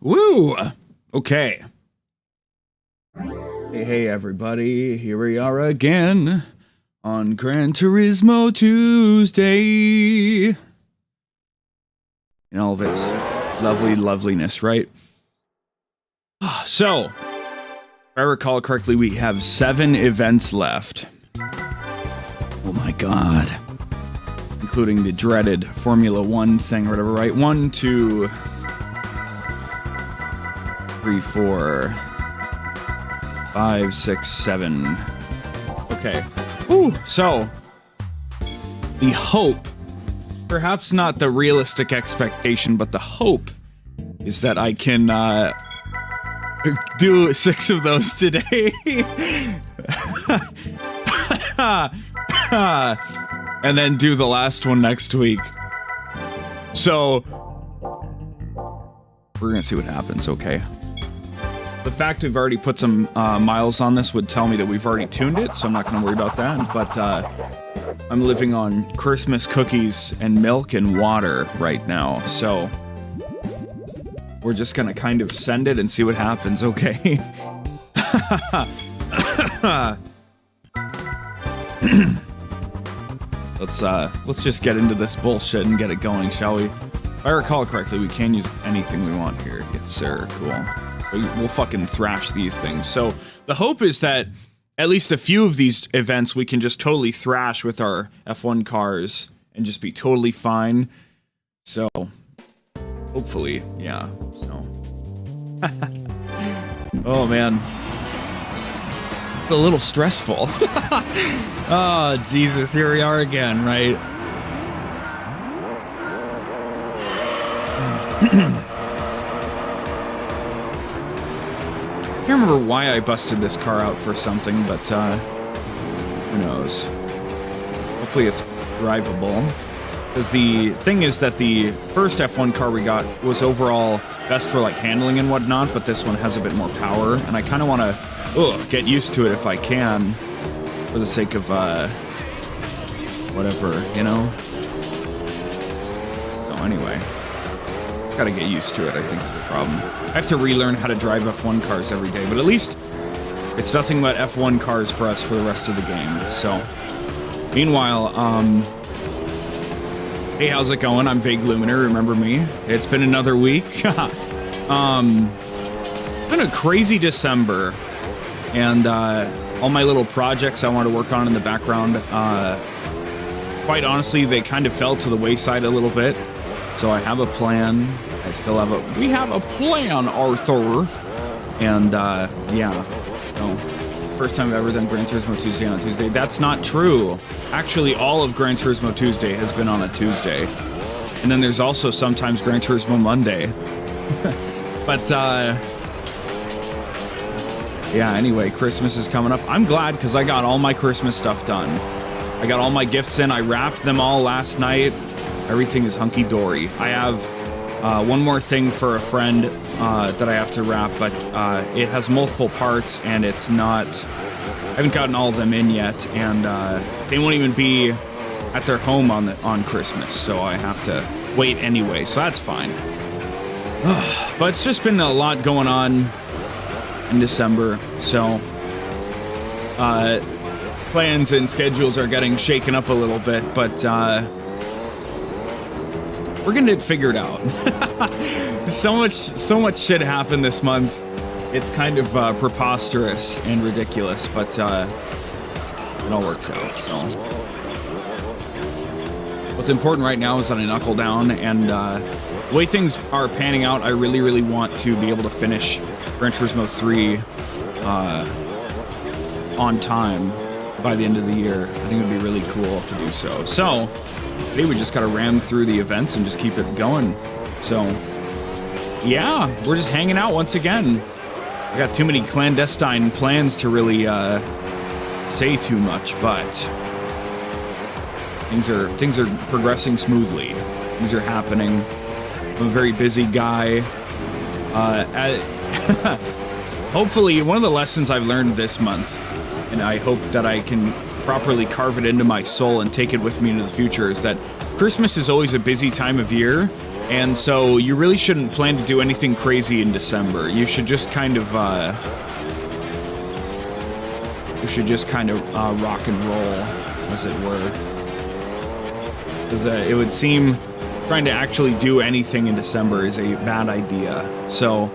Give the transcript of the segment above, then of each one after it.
Woo! Okay. Hey, everybody. Here we are again on Gran Turismo Tuesday. In all of its lovely loveliness, right? So, if I recall correctly, we have 7 events left. Oh my god. Including the dreaded Formula 1 thing or whatever, right? 1, 2, 3, 4, 5, 6, 7. Okay. Ooh, so, the hope, perhaps not the realistic expectation, but the hope is that I can do 6 of those today. And then do the last one next week. So, we're gonna see what happens, okay? The fact we've already put some miles on this would tell me that we've already tuned it, so I'm not gonna worry about that. But I'm living on Christmas cookies and milk and water right now, so we're just gonna kind of send it and see what happens, okay? Let's just get into this bullshit and get it going, shall we? If I recall correctly, we can use anything we want here. Yes, sir. Cool. We'll fucking thrash these things. So the hope is that at least a few of these events we can just totally thrash with our F1 cars and just be totally fine. So hopefully, yeah. So oh man, it's a little stressful. Oh Jesus, here we are again, right? I can't remember why I busted this car out for something, but who knows? Hopefully it's drivable. Because the thing is that the first F1 car we got was overall best for like handling and whatnot, but this one has a bit more power, and I kind of want to get used to it if I can, for the sake of whatever, you know? So anyway, just gotta get used to it, I think is the problem. I have to relearn how to drive F1 cars every day, but at least it's nothing but F1 cars for us for the rest of the game. So, meanwhile, hey, how's it going? I'm Vague Luminer, remember me? It's been another week. It's been a crazy December, and all my little projects I want to work on in the background, quite honestly, they kind of fell to the wayside a little bit. So I have a plan. We have a plan, Arthur. And, yeah. So, first time I've ever done Gran Turismo Tuesday on a Tuesday. That's not true. Actually, all of Gran Turismo Tuesday has been on a Tuesday. And then there's also sometimes Gran Turismo Monday. But, yeah, anyway, Christmas is coming up. I'm glad because I got all my Christmas stuff done. I got all my gifts in. I wrapped them all last night. Everything is hunky-dory. I have one more thing for a friend that I have to wrap, but it has multiple parts, and it's not... I haven't gotten all of them in yet, and they won't even be at their home on Christmas, so I have to wait anyway, so that's fine. But it's just been a lot going on in December, so plans and schedules are getting shaken up a little bit, but we're gonna get it figured out. so much shit happened this month. It's kind of preposterous and ridiculous, but it all works out. So what's important right now is that I knuckle down, and the way things are panning out, I really want to be able to finish Gran Turismo 3 on time by the end of the year. I think it would be really cool to do so. So today we just gotta ram through the events and just keep it going. So yeah, we're just hanging out once again. I got too many clandestine plans to really say too much, but things are progressing smoothly. Things are happening. I'm a very busy guy. Hopefully, one of the lessons I've learned this month, and I hope that I can properly carve it into my soul and take it with me into the future, is that Christmas is always a busy time of year, And so you really shouldn't plan to do anything crazy in December. You should just kind of, rock and roll, as it were. Because it would seem trying to actually do anything in December is a bad idea. So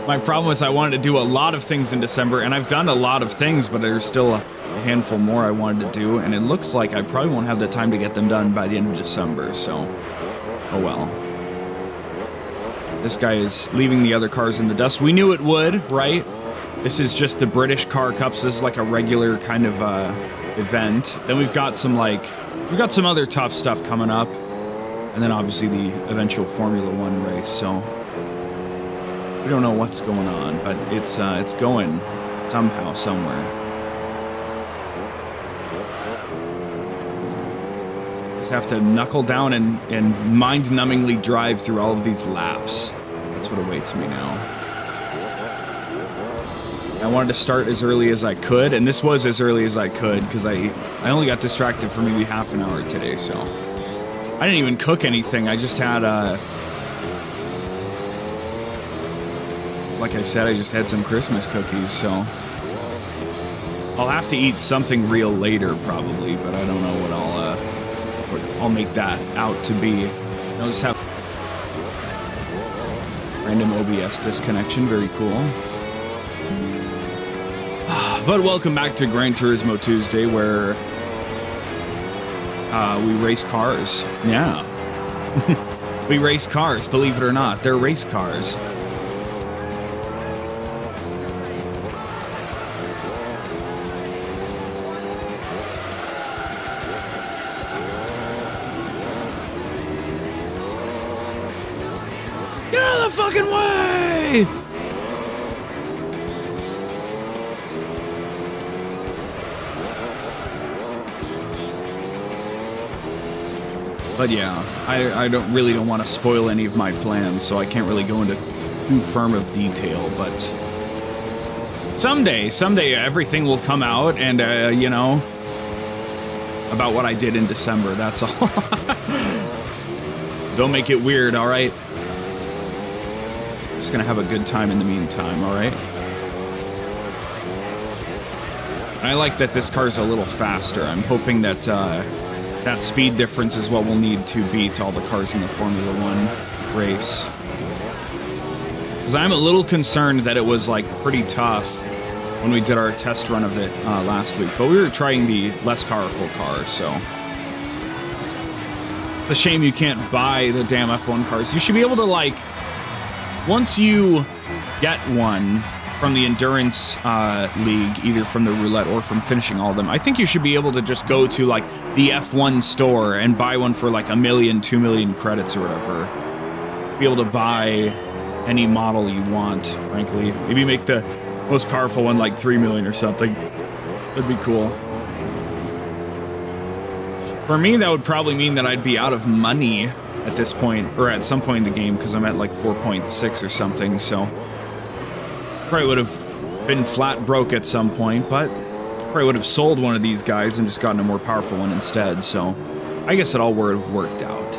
my problem is I wanted to do a lot of things in December, and I've done a lot of things, but there's still a handful more I wanted to do, and it looks like I probably won't have the time to get them done by the end of December, so oh well. This guy is leaving the other cars in the dust. We knew it would, right? This is just the British Car Cups. This is like a regular kind of event. Then we've got some other tough stuff coming up, and then obviously the eventual Formula One race, so we don't know what's going on, but it's going somehow, somewhere. Just have to knuckle down and mind-numbingly drive through all of these laps. That's what awaits me now. I wanted to start as early as I could, and this was as early as I could, because I only got distracted for maybe half an hour today, so I didn't even cook anything. I just had like I said, I just had some Christmas cookies, so I'll have to eat something real later, probably, but I don't know what I'll make that out to be. I'll just have random OBS disconnection, very cool. But welcome back to Gran Turismo Tuesday, where we race cars. Yeah. We race cars, believe it or not. They're race cars. Fucking way! But yeah, I don't want to spoil any of my plans, so I can't really go into too firm of detail, but someday everything will come out, and you know, about what I did in December, that's all. Don't make it weird, all right? Just gonna have a good time in the meantime, all right? I like that this car's a little faster. I'm hoping that that speed difference is what we'll need to beat all the cars in the Formula One race. Because I'm a little concerned that it was like pretty tough when we did our test run of it last week, but we were trying the less powerful car, so it's a shame you can't buy the damn F1 cars. You should be able to, like, once you get one from the Endurance League, either from the roulette or from finishing all of them, I think you should be able to just go to, like, the F1 store and buy one for, like, 1 million, 2 million credits or whatever. Be able to buy any model you want, frankly. Maybe make the most powerful one, like, 3 million or something. That'd be cool. For me, that would probably mean that I'd be out of money at this point, or at some point in the game, because I'm at like 4.6 or something, so probably would have been flat broke at some point, but probably would have sold one of these guys and just gotten a more powerful one instead, so I guess it all would have worked out.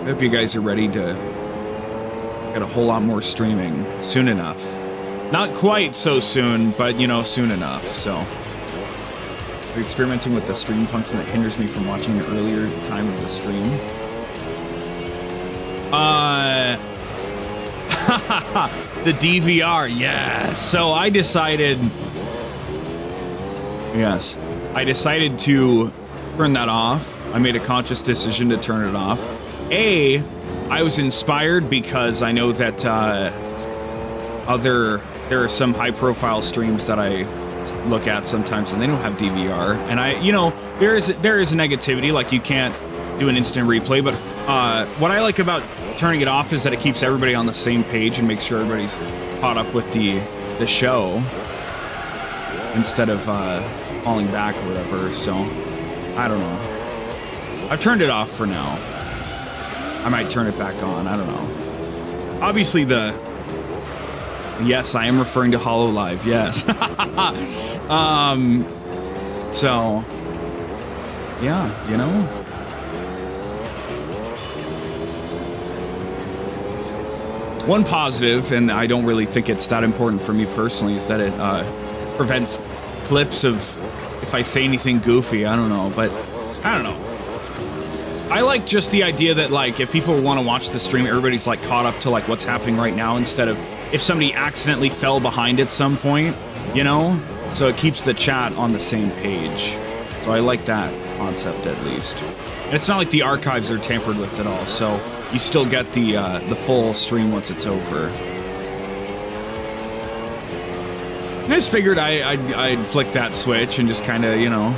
I hope you guys are ready to get a whole lot more streaming soon enough. Not quite so soon, but, you know, soon enough, so. Are you experimenting with the stream function that hinders me from watching the earlier time of the stream? The DVR, yes. So I decided to turn that off. I made a conscious decision to turn it off. I was inspired because I know that there are some high-profile streams that I look at sometimes, and they don't have DVR. And there is a negativity, like you can't do an instant replay. But what I like about turning it off is that it keeps everybody on the same page and makes sure everybody's caught up with the show instead of falling back or whatever. So I don't know. I've turned it off for now. I might turn it back on. I don't know. Obviously, yes, I am referring to HoloLive. Yes. So, yeah, you know. One positive, and I don't really think it's that important for me personally, is that it prevents clips of if I say anything goofy. I don't know, but I don't know. I like just the idea that, like, if people want to watch the stream, everybody's, like, caught up to, like, what's happening right now instead of if somebody accidentally fell behind at some point, you know? So it keeps the chat on the same page. So I like that concept, at least. And it's not like the archives are tampered with at all, so you still get the full stream once it's over. I just figured I'd flick that switch and just kind of, you know...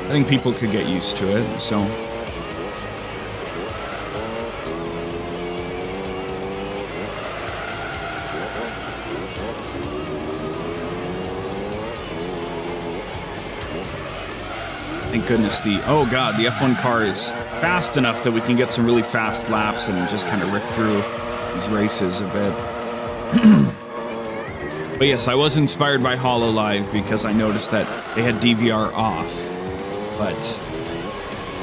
I think people could get used to it, so... Thank goodness oh god, the F1 car is fast enough that we can get some really fast laps and just kind of rip through these races a bit. But yes, I was inspired by HoloLive because I noticed that they had DVR off. But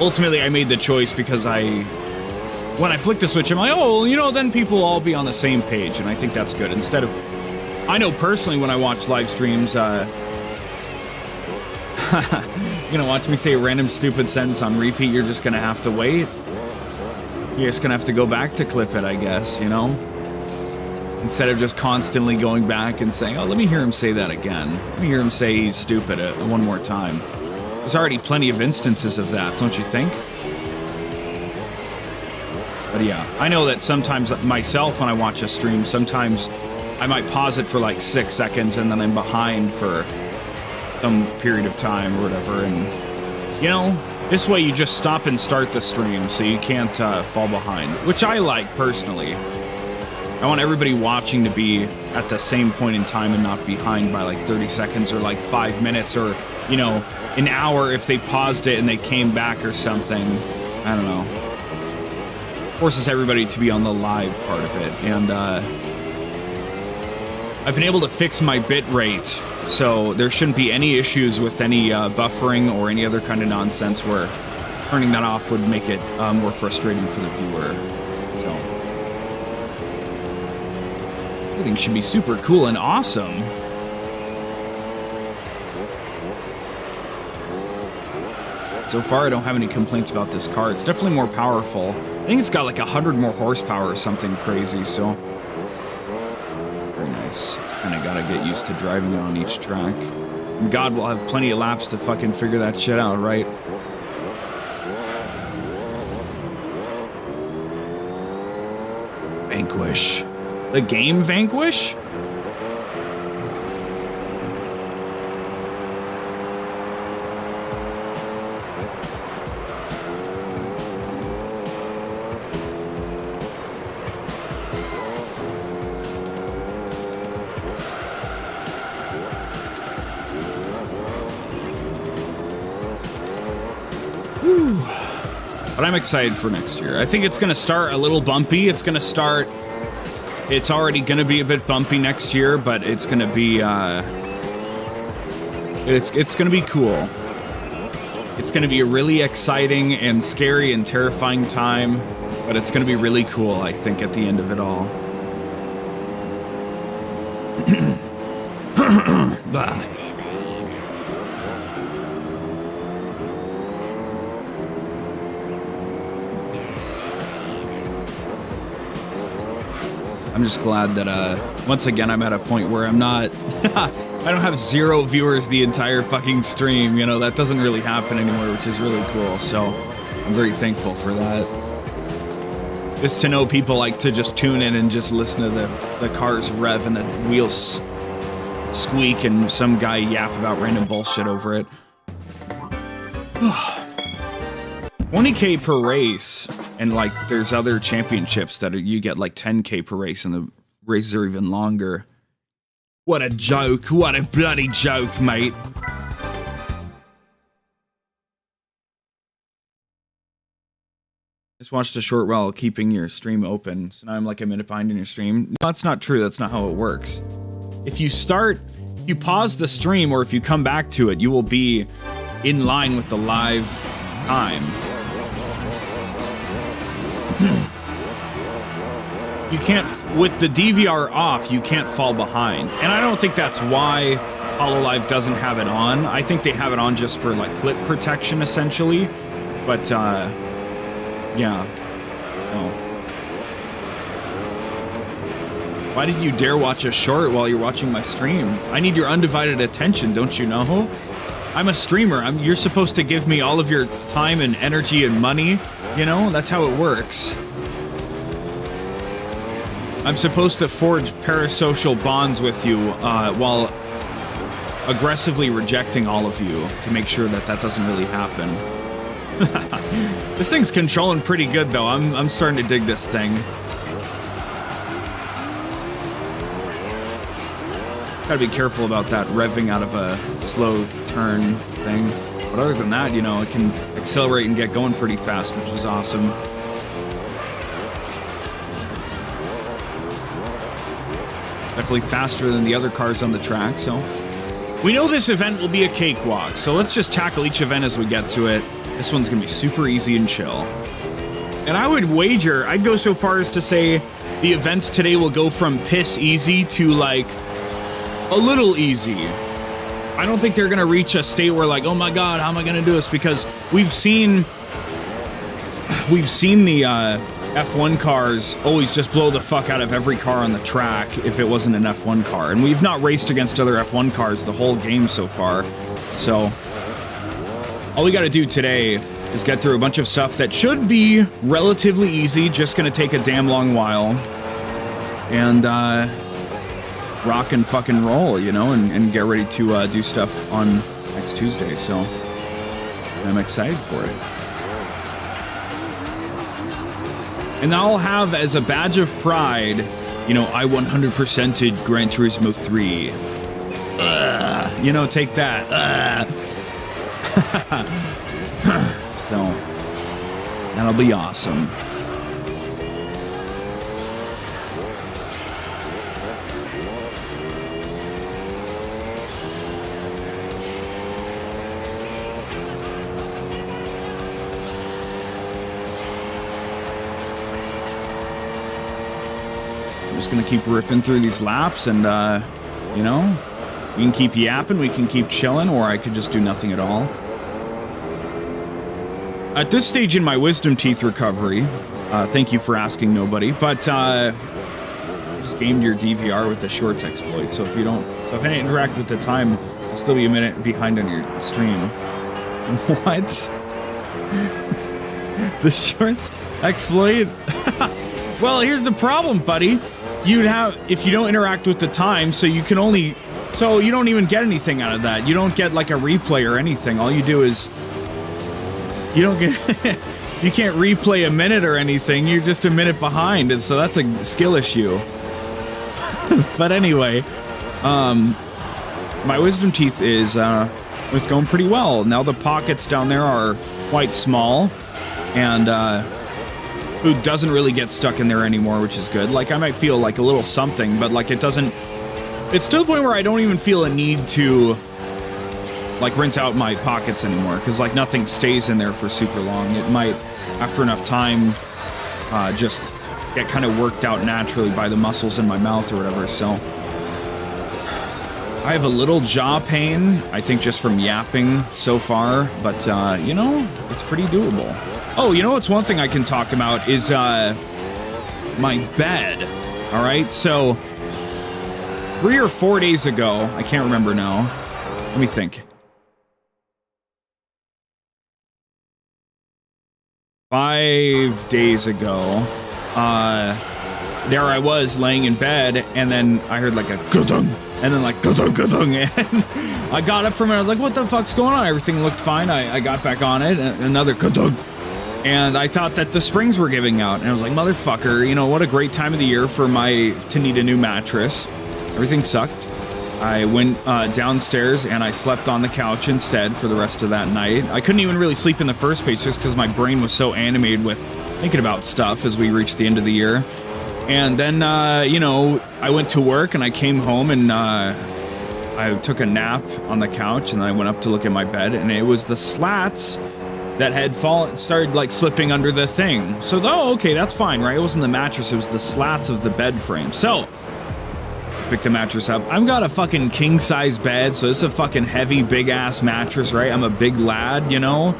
ultimately I made the choice because when I flicked the switch, I'm like, oh, you know, then people will all be on the same page, and I think that's good. Instead of, I know personally when I watch live streams, you're gonna watch me say a random stupid sentence on repeat, you're just gonna have to wait. You're just gonna have to go back to clip it, I guess, you know? Instead of just constantly going back and saying, oh, let me hear him say that again. Let me hear him say he's stupid one more time. There's already plenty of instances of that, don't you think? But yeah, I know that sometimes myself when I watch a stream, sometimes I might pause it for like 6 seconds and then I'm behind for some period of time or whatever, and you know, this way you just stop and start the stream so you can't fall behind, which I like personally. I want everybody watching to be at the same point in time and not behind by like 30 seconds or like 5 minutes or, you know, an hour if they paused it and they came back or something. I don't know. Forces everybody to be on the live part of it, and I've been able to fix my bit rate, so there shouldn't be any issues with any buffering or any other kind of nonsense where turning that off would make it more frustrating for the viewer. So everything should be super cool and awesome. So far, I don't have any complaints about this car. It's definitely more powerful. I think it's got like 100 more horsepower or something crazy, so... very nice. Just kind of gotta get used to driving on each track. And God, we'll have plenty of laps to fucking figure that shit out, right? Vanquish. The game Vanquish? But I'm excited for next year. I think it's going to start a little bumpy. It's already going to be a bit bumpy next year, but it's going to be, it's going to be cool. It's going to be a really exciting and scary and terrifying time, but it's going to be really cool, I think, at the end of it all. Bah. I'm just glad that, once again, I'm at a point where I'm not, I don't have 0 viewers the entire fucking stream, you know, that doesn't really happen anymore, which is really cool, so I'm very thankful for that. Just to know people like to just tune in and just listen to the cars rev and the wheels squeak and some guy yap about random bullshit over it. 20k per race, and like there's other championships that you get like 10k per race, and the races are even longer. What a joke! What a bloody joke, mate! Just watched a short while keeping your stream open, so now I'm like a minute behind in your stream. No, that's not true. That's not how it works. if you pause the stream or if you come back to it, you will be in line with the live time. You can't, with the DVR off, you can't fall behind. And I don't think that's why HoloLive doesn't have it on. I think they have it on just for like clip protection essentially. But yeah. Oh. Why did you dare watch a short while you're watching my stream? I need your undivided attention, don't you know? I'm a streamer. You're supposed to give me all of your time and energy and money. You know, that's how it works. I'm supposed to forge parasocial bonds with you while aggressively rejecting all of you to make sure that that doesn't really happen. This thing's controlling pretty good, though. I'm starting to dig this thing. Gotta be careful about that revving out of a slow turn thing. But other than that, you know, it can accelerate and get going pretty fast, which is awesome. Definitely faster than the other cars on the track, so. We know this event will be a cakewalk, so let's just tackle each event as we get to it. This one's gonna be super easy and chill. And I would wager, I'd go so far as to say the events today will go from piss easy to like a little easy. I don't think they're gonna reach a state where like, oh my god, how am I gonna do this? Because we've seen the F1 cars always just blow the fuck out of every car on the track if it wasn't an F1 car. And we've not raced against other F1 cars the whole game so far. So all we gotta do today is get through a bunch of stuff that should be relatively easy, just gonna take a damn long while. And rock and fucking roll, you know, and get ready to do stuff on next Tuesday. So I'm excited for it. And I'll have as a badge of pride, you know, I 100%ed Gran Turismo 3. You know, take that. So, that'll be awesome. Just gonna keep ripping through these laps and you know, we can keep yapping, we can keep chilling, or I could just do nothing at all. At this stage in my wisdom teeth recovery, thank you for asking, nobody, but just gamed your DVR with the shorts exploit, so if I didn't interact with the time, I'll still be a minute behind on your stream. What? The shorts exploit? Well, here's the problem, buddy. You'd have, if you don't interact with the time, so you don't even get anything out of that. You don't get like a replay or anything. All you do is, you don't get, you can't replay a minute or anything. You're just a minute behind, and so that's a skill issue. But anyway, my wisdom teeth is going pretty well. Now the pockets down there are quite small, and food doesn't really get stuck in there anymore, which is good. Like, I might feel like a little something, but like it doesn't, it's to the point where I don't even feel a need to like rinse out my pockets anymore, because like nothing stays in there for super long. It might, after enough time, just get kind of worked out naturally by the muscles in my mouth or whatever. So I have a little jaw pain, I think just from yapping so far, but you know, it's pretty doable. Oh, you know what's one thing I can talk about is my bed. All right, so 3 or 4 days ago, I can't remember now. Let me think. 5 days ago, there I was laying in bed, and then I heard like a ga-dung, and then like ga-dung, ga-dung, and I got up from it. I was like, what the fuck's going on? Everything looked fine. I got back on it, and another ga-dung. And I thought that the springs were giving out, and I was like, motherfucker, you know, what a great time of the year to need a new mattress. Everything sucked. I went downstairs and I slept on the couch instead for the rest of that night. I couldn't even really sleep in the first place just because my brain was so animated with thinking about stuff as we reached the end of the year. And then, you know, I went to work and I came home and I took a nap on the couch and I went up to look at my bed and it was the slats that had started like slipping under the thing. So, oh, okay, that's fine, right? It wasn't the mattress, it was the slats of the bed frame. So, pick the mattress up. I've got a fucking king size bed, so it's a fucking heavy, big ass mattress, right? I'm a big lad, you know?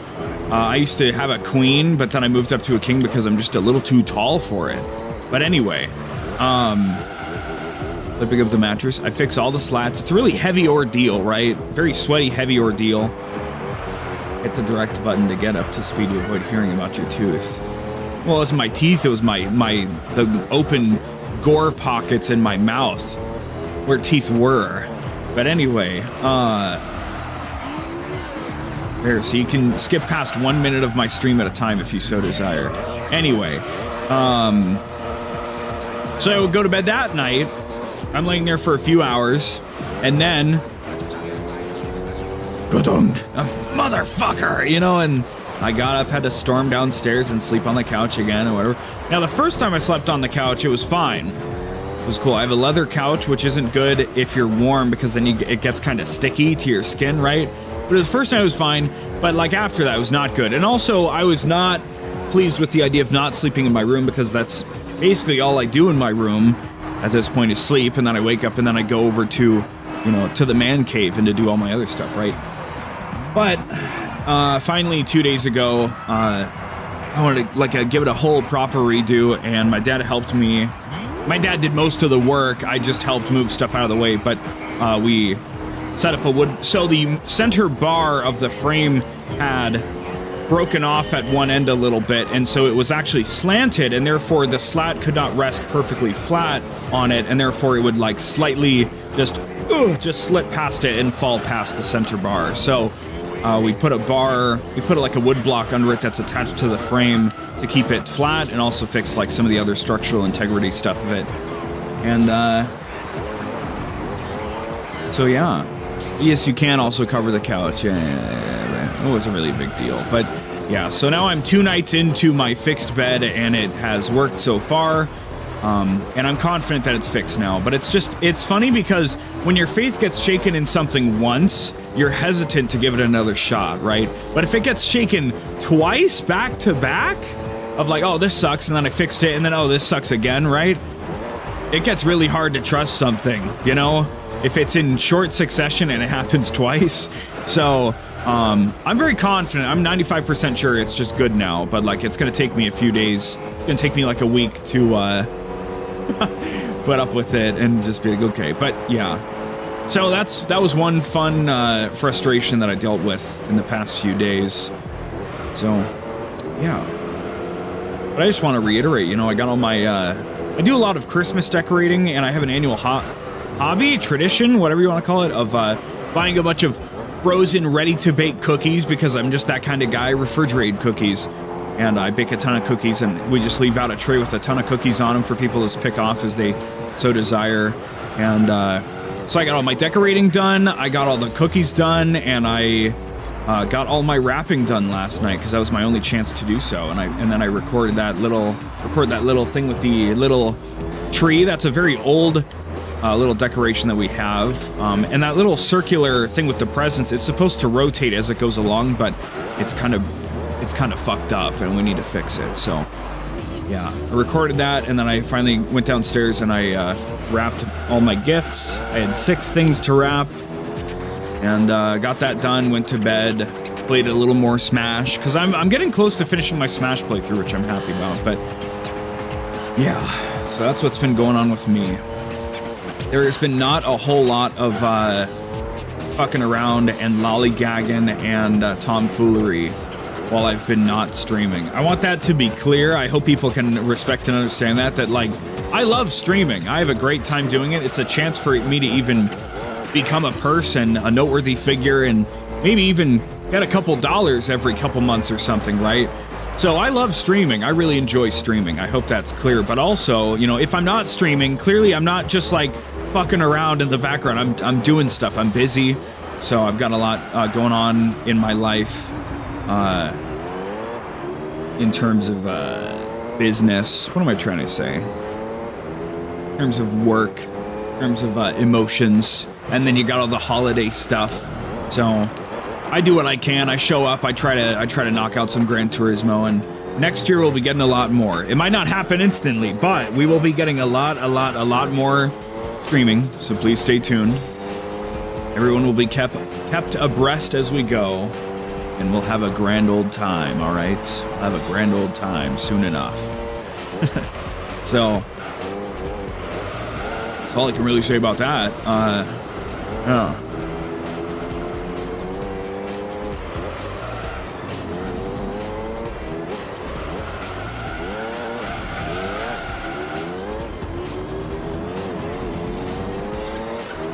I used to have a queen, but then I moved up to a king because I'm just a little too tall for it. But anyway, I pick up the mattress, I fix all the slats. It's a really heavy ordeal, right? Very sweaty, heavy ordeal. Hit the direct button to get up to speed to avoid hearing about your tooth. Well, it was my teeth, it was the open gore pockets in my mouth where teeth were. But anyway, there, so you can skip past 1 minute of my stream at a time if you so desire. Anyway, so I would go to bed that night. I'm laying there for a few hours, and then Gadung, a motherfucker, you know, and I got up, had to storm downstairs and sleep on the couch again or whatever. Now, the first time I slept on the couch, it was fine. It was cool. I have a leather couch, which isn't good if you're warm because then it gets kind of sticky to your skin, right? But the first night it was fine, but like after that, it was not good. And also, I was not pleased with the idea of not sleeping in my room because that's basically all I do in my room at this point is sleep, and then I wake up and then I go over to, you know, to the man cave and to do all my other stuff, right? But finally 2 days ago, I wanted to like give it a whole proper redo, and my dad helped me. My dad did most of the work. I just helped move stuff out of the way, but we set up a wood. So the center bar of the frame had broken off at one end a little bit, and so it was actually slanted, and therefore the slat could not rest perfectly flat on it, and therefore it would like slightly just slip past it and fall past the center bar. So we put like a wood block under it that's attached to the frame to keep it flat and also fix like some of the other structural integrity stuff of it. And so yeah, yes, you can also cover the couch. It wasn't really a big deal, but yeah, so now I'm 2 nights into my fixed bed and it has worked so far, and I'm confident that it's fixed now. But it's funny because when your faith gets shaken in something once, you're hesitant to give it another shot, right? But if it gets shaken twice back to back of like, oh, this sucks, and then I fixed it, and then, oh, this sucks again, right? It gets really hard to trust something, you know, if it's in short succession and it happens twice. So I'm very confident. I'm 95% sure it's just good now, but like it's gonna take me a few days. It's gonna take me like a week to put up with it and just be like, okay. But yeah, so that was one fun frustration that I dealt with in the past few days. So yeah, but I just want to reiterate, you know, I got all my I do a lot of Christmas decorating, and I have an annual hobby, tradition, whatever you want to call it, of buying a bunch of frozen, ready-to-bake cookies because I'm just that kind of guy. Refrigerated cookies, and I bake a ton of cookies, and we just leave out a tray with a ton of cookies on them for people to pick off as they so desire. And so I got all my decorating done, I got all the cookies done, and I got all my wrapping done last night because that was my only chance to do so. And then I recorded that little thing with the little tree. That's a very old little decoration that we have, and that little circular thing with the presents is supposed to rotate as it goes along, but it's kind of fucked up and we need to fix it. So yeah, I recorded that, and then I finally went downstairs and I wrapped all my gifts. I had 6 things to wrap, and got that done, went to bed, played a little more Smash because I'm getting close to finishing my Smash playthrough, which I'm happy about. But yeah, so that's what's been going on with me. There has been not a whole lot of fucking around and lollygagging and tomfoolery while I've been not streaming. I want that to be clear. I hope people can respect and understand that like, I love streaming. I have a great time doing it. It's a chance for me to even become a person, a noteworthy figure, and maybe even get a couple dollars every couple months or something, right? So I love streaming. I really enjoy streaming. I hope that's clear. But also, you know, if I'm not streaming, clearly I'm not just like fucking around in the background. I'm doing stuff. I'm busy. So I've got a lot going on in my life in terms of business. What am I trying to say? terms of work, in terms of emotions, and then you got all the holiday stuff. So I do what I can. I show up. I try to knock out some Gran Turismo, and next year we'll be getting a lot more. It might not happen instantly, but we will be getting a lot more streaming. So please stay tuned. Everyone will be kept abreast as we go, and we'll have a grand old time. All right, we'll have a grand old time soon enough. So that's all I can really say about that. Yeah.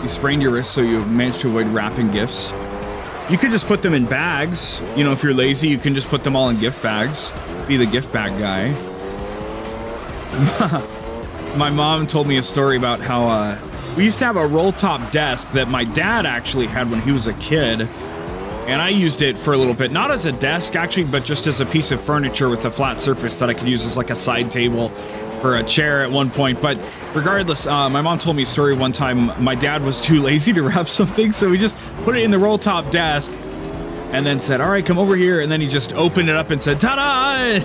You sprained your wrist, so you managed to avoid wrapping gifts. You could just put them in bags. You know, if you're lazy, you can just put them all in gift bags. Be the gift bag guy. My mom told me a story about how we used to have a roll-top desk that my dad actually had when he was a kid, and I used it for a little bit, not as a desk actually, but just as a piece of furniture with a flat surface that I could use as like a side table or a chair at one point. But regardless, my mom told me a story one time. My dad was too lazy to wrap something, so we just put it in the roll-top desk and then said, all right, come over here, and then he just opened it up and said, ta-da!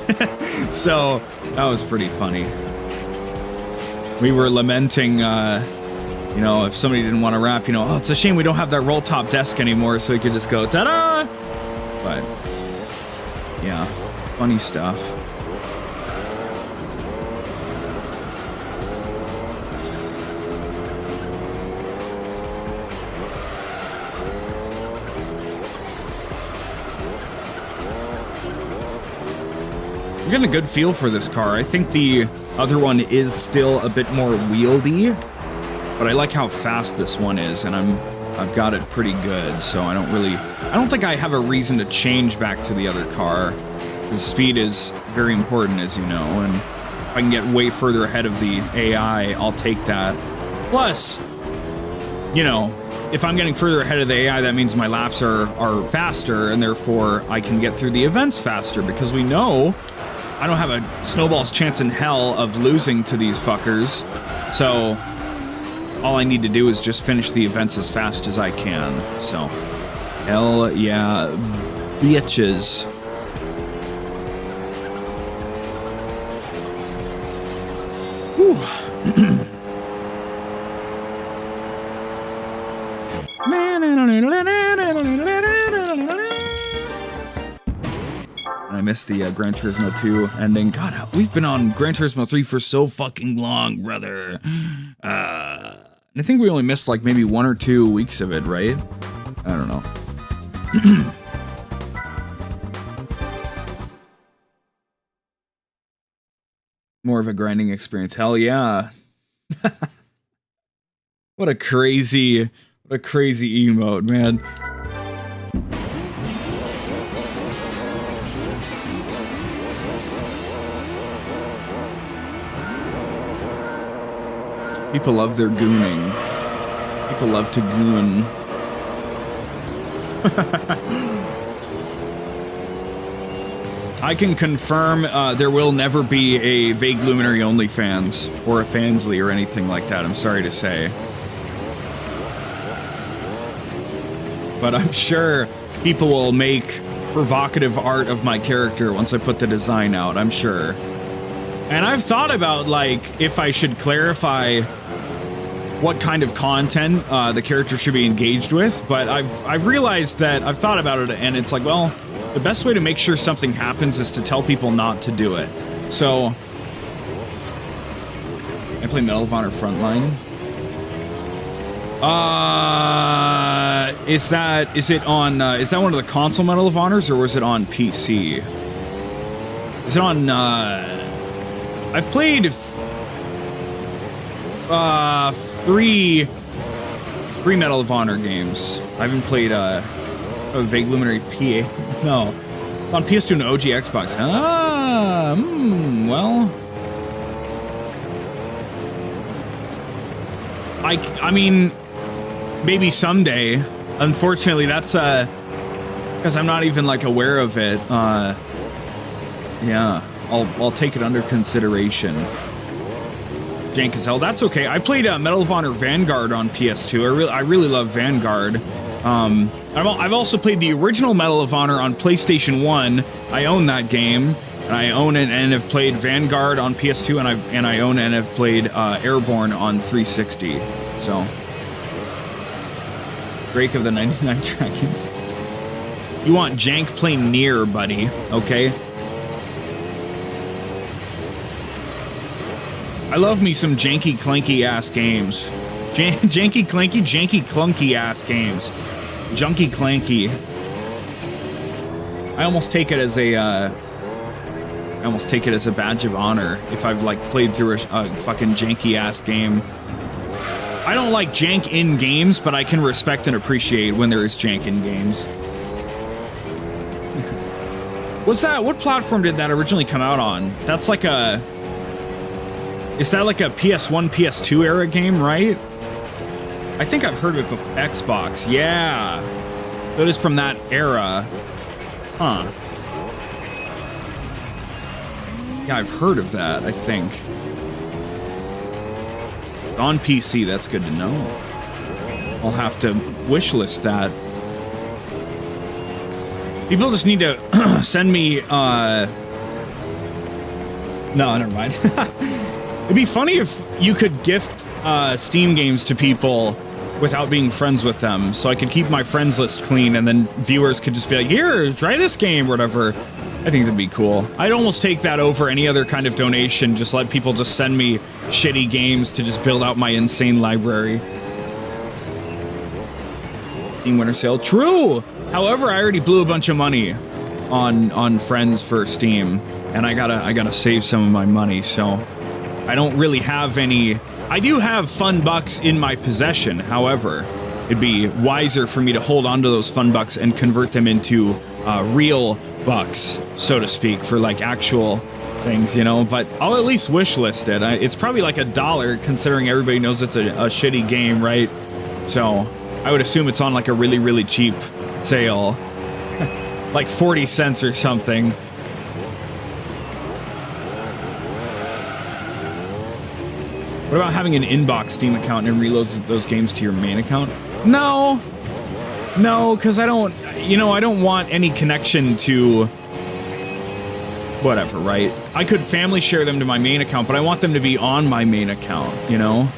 So that was pretty funny. We were lamenting, you know, if somebody didn't want to wrap, you know, oh, it's a shame we don't have that roll-top desk anymore, so we could just go, ta-da! But, yeah, funny stuff. I'm getting a good feel for this car. I think the other one is still a bit more wieldy, but I like how fast this one is, and I've got it pretty good, so I don't think I have a reason to change back to the other car. The speed is very important, as you know, and if I can get way further ahead of the AI, I'll take that. Plus, you know, if I'm getting further ahead of the AI, that means my laps are faster, and therefore I can get through the events faster, because we know I don't have a snowball's chance in hell of losing to these fuckers. So all I need to do is just finish the events as fast as I can. So hell yeah, bitches. Whew. I missed the Gran Turismo 2 ending. God, we've been on Gran Turismo 3 for so fucking long, brother. I think we only missed like maybe 1 or 2 weeks of it, right? I don't know. More of a grinding experience. Hell yeah. What a crazy emote, man. People love their gooning. People love to goon. I can confirm there will never be a Vague Luminary OnlyFans or a Fansly or anything like that, I'm sorry to say. But I'm sure people will make provocative art of my character once I put the design out, I'm sure. And I've thought about, like, if I should clarify what kind of content the character should be engaged with, but I've realized that I've thought about it, and it's like, well, the best way to make sure something happens is to tell people not to do it. So I play Medal of Honor Frontline. Is that one of the console Medal of Honors, or was it on PC? Is it on I've played three Medal of Honor games. I haven't played a Vague Luminary PA. No, on PS2 and OG Xbox. Well, I mean, maybe someday. Unfortunately, that's because I'm not even like aware of it. Yeah, I'll take it under consideration. jank as hell. That's okay. I played Medal of Honor Vanguard on PS2. I really love Vanguard. I've also played the original Medal of Honor on PlayStation 1. I own that game, and I own it and have played Vanguard on PS2, and I own and have played Airborne on 360. So, Drake of the 99 Dragons. You want jank? Play Nier, buddy. Okay. I love me some janky clanky ass games. Janky clanky, janky clunky ass games. Junky clanky. I almost take it as a badge of honor if I've like played through a fucking janky ass game. I don't like jank in games, but I can respect and appreciate when there is jank in games. What's that? What platform did that originally come out on? That's like a... Is that like a PS1, PS2 era game, right? I think I've heard of it before. Xbox, yeah. That is from that era. Huh. Yeah, I've heard of that, I think. On PC, that's good to know. I'll have to wishlist that. People just need to send me, No, never mind. It'd be funny if you could gift Steam games to people without being friends with them, so I could keep my friends list clean, and then viewers could just be like, here, try this game, or whatever. I think that'd be cool. I'd almost take that over any other kind of donation, just let people just send me shitty games to just build out my insane library. Steam Winter Sale. True! However, I already blew a bunch of money on friends for Steam, and I gotta save some of my money, so I don't really have any... I do have fun bucks in my possession, however, it'd be wiser for me to hold on to those fun bucks and convert them into real bucks, so to speak, for like actual things, you know, but I'll at least wishlist it. It's probably like $1, considering everybody knows it's a shitty game, right? So I would assume it's on like a really, really cheap sale, like 40 cents or something. What about having an inbox Steam account and reload those games to your main account? No, because I don't, you know, I don't want any connection to whatever, right? I could family share them to my main account, but I want them to be on my main account, you know?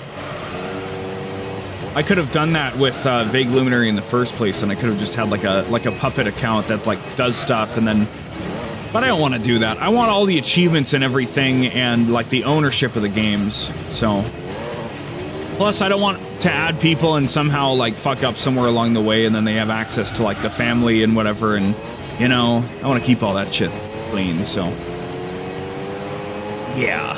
I could have done that with Vague Luminary in the first place, and I could have just had like a puppet account that like does stuff, and then... But I don't want to do that. I want all the achievements and everything, and like the ownership of the games, so... Plus, I don't want to add people and somehow like fuck up somewhere along the way, and then they have access to like the family and whatever, and, you know, I want to keep all that shit clean, so... Yeah.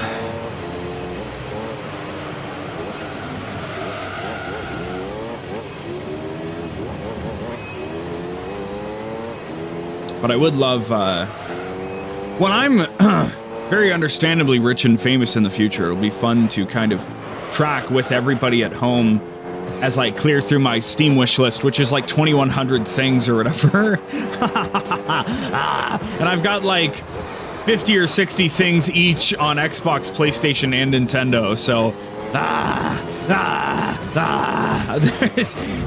But I would love, when I'm very understandably rich and famous in the future, it'll be fun to kind of track with everybody at home as I clear through my Steam wish list, which is like 2,100 things or whatever. And I've got like 50 or 60 things each on Xbox, PlayStation, and Nintendo, so...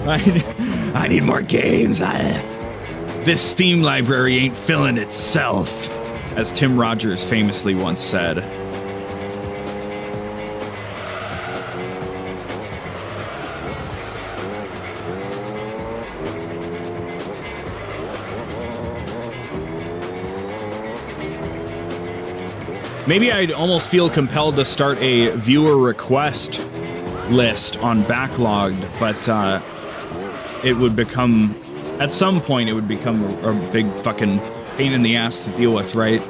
I need more games. This Steam library ain't filling itself, as Tim Rogers famously once said. Maybe I'd almost feel compelled to start a viewer request list on Backlogged, but it would become... At some point, it would become a big fucking pain in the ass to deal with, right?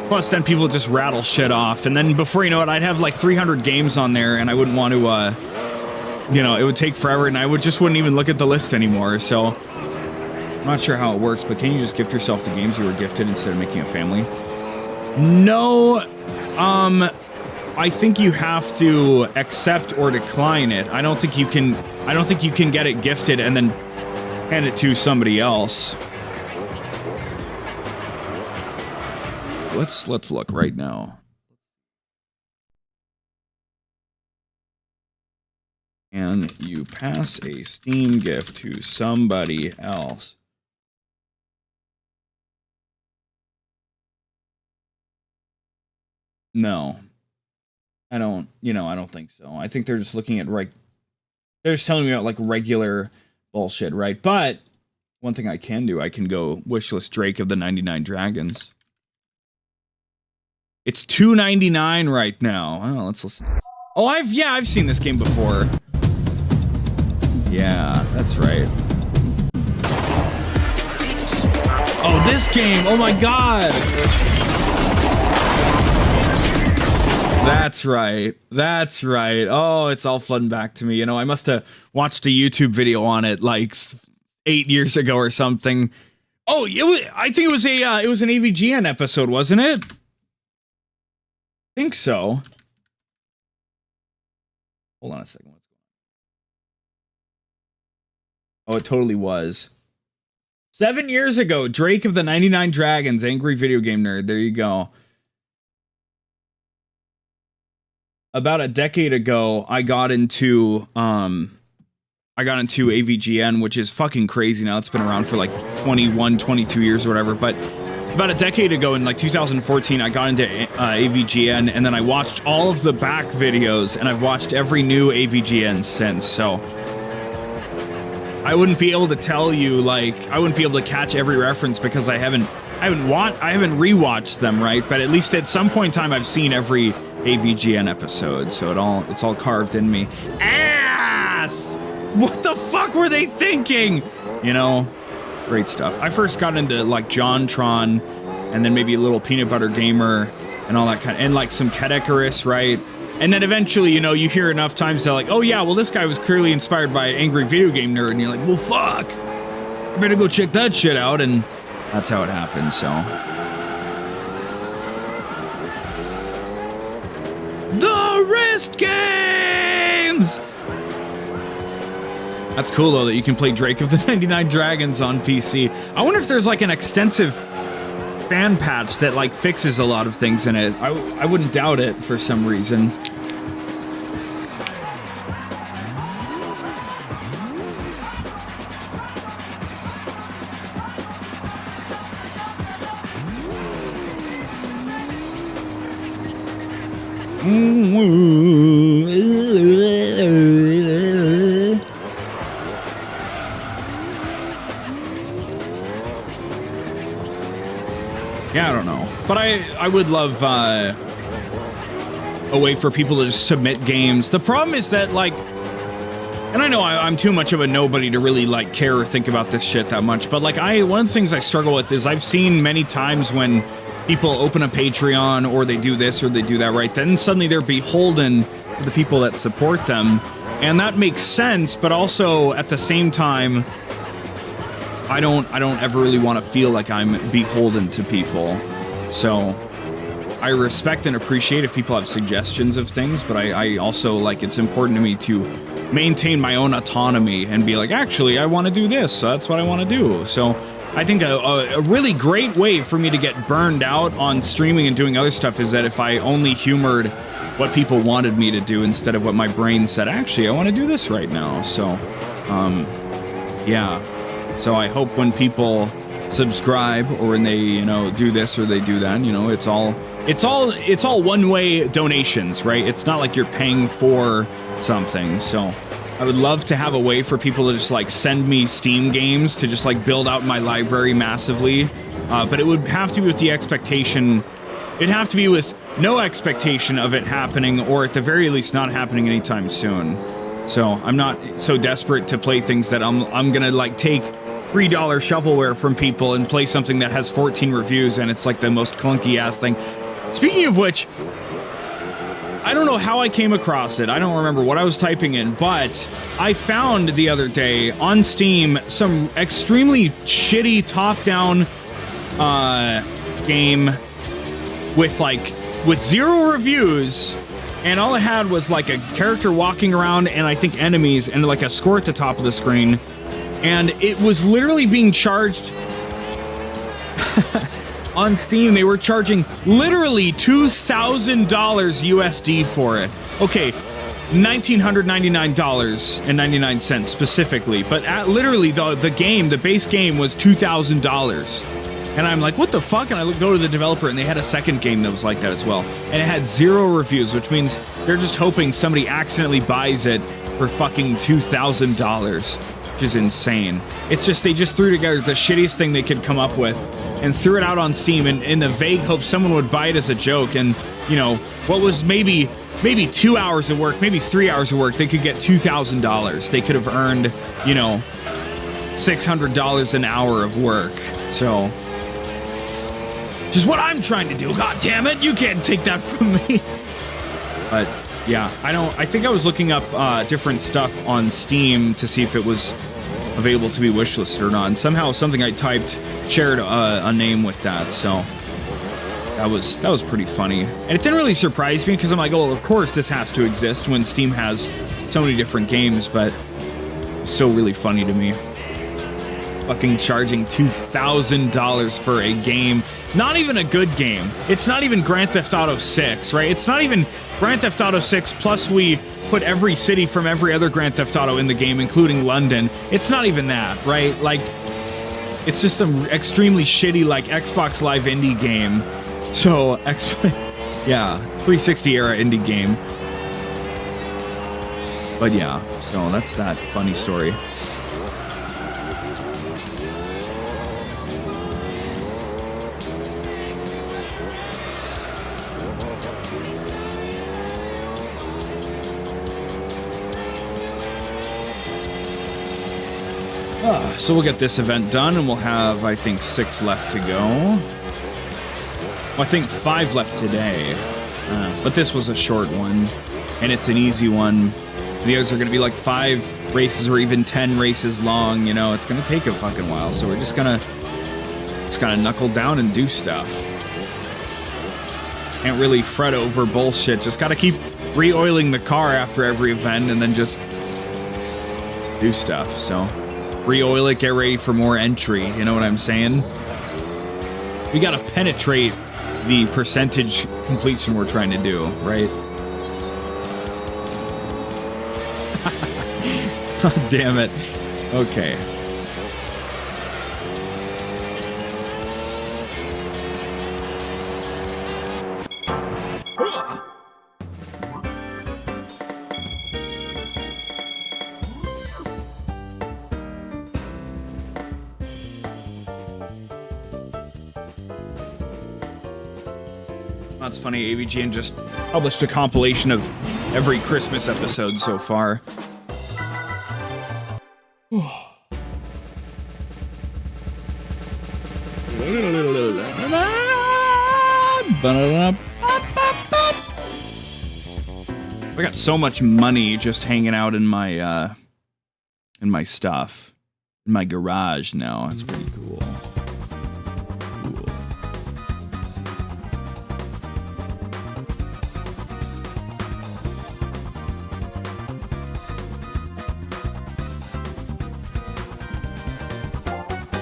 Plus, then people just rattle shit off, and then before you know it, I'd have like 300 games on there, and I wouldn't want to, you know, it would take forever, and I wouldn't even look at the list anymore, so... I'm not sure how it works, but can you just gift yourself to games you were gifted instead of making a family? No, I think you have to accept or decline it. I don't think you can get it gifted and then hand it to somebody else. Let's look right now. Can you pass a Steam gift to somebody else? No. I don't, I don't think so. I think they're just looking at, they're just telling me about, like, regular bullshit, right? But one thing I can do, I can go wishlist Drake of the 99 Dragons. It's $2.99 right now. Oh, let's listen. Oh, I've seen this game before. Yeah, that's right. Oh, this game! Oh my god! That's right. That's right. Oh, it's all flooding back to me. I must have watched a YouTube video on it like 8 years ago or something. Oh, I think it was an AVGN episode, wasn't it? I think so. Hold on a second. What's going on? Oh, it totally was. 7 years ago, Drake of the 99 Dragons, Angry Video Game Nerd. There you go. About a decade ago, I got into AVGN, which is fucking crazy now. It's been around for like 21, 22 years or whatever, but about a decade ago in like 2014, I got into AVGN, and then I watched all of the back videos, and I've watched every new AVGN since, so I wouldn't be able to tell you, like, I wouldn't be able to catch every reference because I haven't rewatched them, right? But at least at some point in time, I've seen every AVGN episode, so it's all carved in me. Ass! What the fuck were they thinking? Great stuff. I first got into like JonTron, and then maybe a little Peanut Butter Gamer, and all that kind of, and like some Kedekarus, right? And then eventually, you hear enough times that like, oh yeah, well this guy was clearly inspired by Angry Video Game Nerd, and you're like, well fuck, I better go check that shit out, and that's how it happened. So the wrist games. That's cool, though, that you can play Drake of the 99 Dragons on PC. I wonder if there's, like, an extensive fan patch that, like, fixes a lot of things in it. I wouldn't doubt it for some reason. Yeah, I don't know. But I would love a way for people to just submit games. The problem is that, like, and I know I'm too much of a nobody to really, like, care or think about this shit that much, but, like, one of the things I struggle with is I've seen many times when people open a Patreon or they do this or they do that, right? Then suddenly they're beholden to the people that support them. And that makes sense, but also at the same time, I don't ever really want to feel like I'm beholden to people. So I respect and appreciate if people have suggestions of things, but I also, like, it's important to me to maintain my own autonomy and be like, actually, I want to do this, so that's what I want to do. So I think a really great way for me to get burned out on streaming and doing other stuff is that if I only humored what people wanted me to do instead of what my brain said, actually, I want to do this right now. So, yeah. So I hope when people subscribe or when they, do this or they do that, it's all one-way donations, right? It's not like you're paying for something. So I would love to have a way for people to just, like, send me Steam games to just, like, build out my library massively. But it would have to be with the expectation, it'd have to be with no expectation of it happening, or at the very least not happening anytime soon. So I'm not so desperate to play things that I'm gonna, like, take $3 shovelware from people and play something that has 14 reviews and it's like the most clunky ass thing. Speaking of which, I don't know how I came across it. I don't remember what I was typing in, but I found the other day on Steam some extremely shitty top-down game with 0 reviews, and all it had was like a character walking around and I think enemies and like a score at the top of the screen. And it was literally being charged on Steam. They were charging literally $2,000 USD for it. Okay, $1,999.99 specifically, but literally the game, the base game was $2,000. And I'm like, what the fuck? And I go to the developer, and they had a second game that was like that as well. And it had 0 reviews, which means they're just hoping somebody accidentally buys it for fucking $2,000, which is insane. It's just, they just threw together the shittiest thing they could come up with and threw it out on Steam in the vague hope someone would buy it as a joke. And, you know, what was maybe 2 hours of work, maybe 3 hours of work, they could get $2,000. They could have earned, you know, $600 an hour of work. So, which is what I'm trying to do. God damn it, you can't take that from me. But yeah, I think I was looking up different stuff on Steam to see if it was available to be wishlisted or not. And somehow something I typed shared a name with that. So that was pretty funny. And it didn't really surprise me because I'm like, oh, well, of course this has to exist when Steam has so many different games, but it's still really funny to me. Fucking charging $2,000 for a game. Not even a good game. It's not even Grand Theft Auto 6, right? It's not even Grand Theft Auto 6, plus we put every city from every other Grand Theft Auto in the game, including London. It's not even that, right? Like, it's just some extremely shitty, like, Xbox Live indie game. So, yeah, 360 era indie game. But yeah, so that's that funny story. So we'll get this event done, and we'll have, I think, 6 left to go. Well, I think 5 left today. But this was a short one, and it's an easy one. The others are going to be like 5 races or even 10 races long. You know, it's going to take a fucking while. So we're just gonna knuckle down and do stuff. Can't really fret over bullshit. Just got to keep re-oiling the car after every event, and then just do stuff. So re-oil it, get ready for more entry, you know what I'm saying? We gotta penetrate the percentage completion we're trying to do, right? God damn it. Okay. That's funny, AVGN just published a compilation of every Christmas episode so far. I got so much money just hanging out in my stuff. In my garage now. It's pretty cool.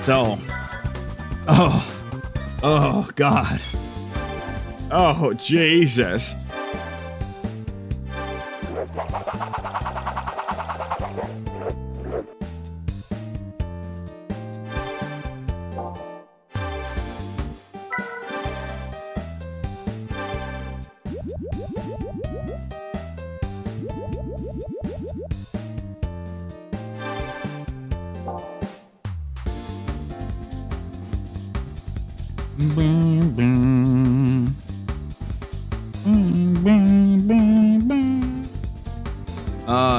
So, oh God, oh Jesus.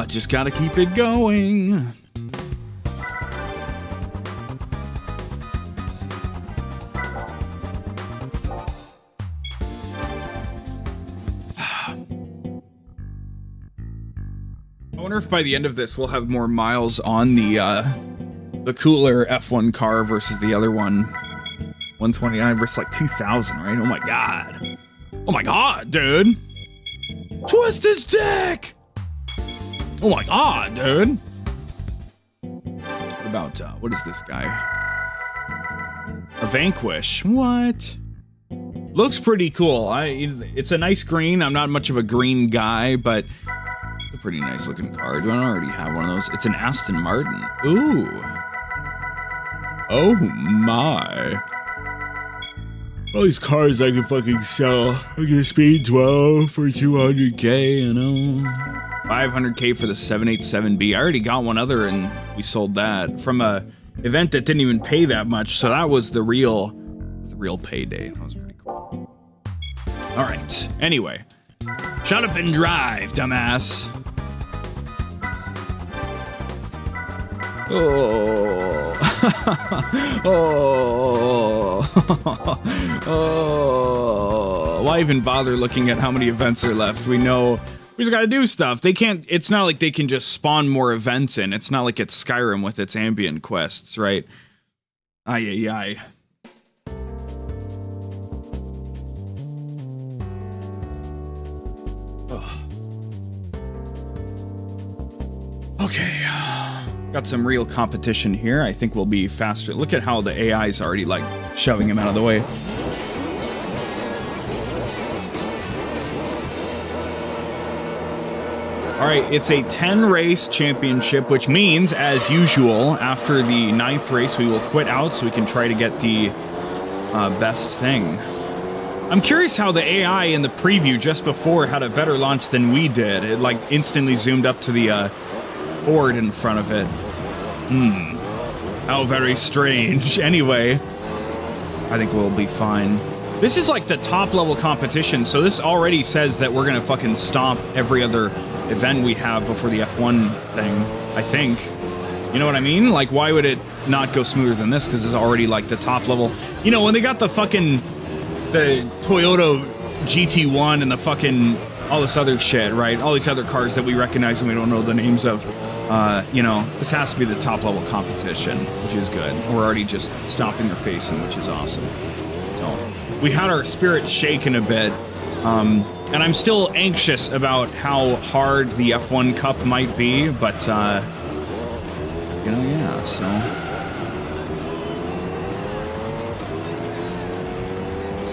Just gotta keep it going. I wonder if by the end of this we'll have more miles on the cooler F1 car versus the other one. 129 versus like 2,000, right? Oh my god. Oh my god, dude. Twist his dick! Oh my god, dude. What about, what is this guy? A Vanquish. What? Looks pretty cool. It's a nice green. I'm not much of a green guy, but A pretty nice looking car. Do I already have one of those? It's an Aston Martin. Ooh. Oh my. All these cars I can fucking sell. I can speed 12 for 200K, you know. 500K for the 787B. I already got one other and we sold that from a event that didn't even pay that much. So that was the real payday. That was pretty cool. All right. Anyway, shut up and drive, dumbass. Oh. Oh. Why even bother looking at how many events are left? We know we just gotta do stuff. They can't, it's not like they can just spawn more events in. It's not like it's Skyrim with its ambient quests, right? Ay, ay, ay. Okay. Got some real competition here. I think we'll be faster. Look at how the AI is already, like, shoving him out of the way. All right, it's a 10-race championship, which means, as usual, after the 9th race, we will quit out so we can try to get the best thing. I'm curious how the AI in the preview just before had a better launch than we did. It, like, instantly zoomed up to the board in front of it. How very strange. Anyway, I think we'll be fine. This is like the top level competition, so this already says that we're gonna fucking stomp every other event we have before the F1 thing, I think. You know what I mean? Like, why would it not go smoother than this? Because it's already like the top level. You know, when they got the fucking, the Toyota GT1 and the fucking, all this other shit, right? All these other cars that we recognize and we don't know the names of. You know, this has to be the top level competition, which is good. We're already just stomping their face in, which is awesome. So, we had our spirits shaken a bit, and I'm still anxious about how hard the F1 Cup might be, but, you know, yeah, so.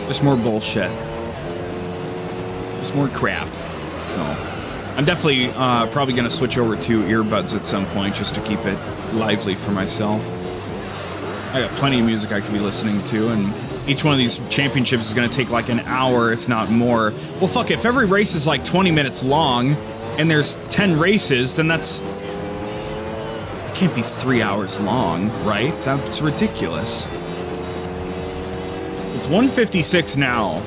Just more bullshit. Just more crap, so. I'm definitely probably going to switch over to earbuds at some point just to keep it lively for myself. I got plenty of music I could be listening to, and each one of these championships is going to take like an hour, if not more. Well, fuck, if every race is like 20 minutes long, and there's 10 races, then that's... It can't be 3 hours long, right? That's ridiculous. It's 1:56 now.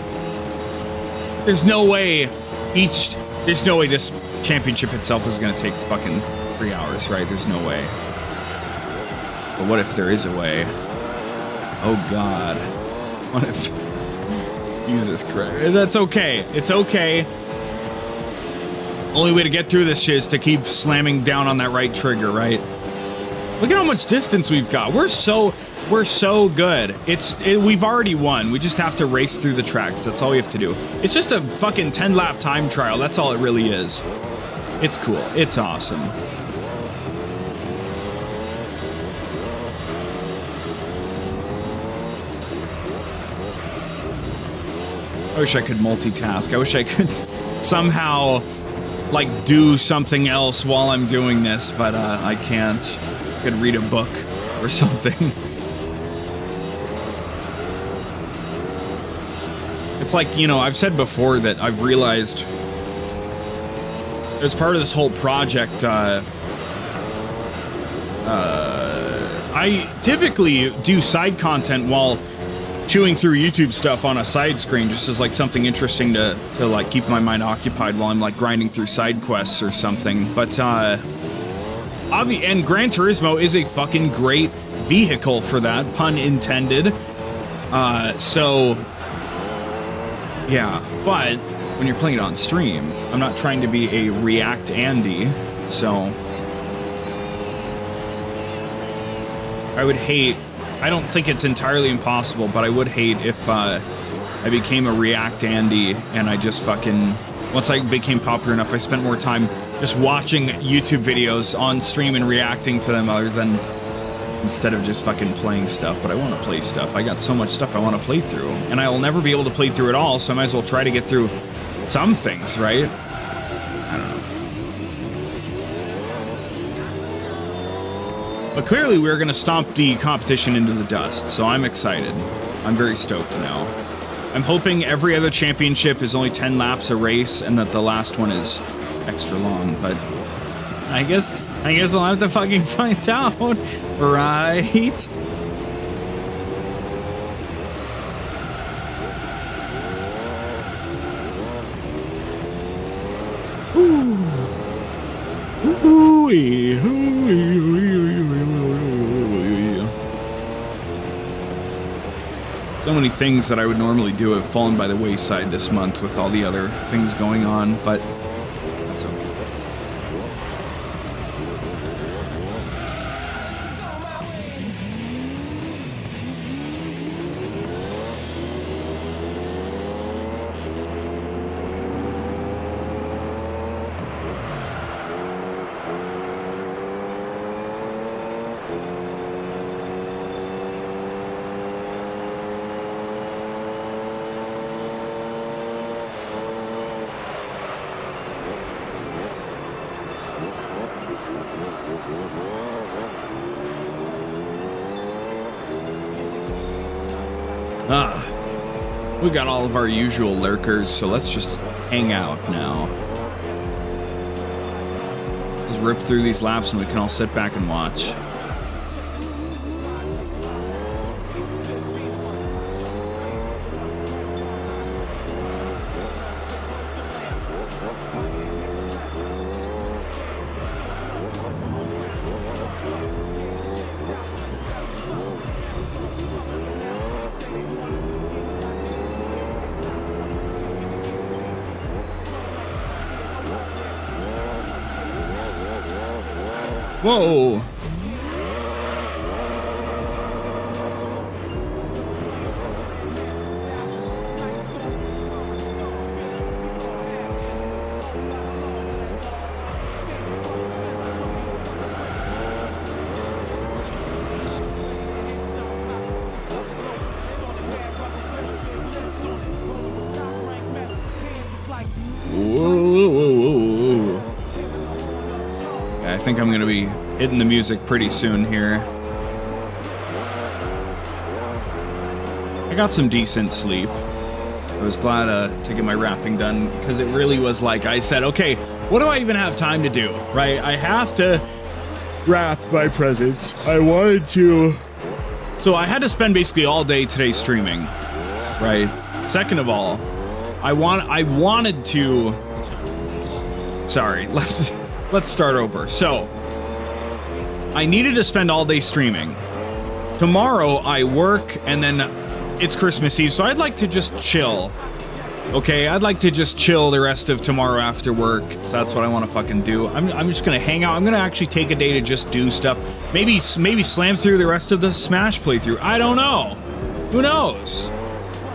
There's no way each... There's no way this championship itself is going to take fucking 3 hours, right? There's no way. But what if there is a way? Oh, God. What if... Jesus Christ. That's okay. It's okay. Only way to get through this shit is to keep slamming down on that right trigger, right? Look at how much distance we've got. We're so good. We've already won. We just have to race through the tracks. That's all we have to do. It's just a fucking 10-lap time trial. That's all it really is. It's cool. It's awesome. I wish I could multitask. I wish I could somehow, like, do something else while I'm doing this, but I can't. I could read a book or something. It's like, you know, I've said before that I've realized as part of this whole project, I typically do side content while chewing through YouTube stuff on a side screen, just as like something interesting to like keep my mind occupied while I'm like grinding through side quests or something. But and Gran Turismo is a fucking great vehicle for that, pun intended. So yeah, but when you're playing it on stream, I'm not trying to be a React Andy, so I would hate, I don't think it's entirely impossible, but I would hate if I became a React Andy and I just fucking, once I became popular enough, I spent more time just watching YouTube videos on stream and reacting to them other than instead of just fucking playing stuff. But I want to play stuff. I got so much stuff I want to play through, and I will never be able to play through it all, so I might as well try to get through some things, right? I don't know. But clearly we're going to stomp the competition into the dust, so I'm excited. I'm very stoked now. I'm hoping every other championship is only 10 laps a race and that the last one is extra long, but I guess I'll have to fucking find out, right? So many things that I would normally do have fallen by the wayside this month with all the other things going on, but that's okay. We got all of our usual lurkers, so let's just hang out now. Just rip through these laps and we can all sit back and watch. Whoa! I think I'm gonna be hitting the music pretty soon here. I got some decent sleep. I was glad to get my wrapping done because it really was like I said, okay, what do I even have time to do, right? I have to wrap my presents. I wanted to. So I had to spend basically all day today streaming, right? Second of all, I wanted to. Sorry, let's start over. So I needed to spend all day streaming. Tomorrow I work and then it's Christmas Eve, so I'd like to just chill. Okay, I'd like to just chill the rest of tomorrow after work. So that's what I want to fucking do. I'm just gonna hang out. I'm gonna actually take a day to just do stuff. Maybe slam through the rest of the Smash playthrough. I don't know. Who knows?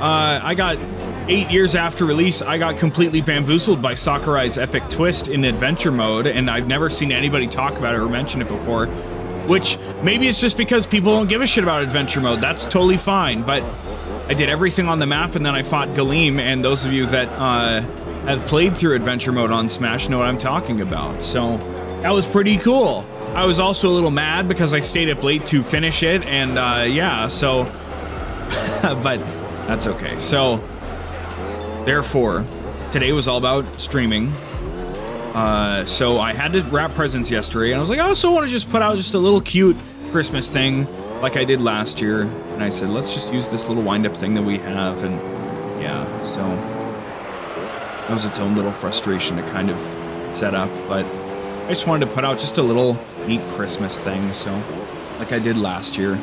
I got 8 years after release, I got completely bamboozled by Sakurai's epic twist in adventure mode, and I've never seen anybody talk about it or mention it before. Which, maybe it's just because people don't give a shit about adventure mode. That's totally fine, but I did everything on the map, and then I fought Galeem, and those of you that have played through adventure mode on Smash know what I'm talking about. So, that was pretty cool. I was also a little mad because I stayed up late to finish it, and yeah, so... but that's okay. So... Therefore, today was all about streaming. So I had to wrap presents yesterday, and I was like, I also want to just put out just a little cute Christmas thing like I did last year. And I said, let's just use this little wind-up thing that we have, and yeah, so that was its own little frustration to kind of set up, but I just wanted to put out just a little neat Christmas thing, so like I did last year.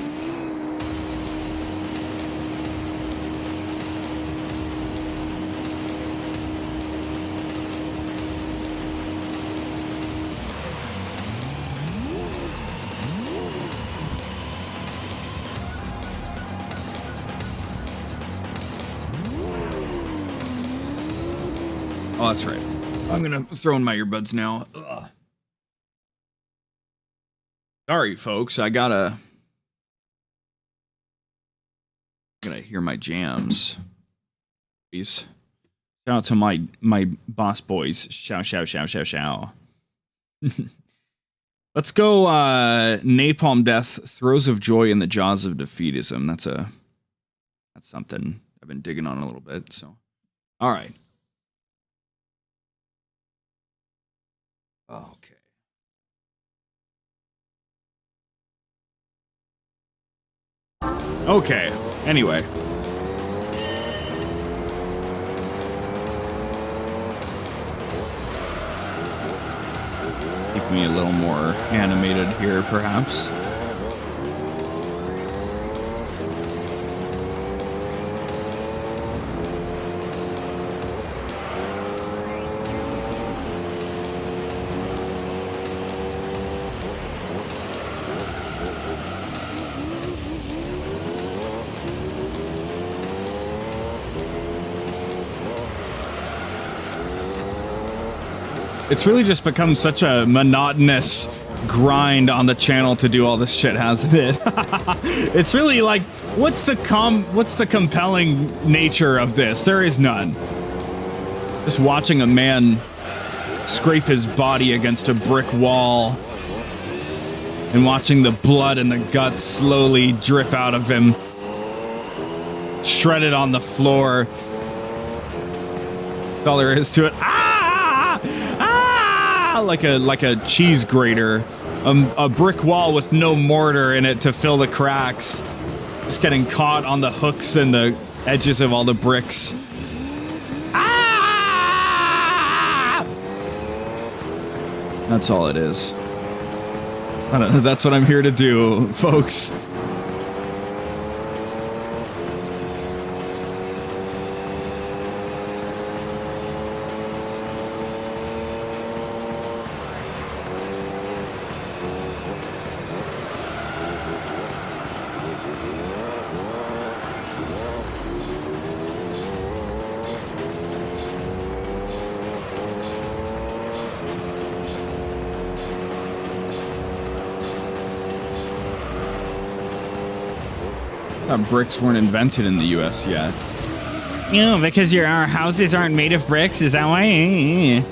Oh, that's right. I'm gonna throw in my earbuds now. Ugh. Sorry, folks. I gotta hear my jams. Please. Shout out to my boss boys. Show. Let's go Napalm Death, Throes of Joy in the Jaws of Defeatism. That's something I've been digging on a little bit, so. All right. Okay. Okay, anyway. Keep me a little more animated here, perhaps. It's really just become such a monotonous grind on the channel to do all this shit, hasn't it? It's really like, what's the compelling nature of this? There is none. Just watching a man scrape his body against a brick wall and watching the blood and the guts slowly drip out of him, shredded on the floor. That's all there is to it. Like a cheese grater, a brick wall with no mortar in it to fill the cracks, just getting caught on the hooks and the edges of all the bricks. That's all it is. I don't know, that's what I'm here to do, folks. Bricks weren't invented in the US yet. Yeah, because our houses aren't made of bricks, is that why?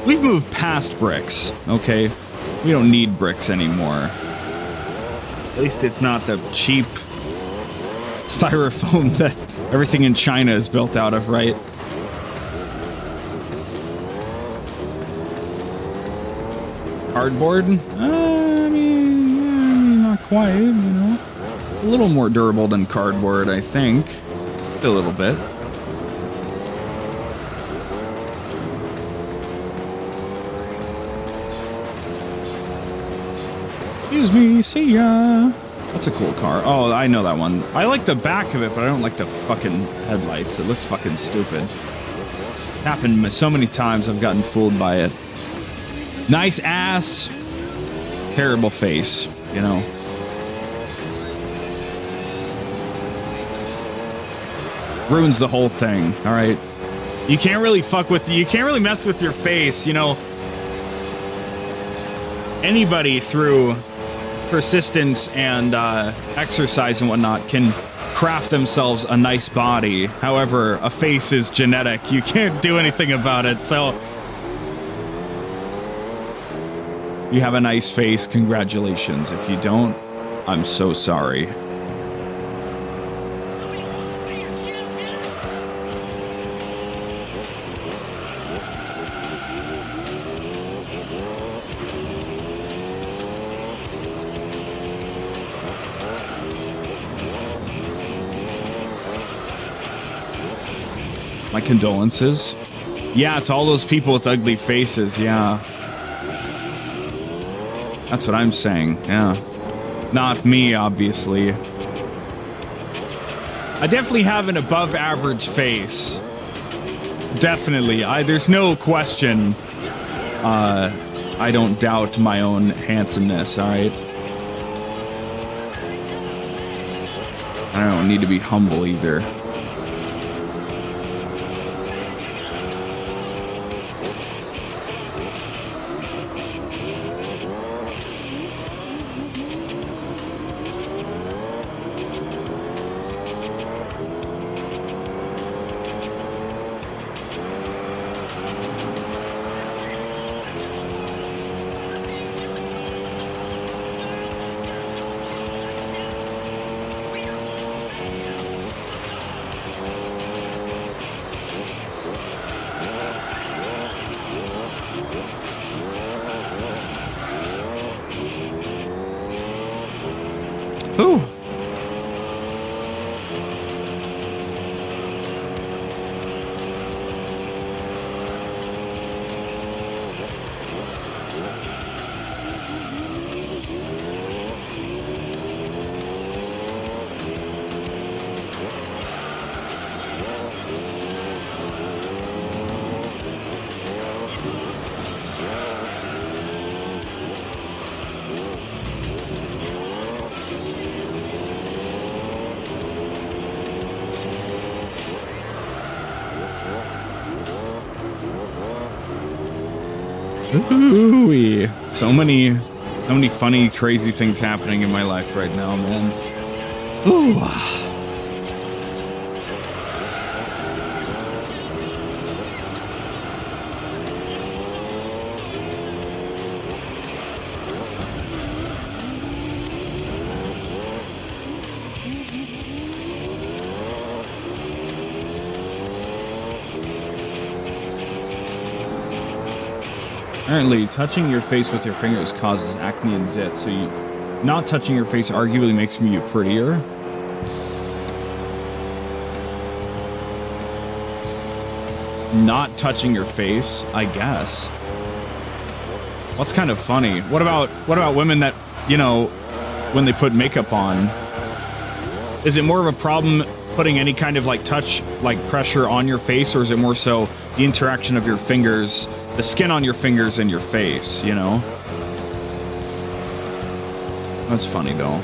We've moved past bricks, okay? We don't need bricks anymore. At least it's not the cheap styrofoam that everything in China is built out of, right? Cardboard? I mean, not quite, you know? A little more durable than cardboard, I think. A little bit. Excuse me, see ya. That's a cool car. Oh, I know that one. I like the back of it, but I don't like the fucking headlights. It looks fucking stupid. It happened so many times I've gotten fooled by it. Nice ass. Terrible face, you know. Ruins the whole thing, all right? You can't really you can't really mess with your face, you know? Anybody through persistence and exercise and whatnot can craft themselves a nice body. However, a face is genetic. You can't do anything about it, so... You have a nice face, congratulations. If you don't, I'm so sorry. My condolences. Yeah, it's all those people with ugly faces, yeah. That's what I'm saying, yeah. Not me, obviously. I definitely have an above average face. Definitely. There's no question. I don't doubt my own handsomeness, alright? I don't need to be humble either. Ooh. Ooh, so many funny, crazy things happening in my life right now, man. Ooh. Apparently, touching your face with your fingers causes acne and zits, so not touching your face arguably makes you prettier. Not touching your face, I guess. What's kind of funny? What about women that, you know, when they put makeup on? Is it more of a problem putting any kind of like touch, like pressure on your face, or is it more so the interaction of your fingers, the skin on your fingers and your face, you know? That's funny though.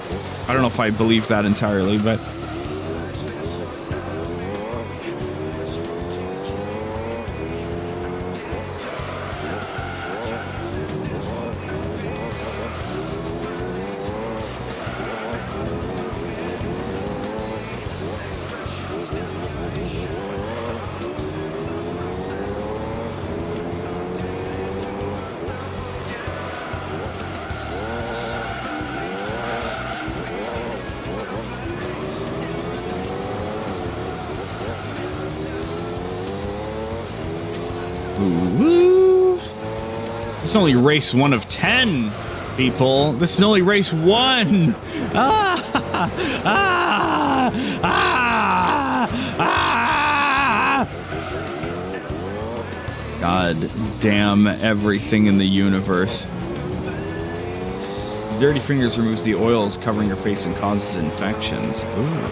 I don't know if I believe that entirely, but this is only race 1 of 10, people. This is only race 1. Ah! Ah! Ah! Ah! God damn everything in the universe. Dirty fingers removes the oils covering your face and causes infections. Ooh.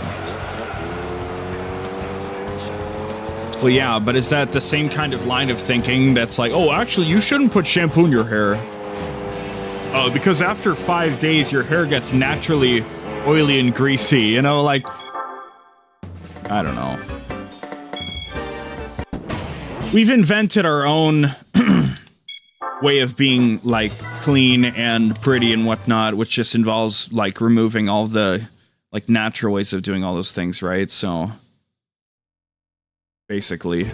Well, yeah, but is that the same kind of line of thinking that's like, oh, actually, you shouldn't put shampoo in your hair? Oh, because after 5 days, your hair gets naturally oily and greasy, you know, like, I don't know. We've invented our own way of being, like, clean and pretty and whatnot, which just involves, like, removing all the, like, natural ways of doing all those things, right? So basically.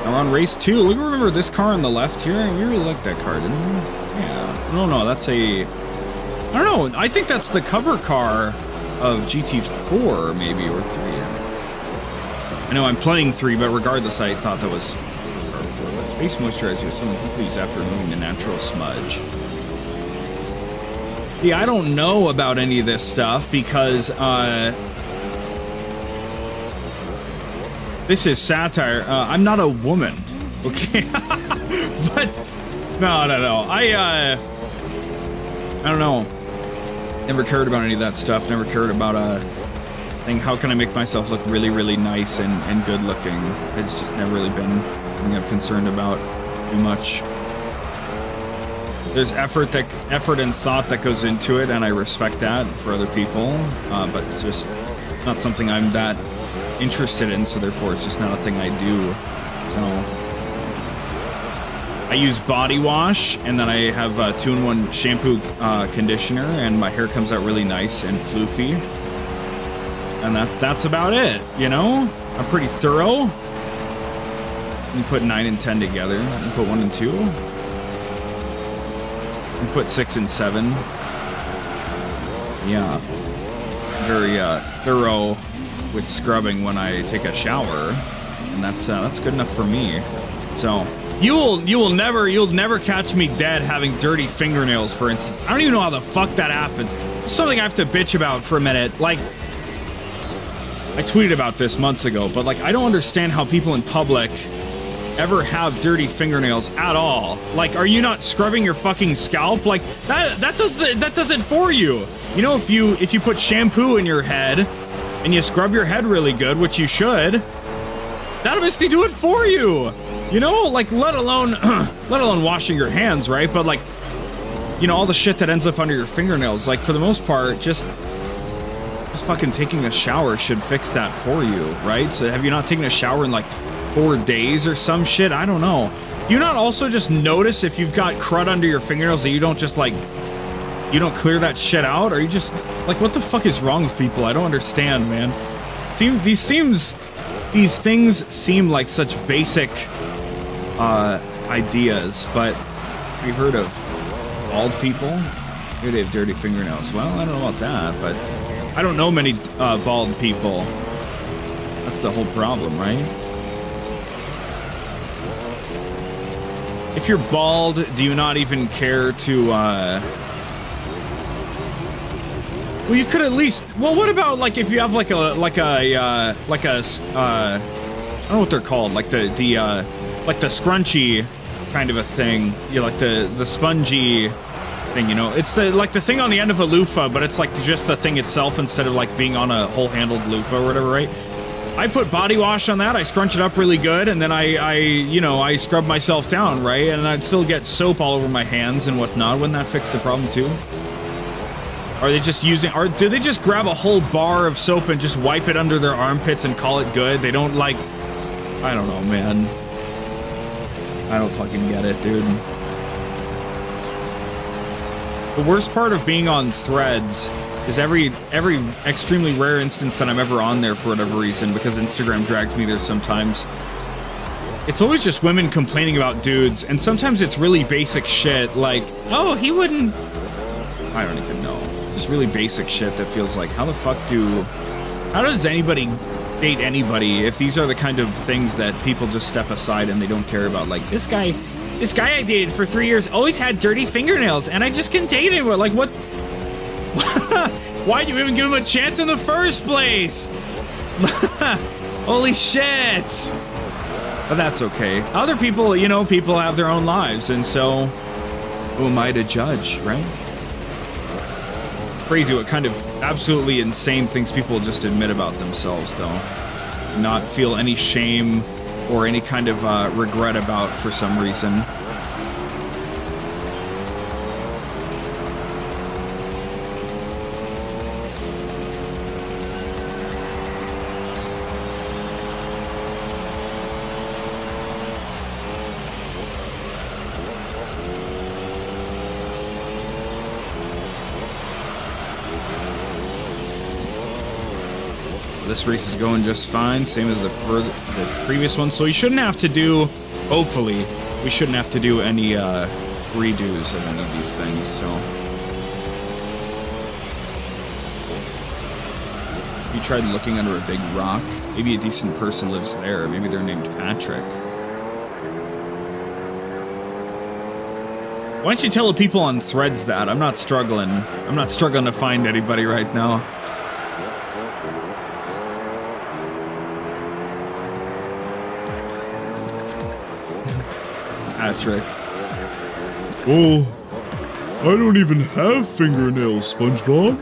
Now on race 2, look, remember this car on the left here? You really like that car, didn't you? Yeah. No, that's a... I don't know, I think that's the cover car of GT4, maybe, or 3. I know I'm playing 3, but regardless, I thought that was... Face moisturizer is something people use after removing the natural smudge. Yeah, I don't know about any of this stuff, because, this is satire. I'm not a woman, okay? But no. I don't know. Never cared about any of that stuff. Never cared about thing. How can I make myself look really, really nice and good looking? It's just never really been something I'm concerned about too much. There's effort and thought that goes into it, and I respect that for other people. But it's just not something I'm that interested in, so therefore it's just not a thing I do. So I use body wash, and then I have 2-in-1 shampoo, conditioner, and my hair comes out really nice and floofy. And that's about it, you know? I'm pretty thorough. You put 9 and 10 together. You put 1 and 2. You put 6 and 7. Yeah. Very thorough with scrubbing when I take a shower, and that's good enough for me. So you'll never catch me dead having dirty fingernails, for instance. I don't even know how the fuck that happens. It's something I have to bitch about for a minute. Like, I tweeted about this months ago, but like, I don't understand how people in public ever have dirty fingernails at all. Like, are you not scrubbing your fucking scalp? Like, that does it for you. You know, if you put shampoo in your head and you scrub your head really good, which you should, that'll basically do it for you. You know, like, let alone washing your hands, right? But like, you know, all the shit that ends up under your fingernails, like, for the most part, just fucking taking a shower should fix that for you, right? So have you not taken a shower in like 4 days or some shit? I don't know. Do you not also just notice if you've got crud under your fingernails that you don't just like, you don't clear that shit out? Or you just, like, what the fuck is wrong with people? I don't understand, man. These things seem like such basic ideas, but have you heard of bald people? Maybe they have dirty fingernails. Well, I don't know about that, but I don't know many bald people. That's the whole problem, right? If you're bald, do you not even care to, well, you could at least, well, what about, like, if you have, like a, I don't know what they're called, like the scrunchy kind of a thing, yeah, like the spongy thing, you know? It's the thing on the end of a loofah, but it's, like, just the thing itself instead of, like, being on a whole-handled loofah or whatever, right? I put body wash on that, I scrunch it up really good, and then I scrub myself down, right? And I'd still get soap all over my hands and whatnot. Wouldn't that fix the problem too? Are they just using, or do they just grab a whole bar of soap and just wipe it under their armpits and call it good? They don't, like, I don't know, man. I don't fucking get it, dude. The worst part of being on Threads is every extremely rare instance that I'm ever on there for whatever reason, because Instagram drags me there sometimes. It's always just women complaining about dudes, and sometimes it's really basic shit, like, oh, he wouldn't... I don't even know. Just really basic shit that feels like, how the fuck how does anybody date anybody if these are the kind of things that people just step aside and they don't care about? Like, this guy I dated for 3 years always had dirty fingernails, and I just couldn't date him. Like, what? Why'd you even give him a chance in the first place? Holy shit! But that's okay. Other people, you know, people have their own lives, and so who am I to judge, right? Crazy what kind of absolutely insane things people just admit about themselves, though. Not feel any shame or any kind of regret about for some reason. This race is going just fine, same as the previous one, so we shouldn't have to do, hopefully, we shouldn't have to do any redos of any of these things, so. You tried looking under a big rock? Maybe a decent person lives there, maybe they're named Patrick. Why don't you tell the people on Threads that? I'm not struggling to find anybody right now. Patrick. Oh, I don't even have fingernails, SpongeBob.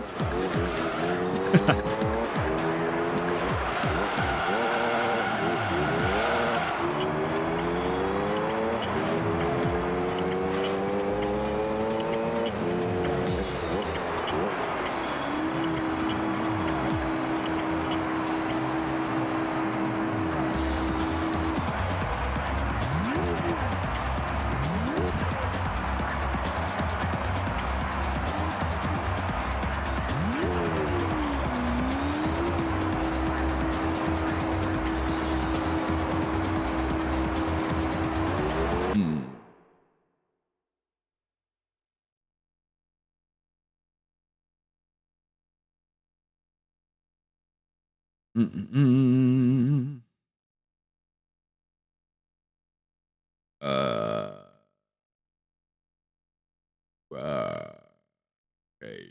Mm-mm-mm. Okay.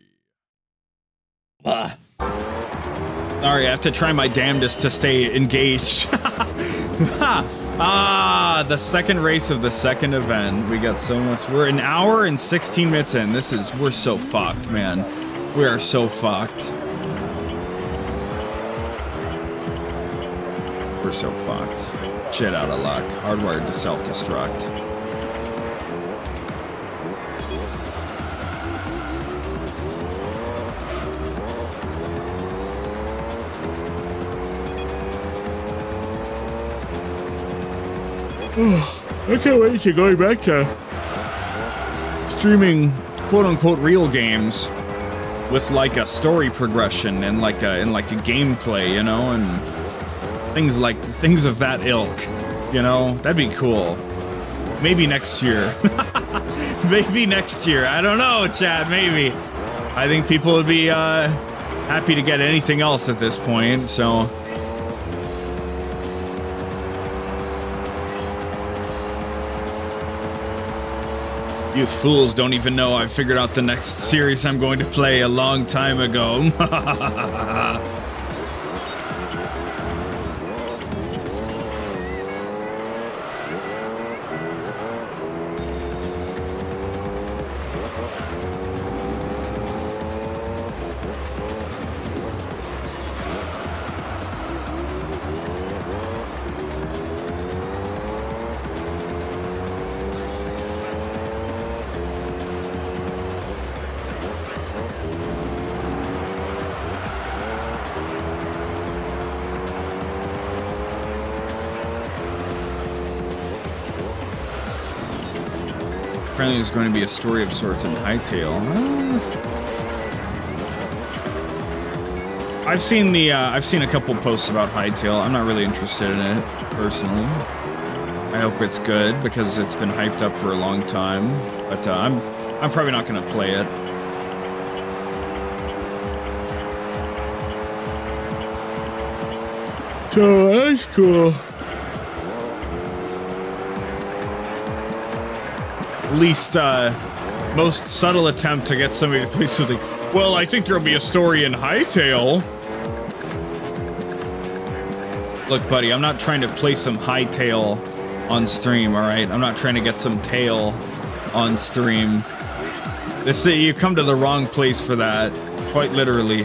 Sorry, I have to try my damnedest to stay engaged. The second race of the second event. We got so much. We're an hour and 16 minutes in. We're so fucked, man. We are so fucked. We're so fucked. Shit out of luck. Hardwired to self-destruct. I can't wait to going back to streaming quote-unquote real games with like a story progression and like a gameplay, you know, and things of that ilk, you know. That'd be cool. Maybe next year. Maybe next year. I don't know, Chad. Maybe. I think people would be happy to get anything else at this point. So. You fools don't even know I figured out the next series I'm going to play a long time ago. Apparently there's going to be a story of sorts in Hytale. I've seen a couple posts about Hytale. I'm not really interested in it, personally. I hope it's good, because it's been hyped up for a long time. But I'm probably not going to play it. So, that's cool. Least most subtle attempt to get somebody to play something. Well, I think there'll be a story in Hytale. Look, buddy, I'm not trying to play some Hytale on stream, all right? I'm not trying to get some tale on stream. You come to the wrong place for that, quite literally.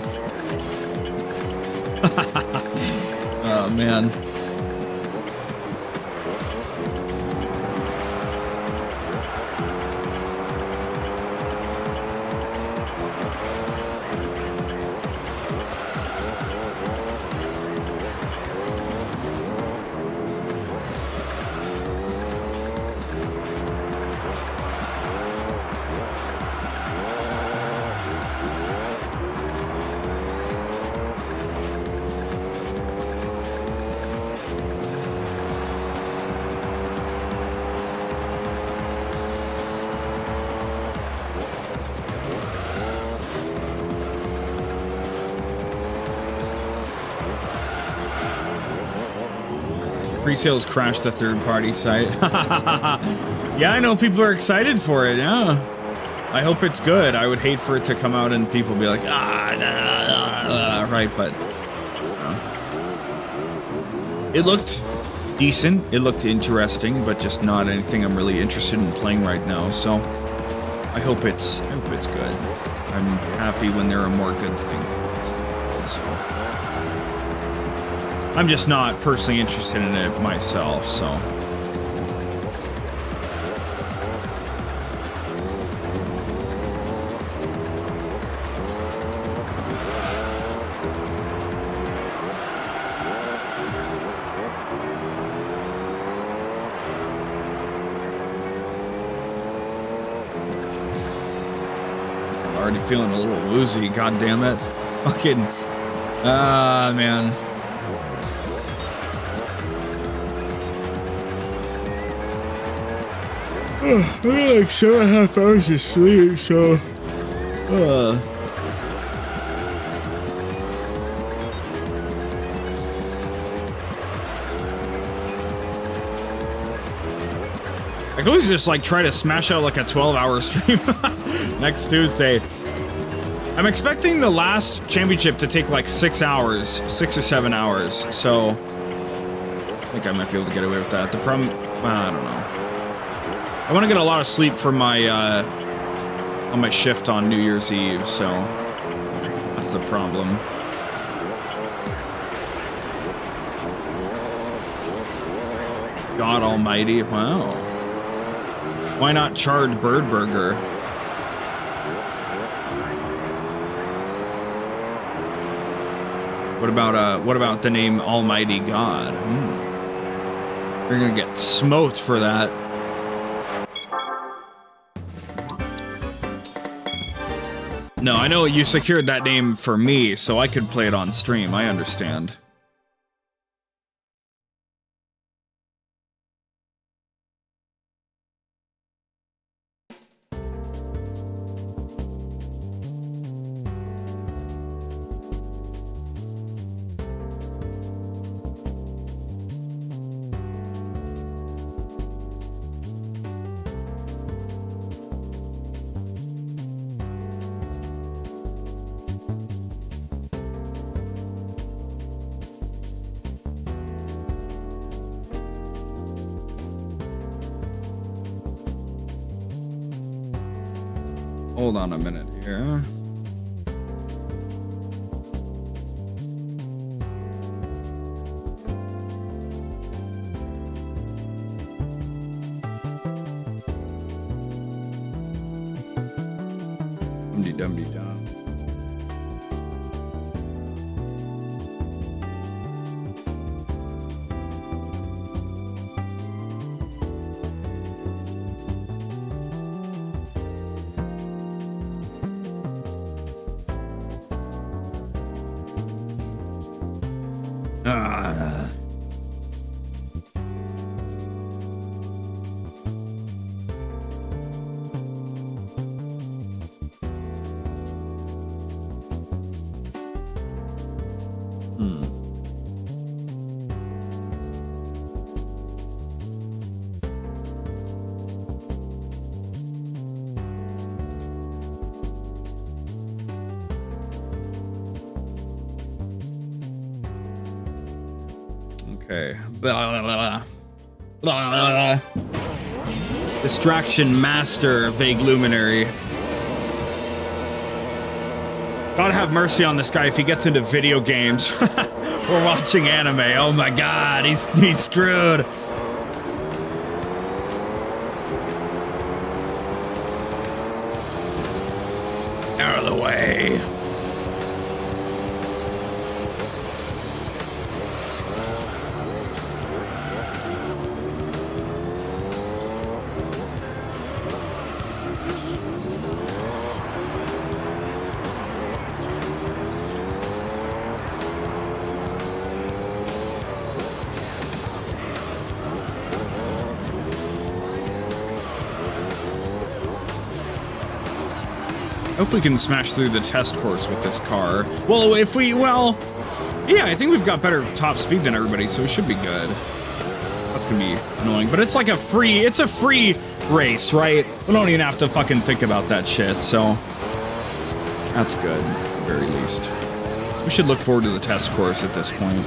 Oh man. Pre-sales crashed the third-party site. Yeah, I know people are excited for it, yeah. I hope it's good. I would hate for it to come out and people be like, right, but... It looked decent, it looked interesting, but just not anything I'm really interested in playing right now, so... I hope it's good. I'm happy when there are more good things in this world, so... I'm just not personally interested in it myself, so. Already feeling a little woozy, god damn it. Fucking, man. I got like 7.5 hours of sleep, so I could always just like try to smash out like a 12-hour stream next Tuesday. I'm expecting the last championship to take like 6 hours, 6 or 7 hours. So I think I might be able to get away with that. The problem, I don't know. I want to get a lot of sleep for my on my shift on New Year's Eve, so that's the problem. God almighty, wow. Why not charred bird burger? What about the name Almighty God? You're gonna get smoked for that. No, I know you secured that name for me, so I could play it on stream. I understand. Hold on a minute here. Dum-de-dum-de-dum. Okay. Blah, blah, blah. Blah, blah, blah. Distraction master, vague luminary. God have mercy on this guy if he gets into video games. We're watching anime. Oh my god, he's screwed. Out of the way. I hope we can smash through the test course with this car. Well, yeah, I think we've got better top speed than everybody, so we should be good. That's gonna be annoying, but it's like it's a free race, right? We don't even have to fucking think about that shit, so that's good, at the very least. We should look forward to the test course at this point.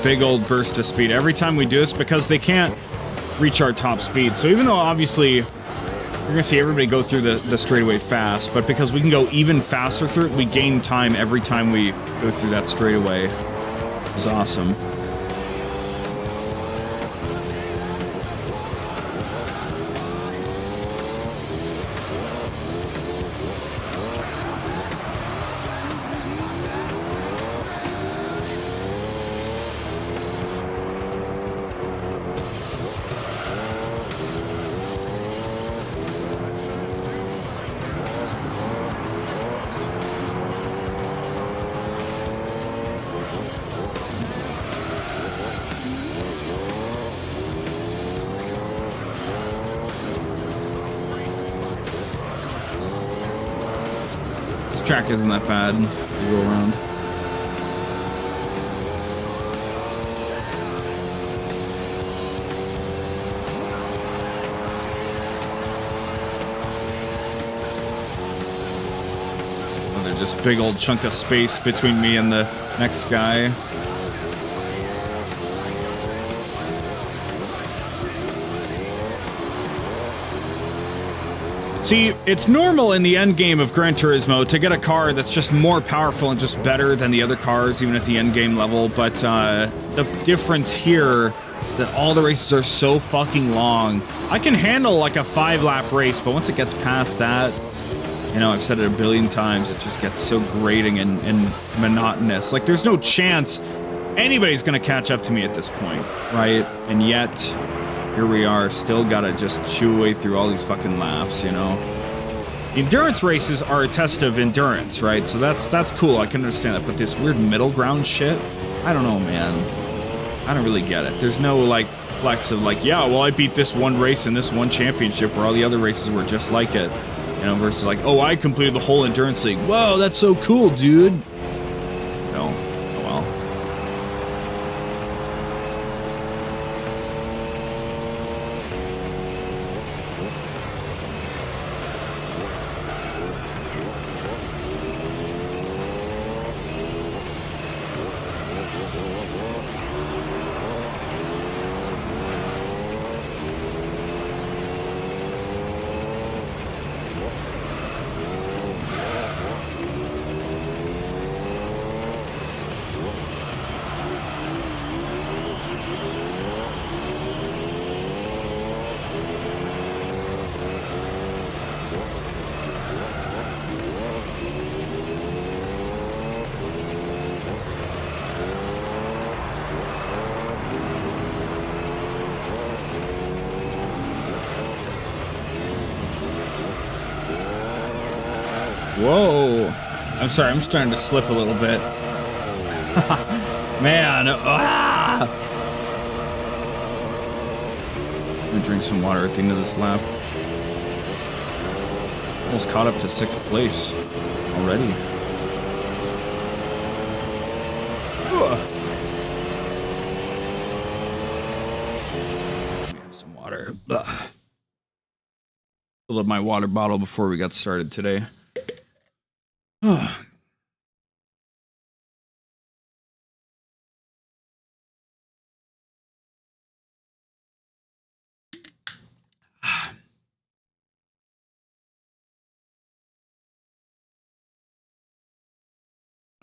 Big old burst of speed every time we do this because they can't reach our top speed. So even though obviously you're gonna see everybody go through the straightaway fast, but because we can go even faster through it, we gain time every time we go through that straightaway. It's awesome. This track isn't that bad to go around. Oh, there's just big old chunk of space between me and the next guy. See, it's normal in the end game of Gran Turismo to get a car that's just more powerful and just better than the other cars, even at the end game level, but the difference here, that all the races are so fucking long. I can handle like a 5-lap race, but once it gets past that, you know, I've said it a billion times, it just gets so grating and monotonous. Like, there's no chance anybody's gonna catch up to me at this point, right? And yet, here we are, still gotta just chew away through all these fucking laps, you know? Endurance races are a test of endurance, right? So that's cool, I can understand that, but this weird middle ground shit, I don't know, man. I don't really get it. There's no, like, flex of, like, yeah, well, I beat this one race in this one championship where all the other races were just like it. You know, versus like, oh, I completed the whole endurance league. Whoa, that's so cool, dude. No. Oh, well. Whoa. I'm sorry, I'm starting to slip a little bit. Man. Ah! I'm gonna drink some water at the end of this lap. Almost caught up to 6th place already. Let me have some water. Filled up my water bottle before we got started today.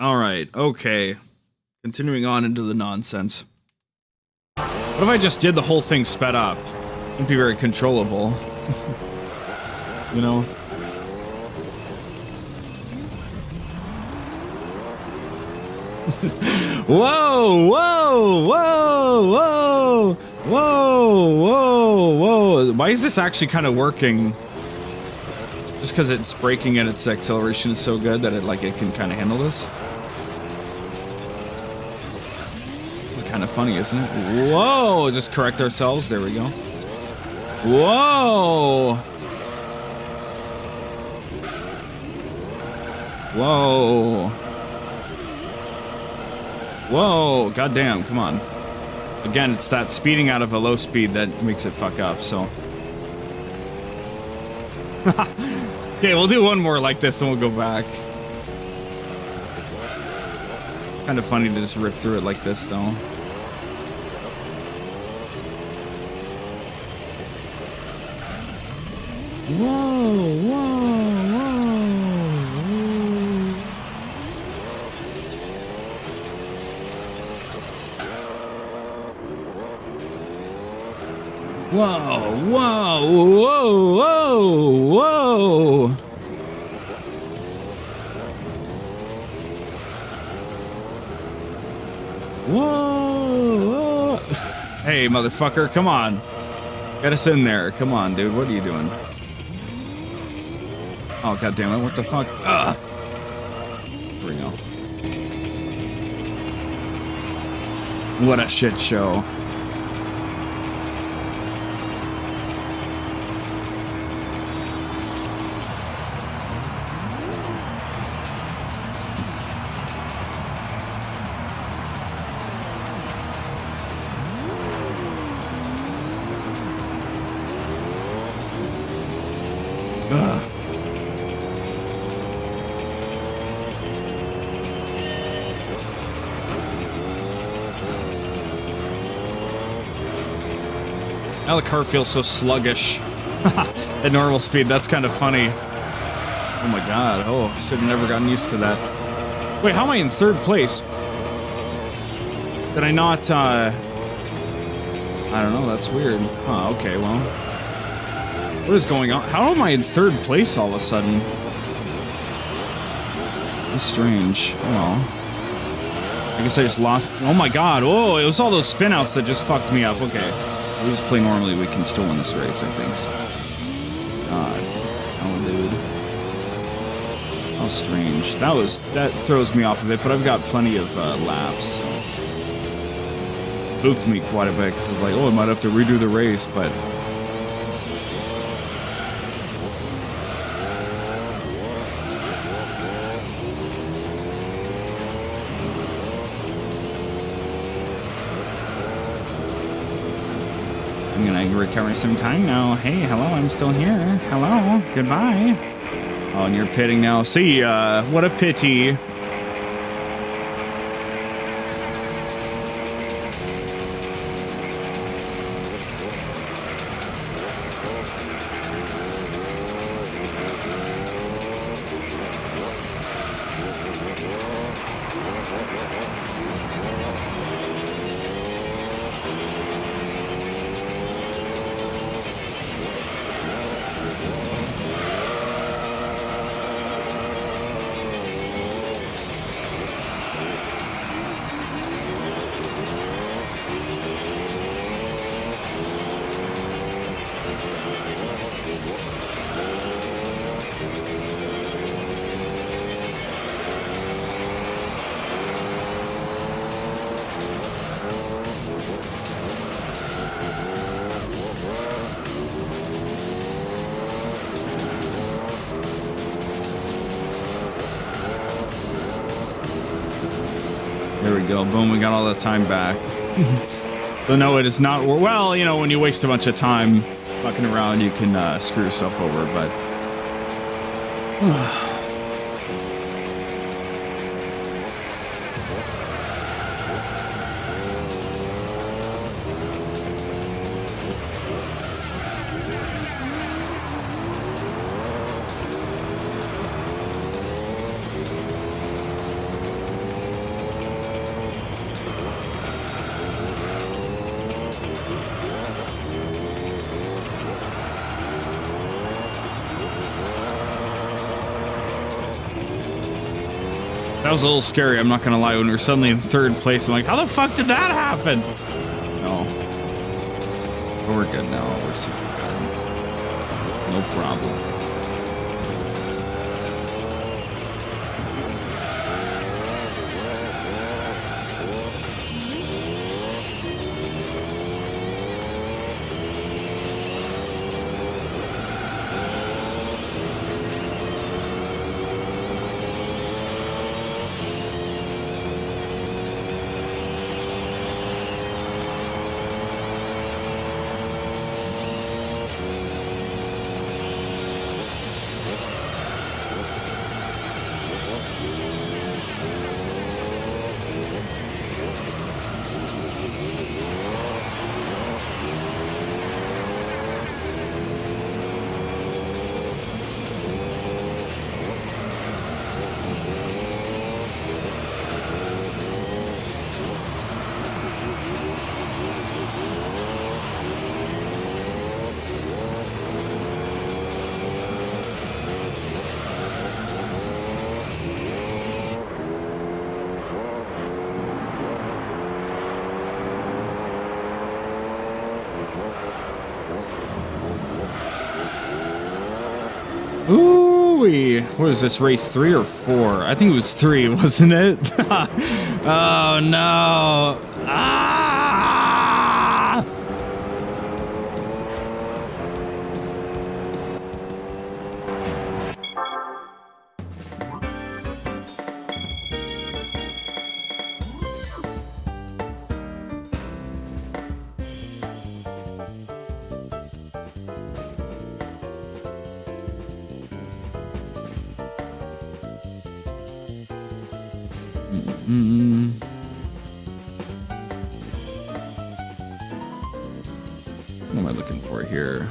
All right, okay. Continuing on into the nonsense. What if I just did the whole thing sped up? Wouldn't be very controllable. You know? Whoa, whoa, whoa, whoa, whoa, whoa, whoa. Why is this actually kind of working? Just because it's braking and its acceleration is so good that it can kind of handle this? It's kind of funny, isn't it? Whoa, just correct ourselves. There we go. Whoa. Whoa. Whoa, goddamn, come on. Again, it's that speeding out of a low speed that makes it fuck up, so. Okay, we'll do one more like this and we'll go back. Kind of funny to just rip through it like this, though. Whoa, whoa, whoa, whoa, whoa, whoa, whoa. Whoa. Hey, motherfucker, come on. Get us in there. Come on, dude. What are you doing? Oh, goddammit. What the fuck? Ugh. Here we go. What a shit show. Now the car feels so sluggish. At normal speed, that's kind of funny. Oh my god, oh, should have never gotten used to that. Wait, how am I in third place? Did I not, I don't know, that's weird. Huh, okay, well. What is going on? How am I in third place all of a sudden? That's strange. Oh well. I guess I just lost. Oh my god. Oh, it was all those spin outs that just fucked me up. Okay. If we just play normally, we can still win this race, I think. So. God. Oh, dude. How strange. That throws me off a bit, but I've got plenty of laps. So. Spooked me quite a bit because it's like, oh, I might have to redo the race, but. I'm gonna recover some time now. Hey, hello, I'm still here. Hello, goodbye. Oh, and you're pitting now. See ya. What a pity. There we go. Boom, we got all the time back. So no, it is not. Well, you know, when you waste a bunch of time fucking around, you can screw yourself over, but. That was a little scary, I'm not gonna lie, when we were suddenly in third place. I'm like, how the fuck did that happen? No. But we're good now. We're super good. No problem. Ooh-wee. What is this, race 3 or 4? I think it was 3, wasn't it? Oh no. Ah! What am I looking for here?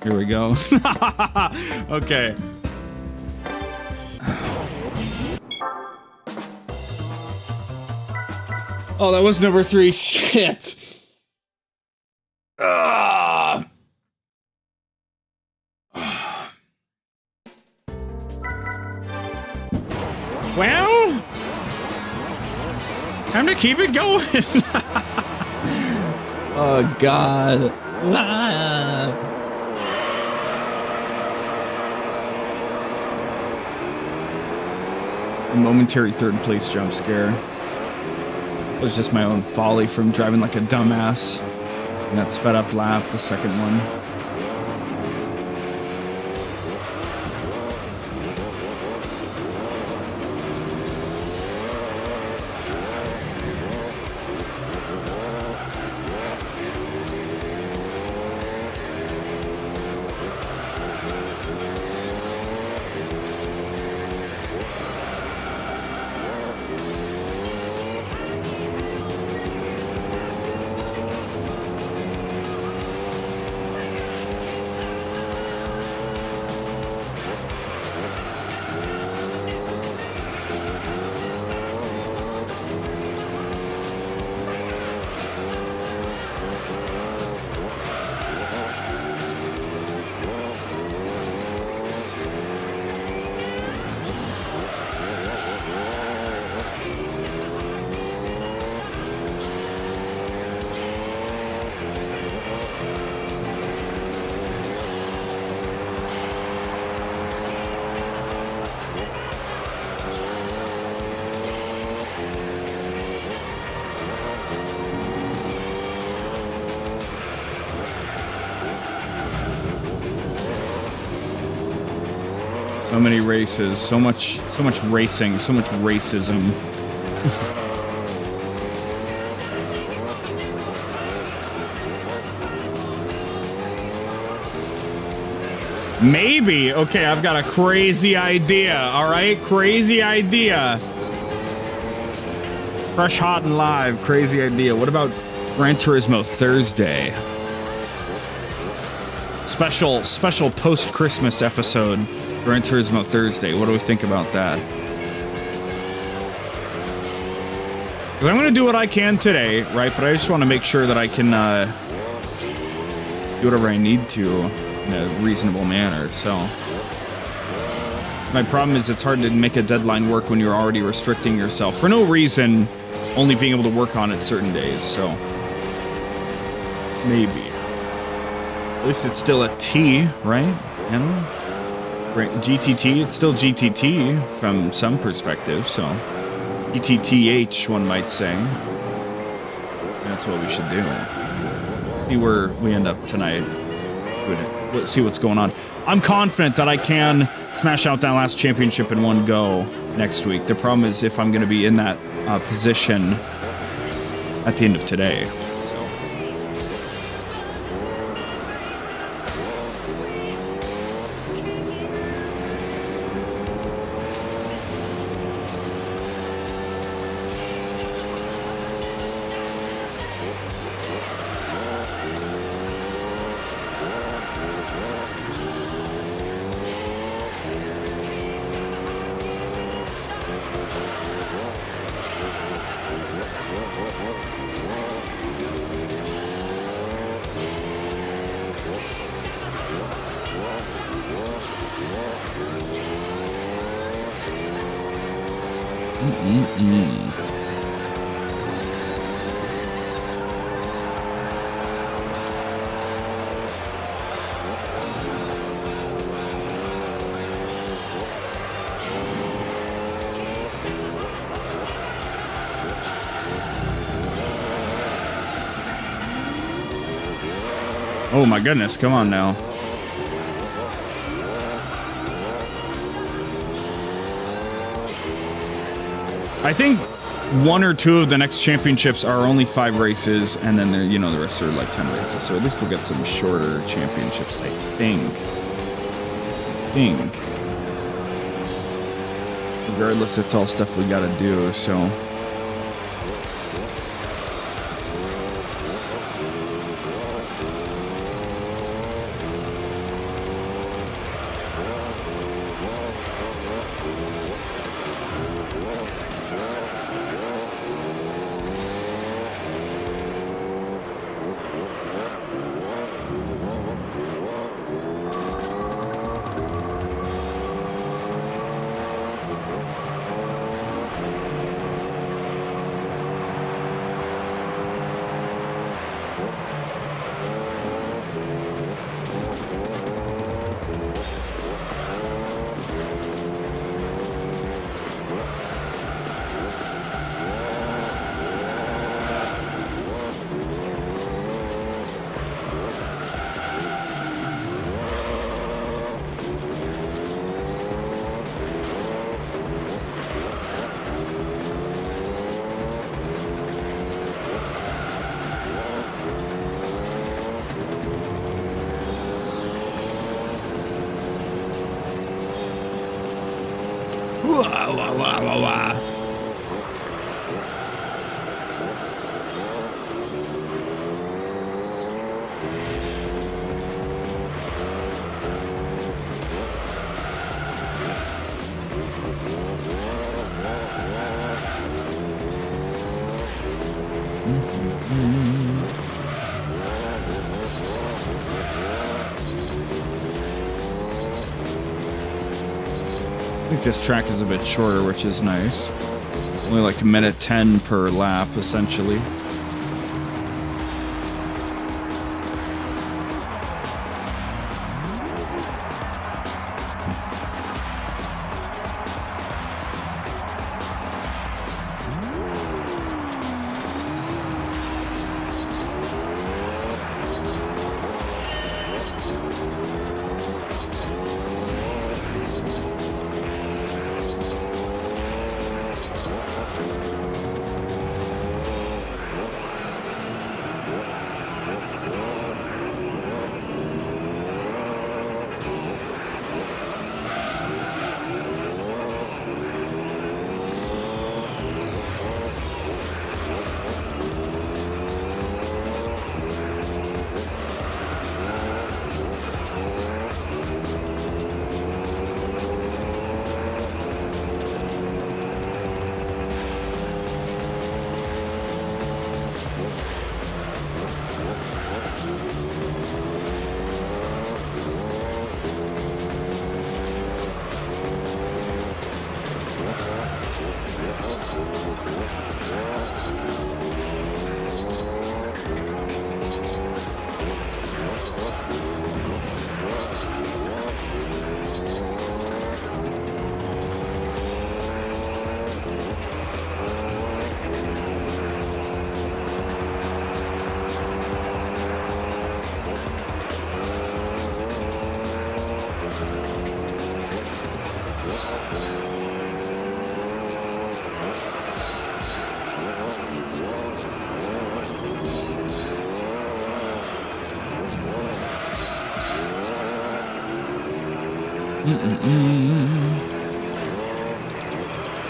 Here we go. Okay. Oh, that was number 3. Shit. Well, time to keep it going. Oh, God. A momentary third place jump scare. It was just my own folly from driving like a dumbass. And that sped up lap, the second one. So many races, so much racing, so much racism. Maybe. Okay, I've got a crazy idea. All right, crazy idea. Fresh, hot, and live. Crazy idea. What about Gran Turismo Thursday? Special post-Christmas episode. Gran Turismo Thursday. What do we think about that? Because I'm going to do what I can today, right? But I just want to make sure that I can do whatever I need to in a reasonable manner. So my problem is it's hard to make a deadline work when you're already restricting yourself for no reason, only being able to work on it certain days. So maybe. At least it's still a T, right? You know? GTT, it's still GTT from some perspective, so GTTH, one might say. That's what we should do. See where we end up tonight. Let's see what's going on. I'm confident that I can smash out that last championship in one go next week. The problem is if I'm going to be in that position at the end of today. Oh my goodness, come on now. I think 1 or 2 of the next championships are only 5 races, and then you know the rest are like 10 races. So at least we'll get some shorter championships, I think. Regardless, it's all stuff we gotta do. So. I think this track is a bit shorter, which is nice. Only like 1:10 per lap, essentially.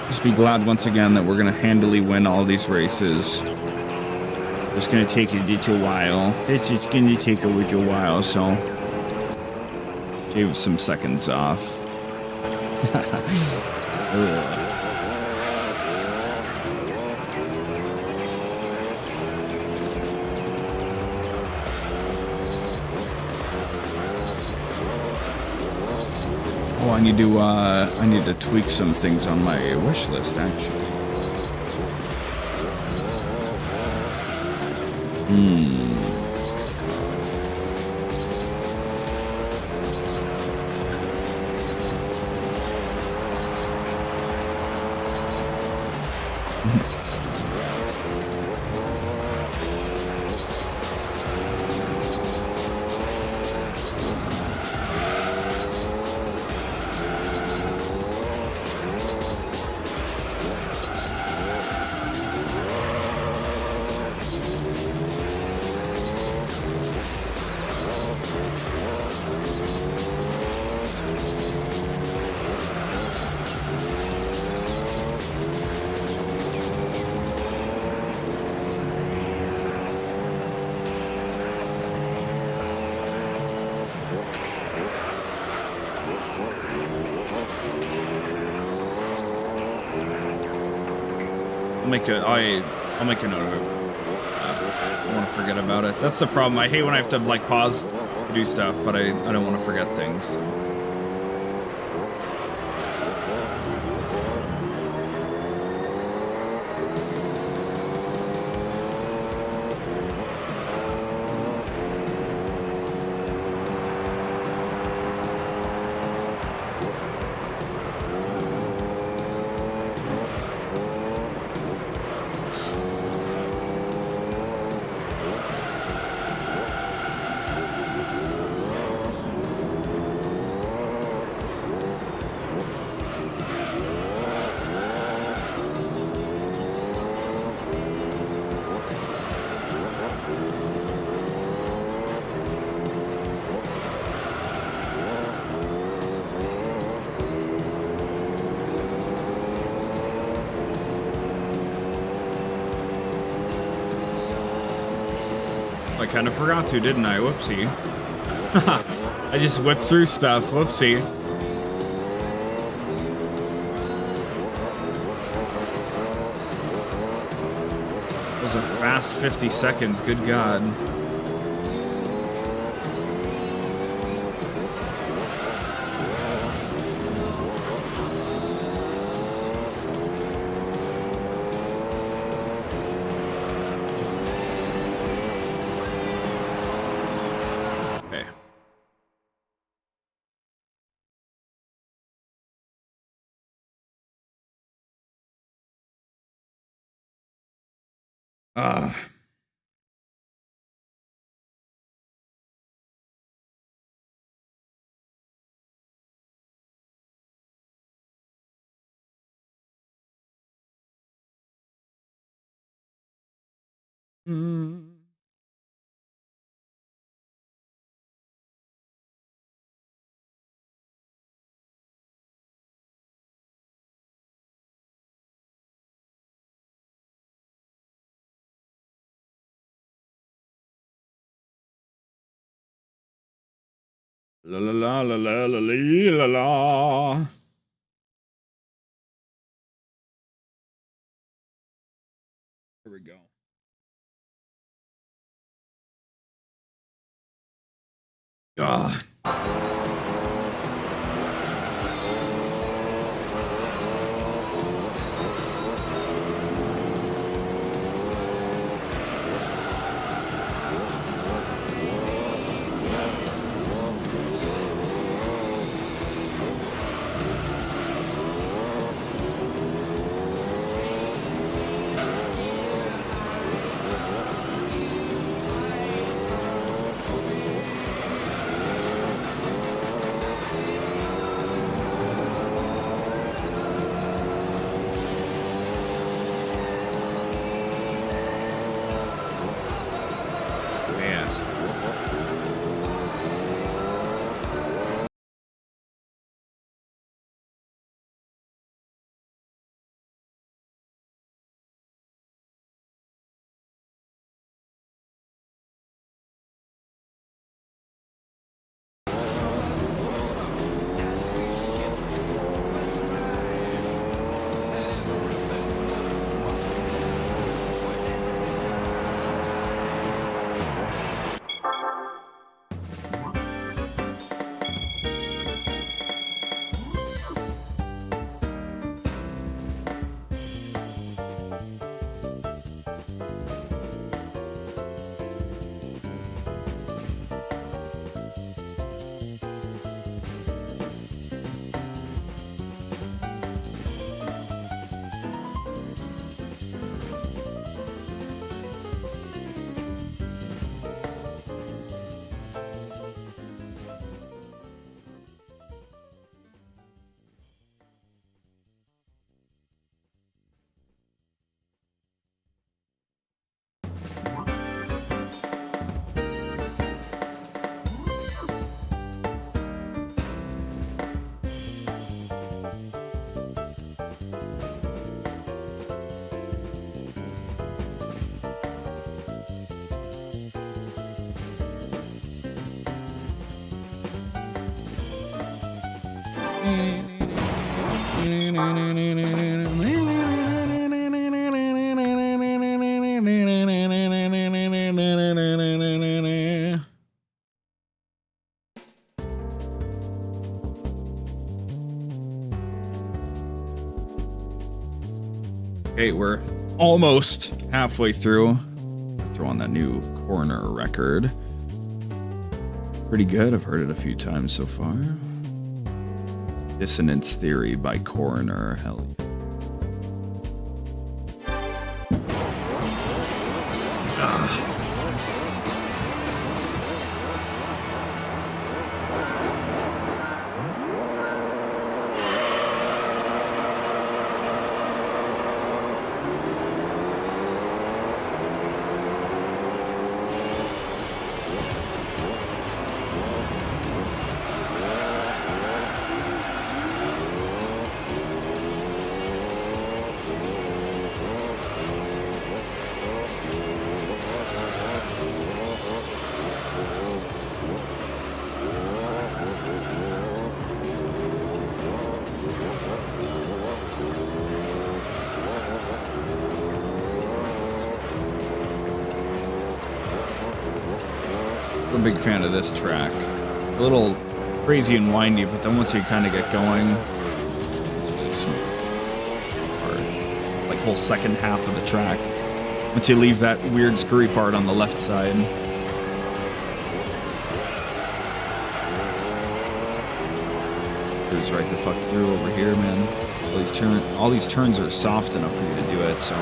Just be glad once again that we're gonna handily win all these races. It's gonna take a little while. It's gonna take a little while, so gave some seconds off. Oh, I need to tweak some things on my wish list, actually. I'll make a note of it. I don't want to forget about it. That's the problem. I hate when I have to like pause to do stuff, but I don't want to forget things. I kind of forgot to, didn't I? Whoopsie. I just whipped through stuff. Whoopsie. It was a fast 50 seconds. Good God. La la la la la la la la. Here we go. Ah. Okay, we're almost halfway through. Throw on that new corner record. Pretty good. I've heard it a few times so far. Dissonance Theory by Coroner. Hell yeah. I'm a big fan of this track. A little crazy and windy, but then once you kind of get going, it's really smooth. It's hard. Like whole second half of the track. Once you leave that weird screwy part on the left side. Cruise right the fuck through over here, man. All these turns are soft enough for you to do it, so.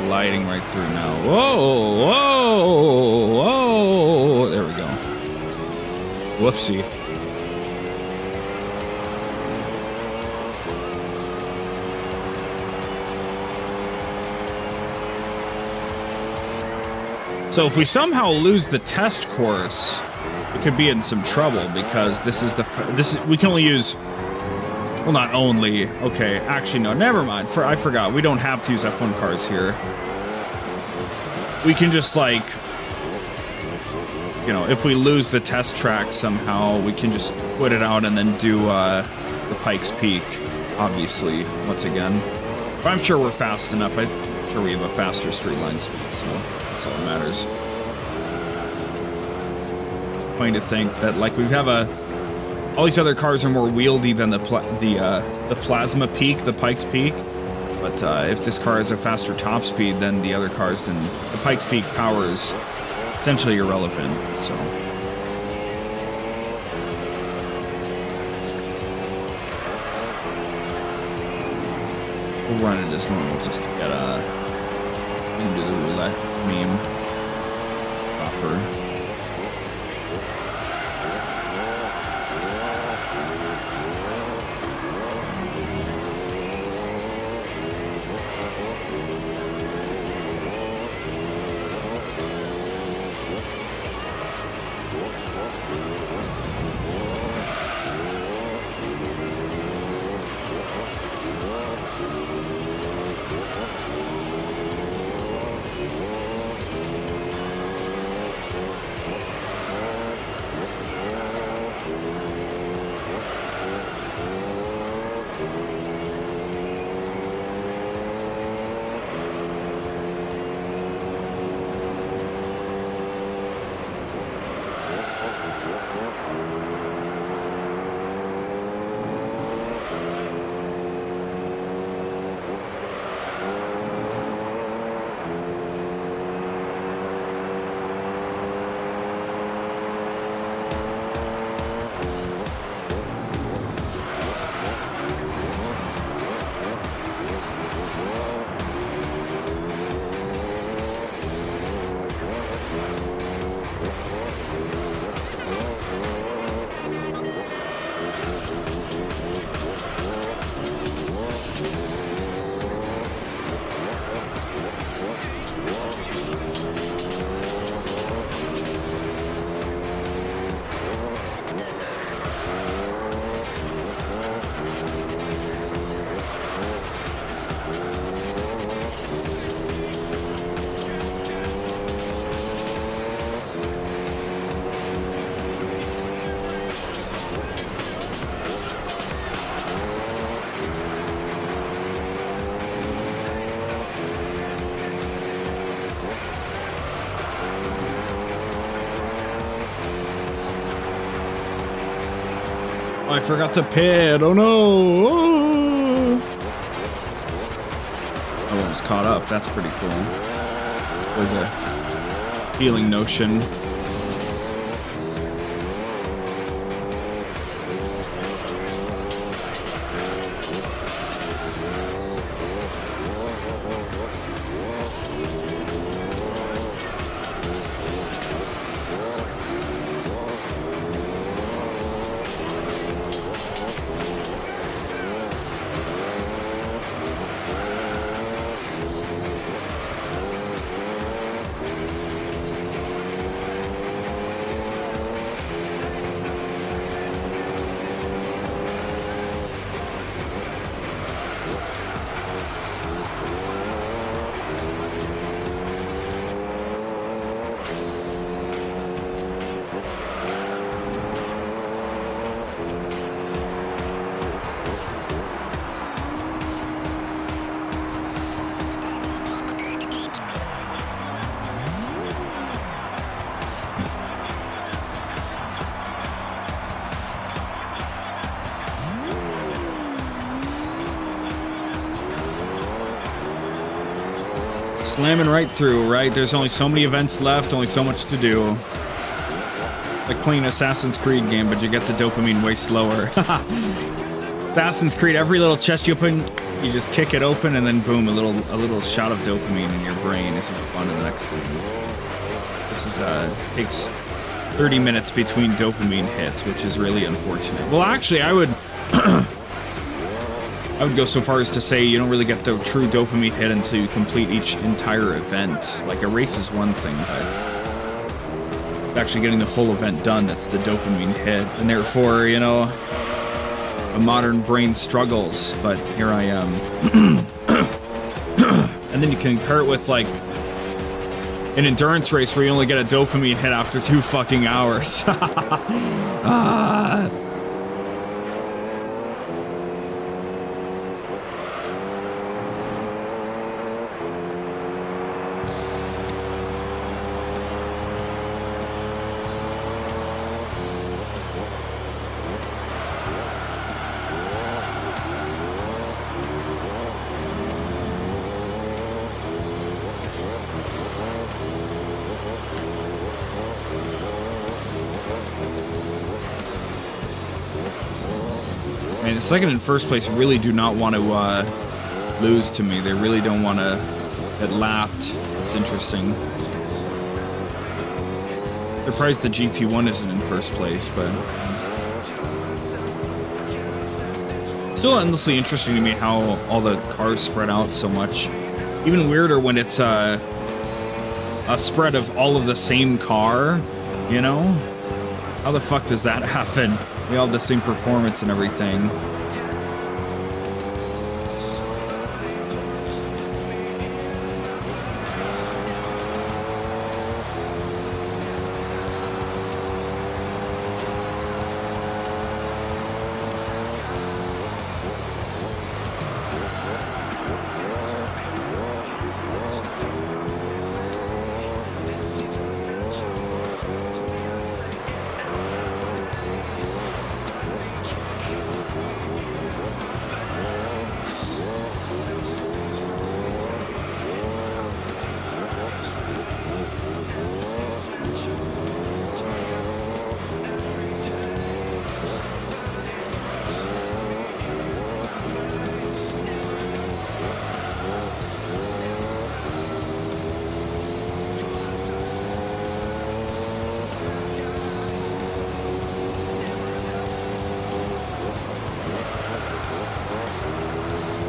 Gliding right through now. Whoa, whoa, whoa. There we go. Whoopsie. So if we somehow lose the test course, we could be in some trouble because we can only use. Well, not only. Okay, actually, no, never mind. I forgot. We don't have to use F1 cars here. We can just, like, you know, if we lose the test track somehow, we can just put it out and then do the Pikes Peak, obviously, once again. But I'm sure we're fast enough. I'm sure we have a faster straight line speed, so that's all that matters. Funny to think that, like, we have all these other cars are more wieldy than the Plasma Peak, the Pikes Peak. But if this car has a faster top speed than the other cars, then the Pikes Peak power is essentially irrelevant. So we'll run it as normal just to get into the roulette meme proper. Oh, I forgot to pit. Oh no. Oh. I almost caught up. That's pretty cool. Was a healing notion. Slamming right through, right? There's only so many events left, only so much to do. Like playing an Assassin's Creed game, but you get the dopamine way slower. Assassin's Creed, every little chest you open, you just kick it open, and then boom, a little shot of dopamine in your brain as you move on to the next thing. This is takes 30 minutes between dopamine hits, which is really unfortunate. Well, actually, I would go so far as to say you don't really get the true dopamine hit until you complete each entire event. Like, a race is one thing, but actually getting the whole event done, that's the dopamine hit. And therefore, you know, a modern brain struggles, but here I am. And then you can compare it with, like, an endurance race where you only get a dopamine hit after 2 fucking hours. Ah. Second and first place really do not want to lose to me. They really don't want to get lapped. It's interesting. Surprised the GT1 isn't in first place, but still endlessly interesting to me how all the cars spread out so much. Even weirder when it's a spread of all of the same car, you know? How the fuck does that happen? We all have the same performance and everything.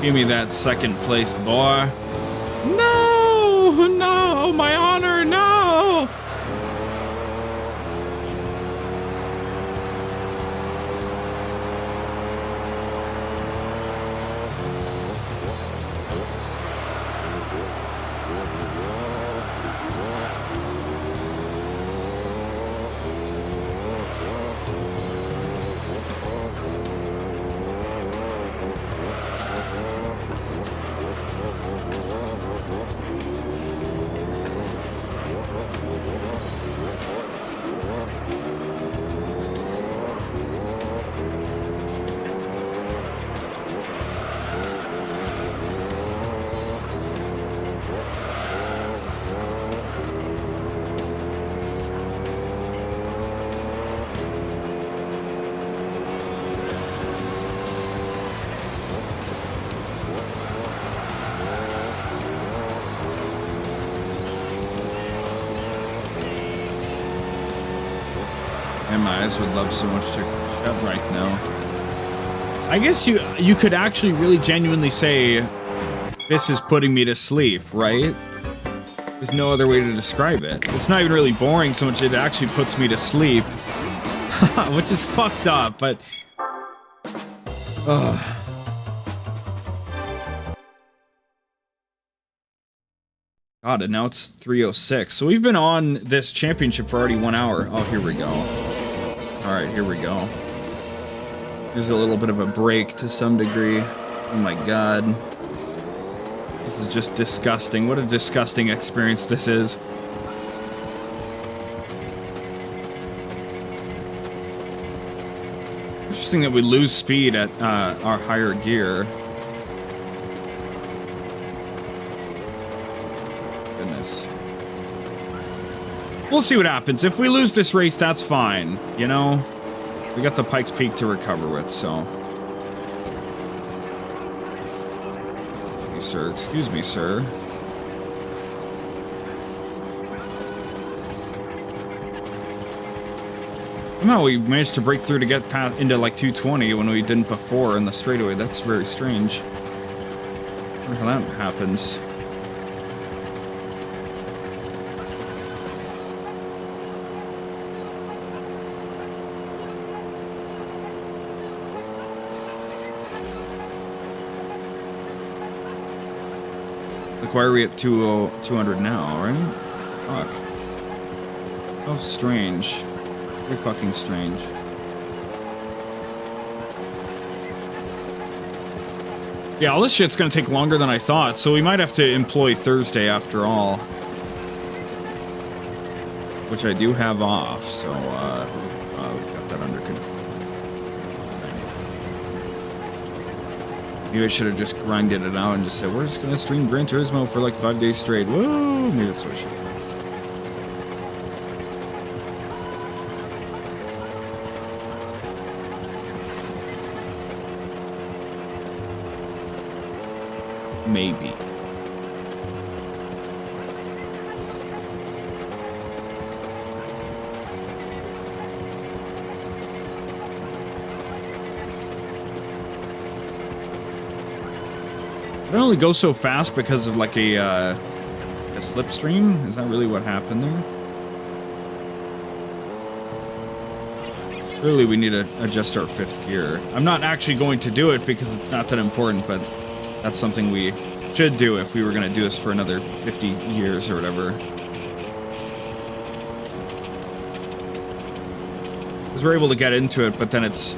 Give me that second place, boy. No, no, my honor, no. And my eyes would love so much to shut right now. I guess you could actually really genuinely say this is putting me to sleep, right? There's no other way to describe it. It's not even really boring so much, it actually puts me to sleep. Which is fucked up, but... Ugh. God, and now it's 3:06. So we've been on this championship for already 1 hour. Oh, here we go. Alright, here we go. There's a little bit of a break to some degree. Oh my god. This is just disgusting. What a disgusting experience this is. Interesting that we lose speed at our higher gear. Goodness. We'll see what happens. If we lose this race, that's fine. You know? We got the Pikes Peak to recover with, so... Sir, excuse me, sir. Somehow we managed to break through to get past into like 220 when we didn't before in the straightaway. That's very strange. I wonder how that happens. Why are we at 200 now, right? Fuck. How strange. Very fucking strange. Yeah, all this shit's gonna take longer than I thought, so we might have to employ Thursday after all. Which I do have off, so, we've got that under control. Maybe I should have just grinded it out and just said, we're just gonna stream Gran Turismo for like 5 days straight. Woo! Maybe that's what I should do. Maybe. It only goes so fast because of like a slipstream? Is that really what happened there? Clearly we need to adjust our 5th gear. I'm not actually going to do it because it's not that important, but that's something we should do if we were going to do this for another 50 years or whatever. Because we're able to get into it, but then it's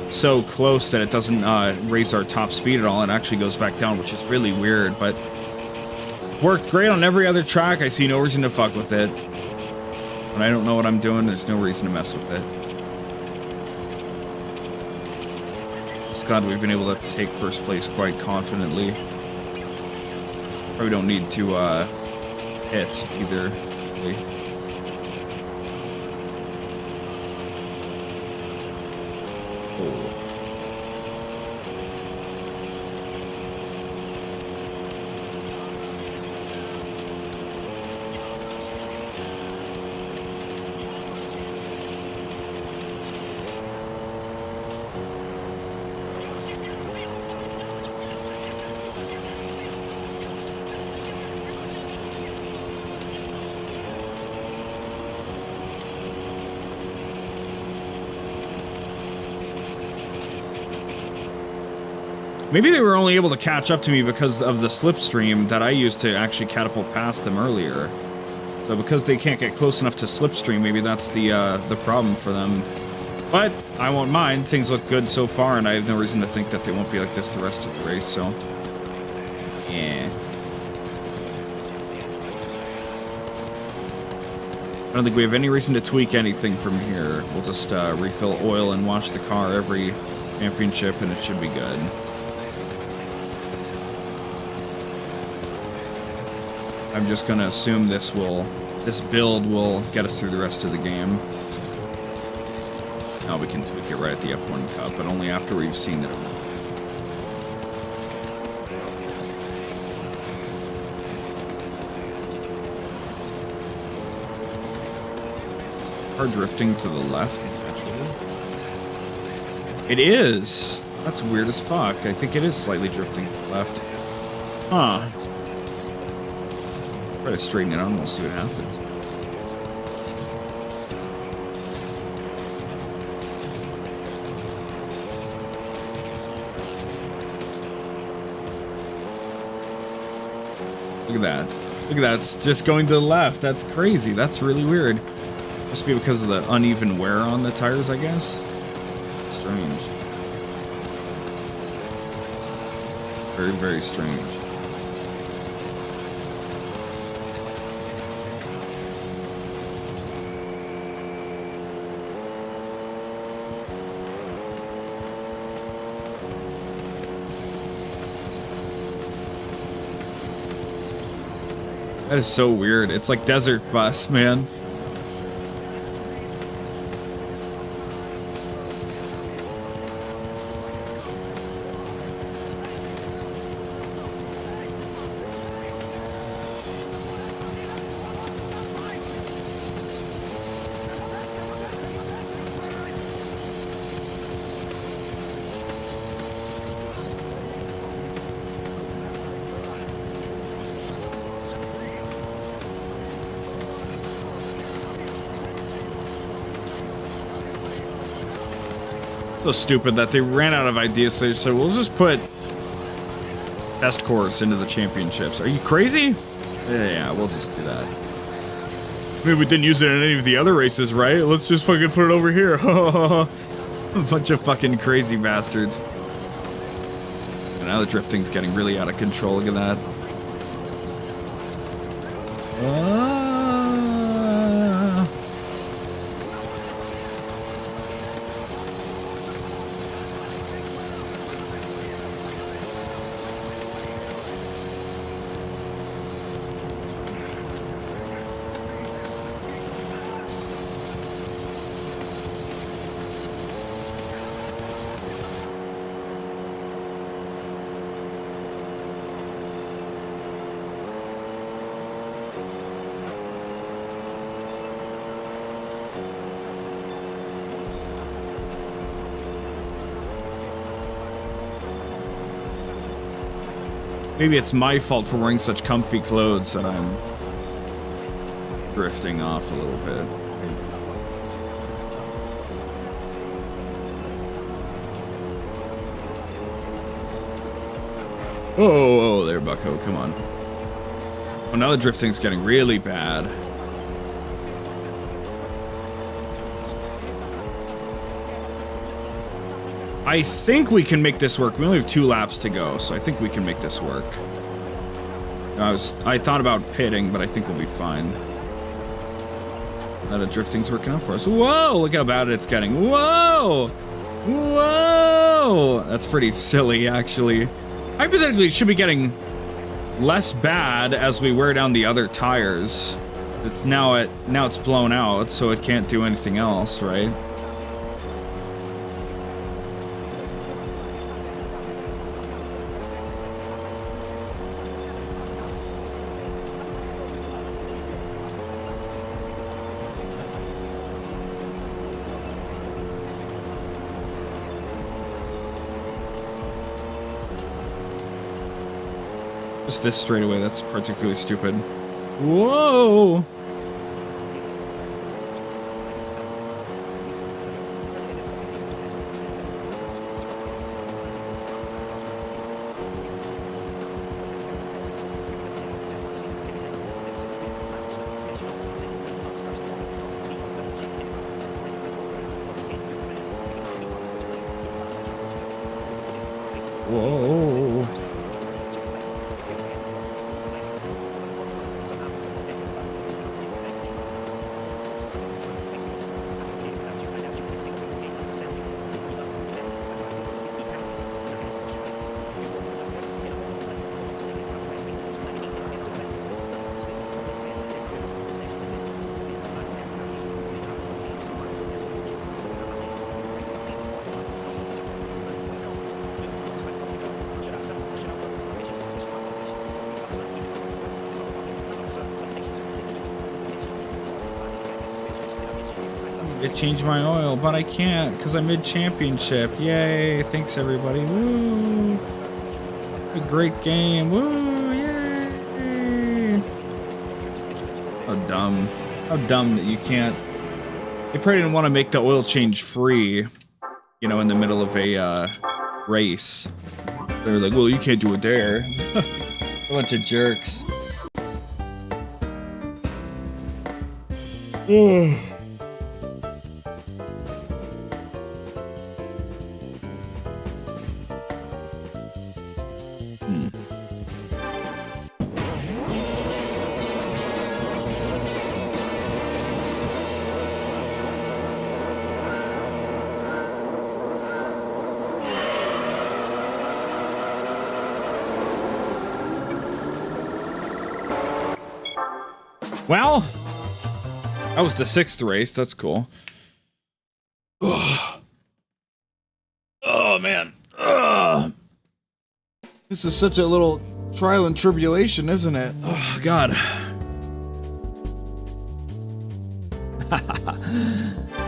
so close that it doesn't raise our top speed at all. It actually goes back down, which is really weird, but worked great on every other track. I see no reason to fuck with it. When I don't know what I'm doing, there's no reason to mess with it. Just glad we've been able to take 1st place quite confidently. Probably don't need to hit either. Really. Maybe they were only able to catch up to me because of the slipstream that I used to actually catapult past them earlier. So because they can't get close enough to slipstream, maybe that's the problem for them. But I won't mind. Things look good so far, and I have no reason to think that they won't be like this the rest of the race, so... yeah. I don't think we have any reason to tweak anything from here. We'll just refill oil and wash the car every championship, and it should be good. I'm just gonna assume this build will get us through the rest of the game. Now we can tweak it right at the F1 Cup, but only after we've seen that it will. car drifting to the left naturally? It is. That's weird as fuck. I think it is slightly drifting to the left. Huh. Try to straighten it out and we'll see what happens. Look at that. Look at that. It's just going to the left. That's crazy. That's really weird. Must be because of the uneven wear on the tires, I guess. Strange. Very, very strange. That is so weird. It's like desert bus, man. So stupid that they ran out of ideas, so they said, we'll just put best course into the championships. Are you crazy? Yeah, we'll just do that. I mean, we didn't use it in any of the other races, right? Let's just fucking put it over here. A bunch of fucking crazy bastards. And now the drifting's getting really out of control. Look at that. Maybe it's my fault for wearing such comfy clothes that I'm drifting off a little bit. Oh, there, bucko, come on. Oh, now the drifting's getting really bad. I think we can make this work. We only have 2 laps to go, so I think we can make this work. I thought about pitting, but I think we'll be fine. Now the drifting's working out for us. Whoa! Look how bad it's getting. Whoa! Whoa! That's pretty silly, actually. Hypothetically, it should be getting less bad as we wear down the other tires. It's now it's blown out, so it can't do anything else, right? Just this straightaway, that's particularly stupid. Whoa! Whoa! to change my oil, but I can't because I'm mid-championship. Yay. Thanks, everybody. Woo. A great game. Woo. Yay. How dumb. How dumb that you can't. They probably didn't want to make the oil change free, you know, in the middle of a race. They were like, well, you can't do it there. A bunch of jerks. Well, that was the 6th race. That's cool. Ugh. Oh, man. Ugh. This is such a little trial and tribulation, isn't it? Oh, God.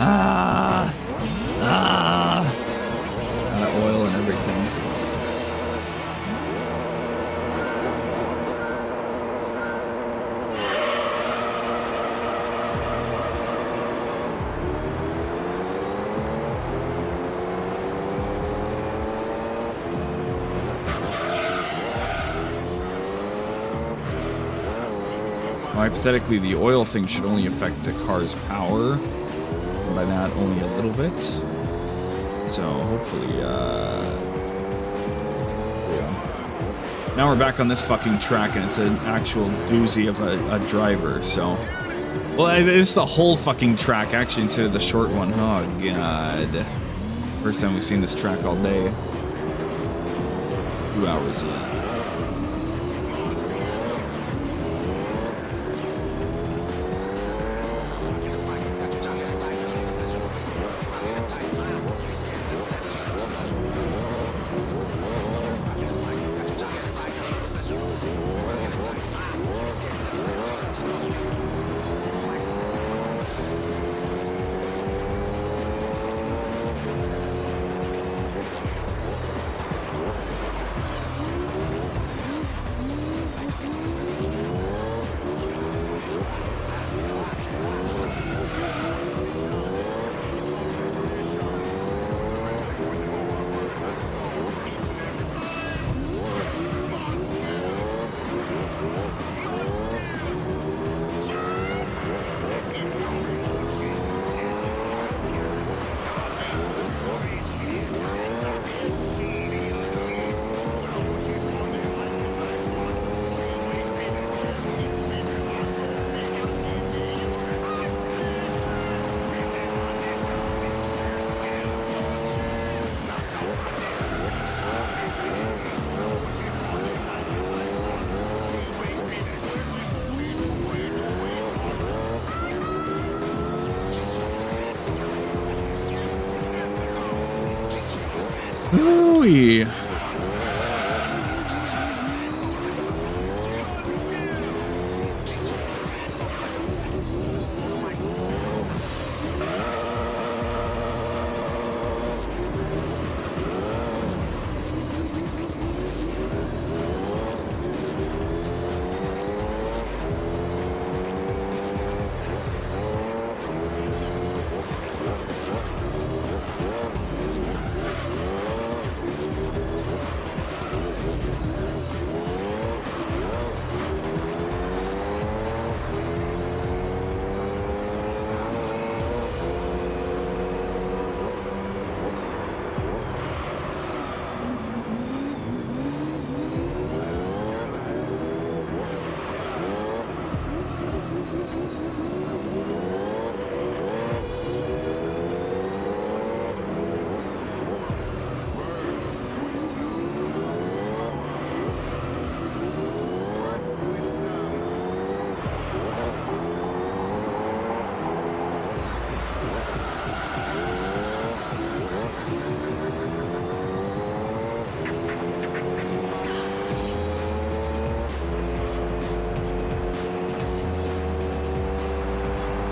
Out of oil and everything. Hypothetically, the oil thing should only affect the car's power, and by that, only a little bit. So, hopefully, yeah. Now we're back on this fucking track, and it's an actual doozy of a driver, so... Well, it's the whole fucking track, actually, instead of the short one. Oh, God. First time we've seen this track all day. 2 hours in. Ooh-wee.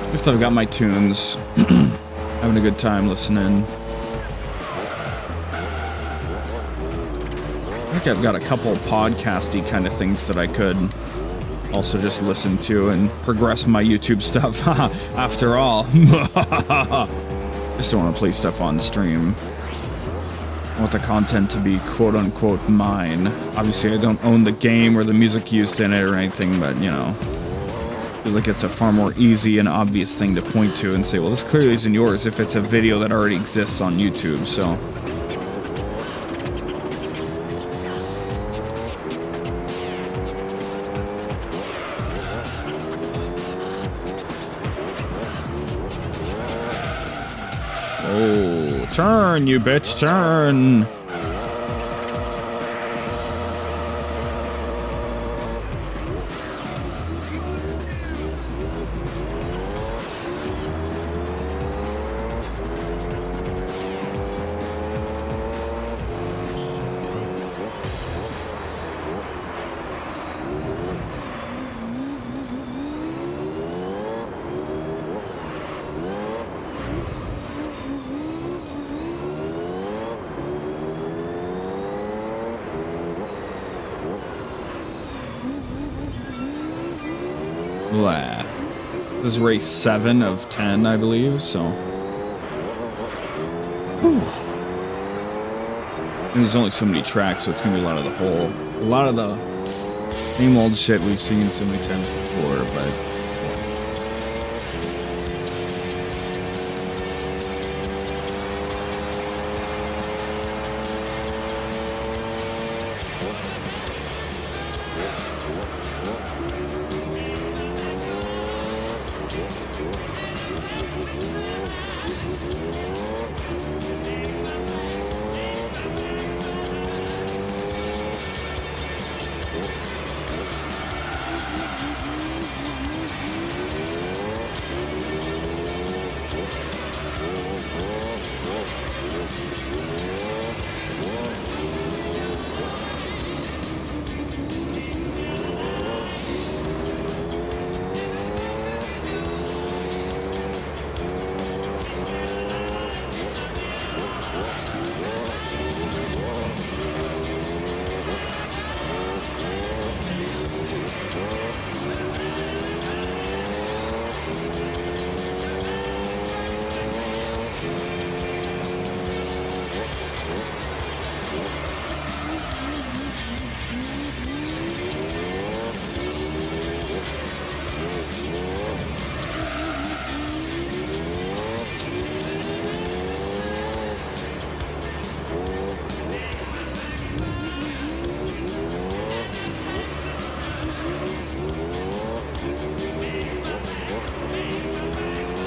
At least I've got my tunes. Having a good time listening. I think I've got a couple podcasty kind of things that I could also just listen to and progress my YouTube stuff. After all, just don't want to play stuff on stream. I want the content to be quote-unquote mine. Obviously, I don't own the game or the music used in it or anything, but, you know, feels like it's a far more easy and obvious thing to point to and say, well, this clearly isn't yours if it's a video that already exists on YouTube, so... Oh, turn, you bitch, turn! This is race 7 of 10, I believe, so... Whew. And there's only so many tracks, so it's gonna be a lot of the same old shit we've seen so many times before, but...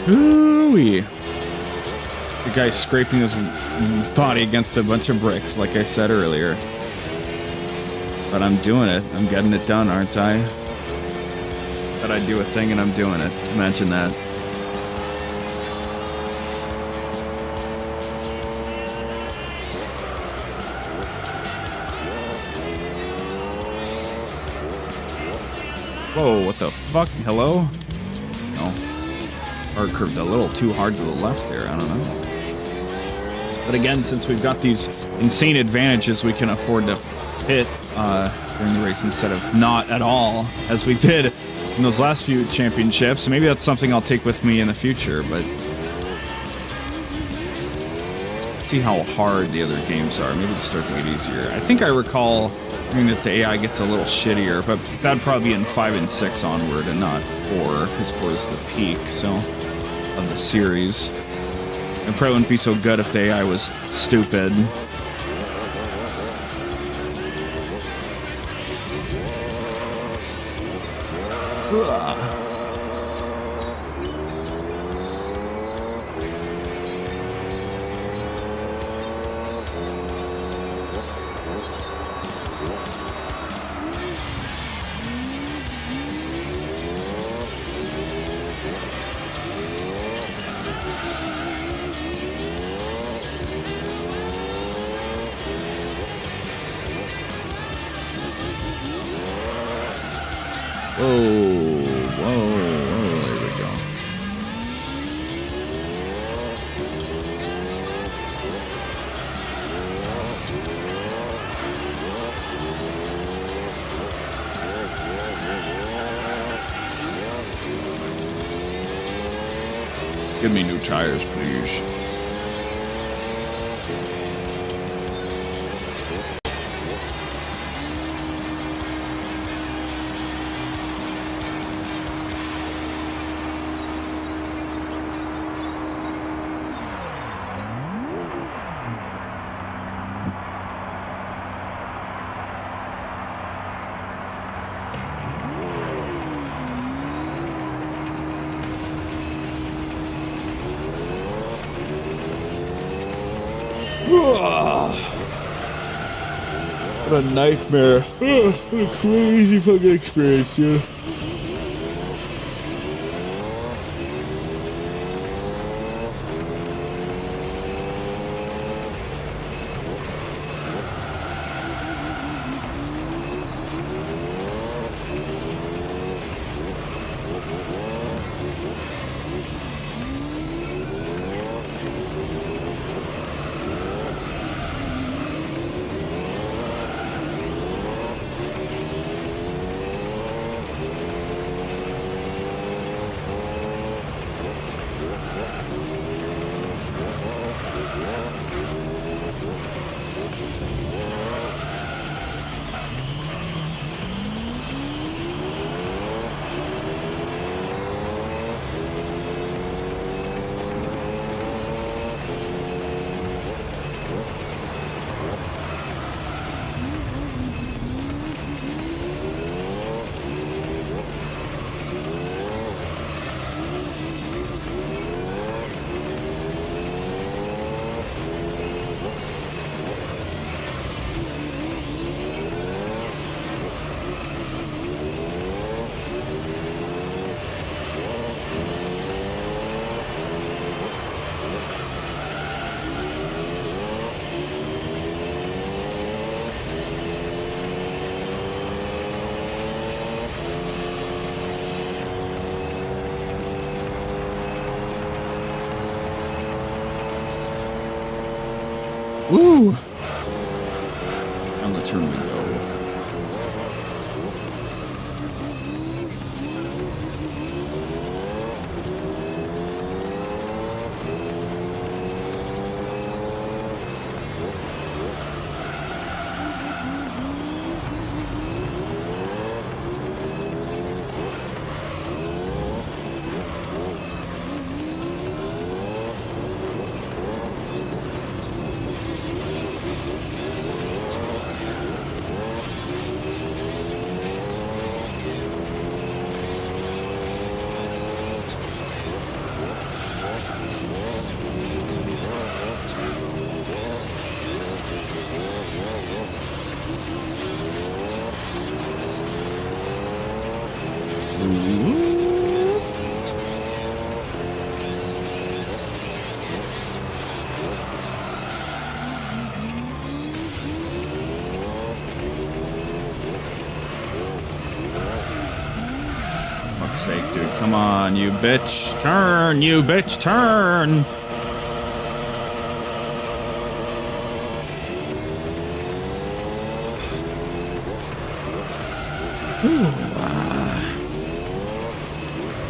Ooh-wee. The guy's scraping his body against a bunch of bricks, like I said earlier. But I'm doing it. I'm getting it done, aren't I? But I do a thing and I'm doing it. Imagine that. Whoa, what the fuck? Hello? Or curved a little too hard to the left there, I don't know. But again, since we've got these insane advantages, we can afford to hit during the race instead of not at all, as we did in those last few championships. Maybe that's something I'll take with me in the future, but... see how hard the other games are. Maybe it'll start to get easier. I think I recall hearing that the AI gets a little shittier, but that'd probably be in 5 and 6 onward and not 4, because 4 is the peak, so... of the series. It probably wouldn't be so good if the AI was stupid. Ugh. Whoa, there we go. Give me new tires, please. What a nightmare. What a crazy fucking experience, dude. Woo! On the turn we go. Fuck's sake, dude. Come on, you bitch. Turn, you bitch, turn.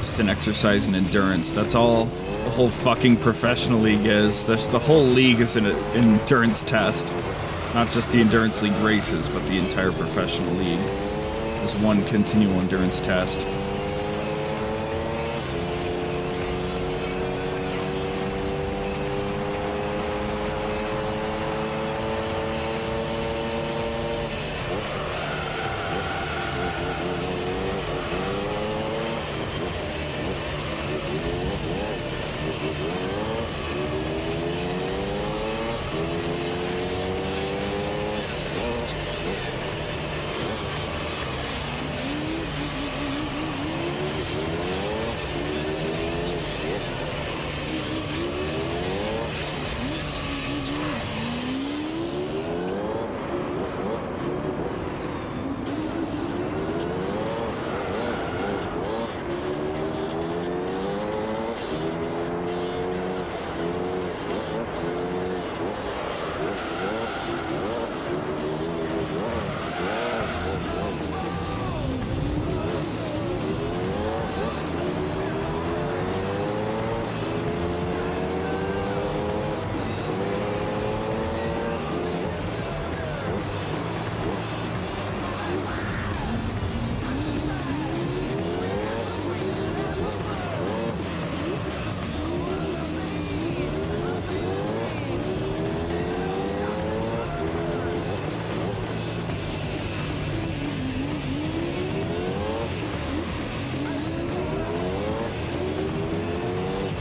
Just an exercise in endurance. That's all the whole fucking professional league is. The whole league is an endurance test. Not just the endurance league races, but the entire professional league is one continual endurance test.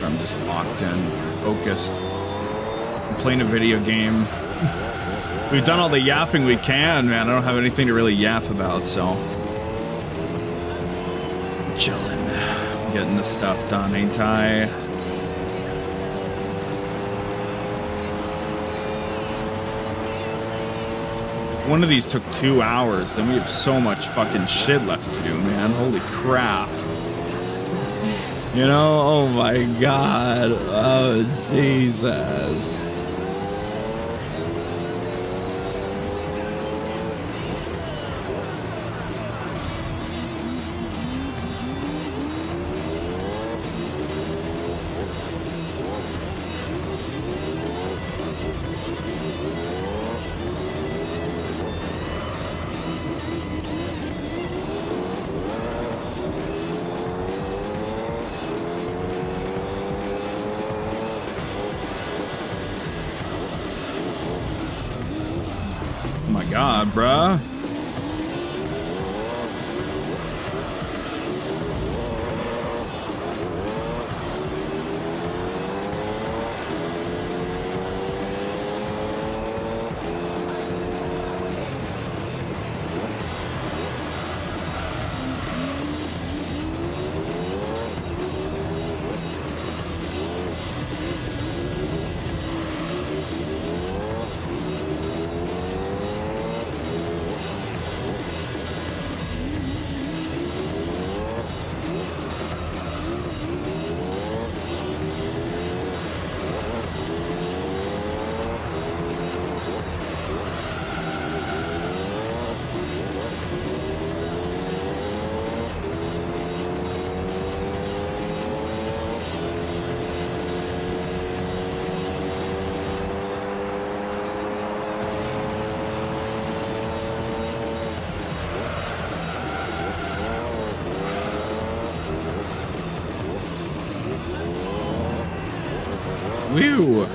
I'm just locked in, focused. I'm playing a video game. We've done all the yapping we can, man. I don't have anything to really yap about, so. Chilling. Getting the stuff done, ain't I? One of these took 2 hours, then we have so much fucking shit left to do, man. Holy crap. You know, oh my god. Oh, Jesus. God, bruh. Whew.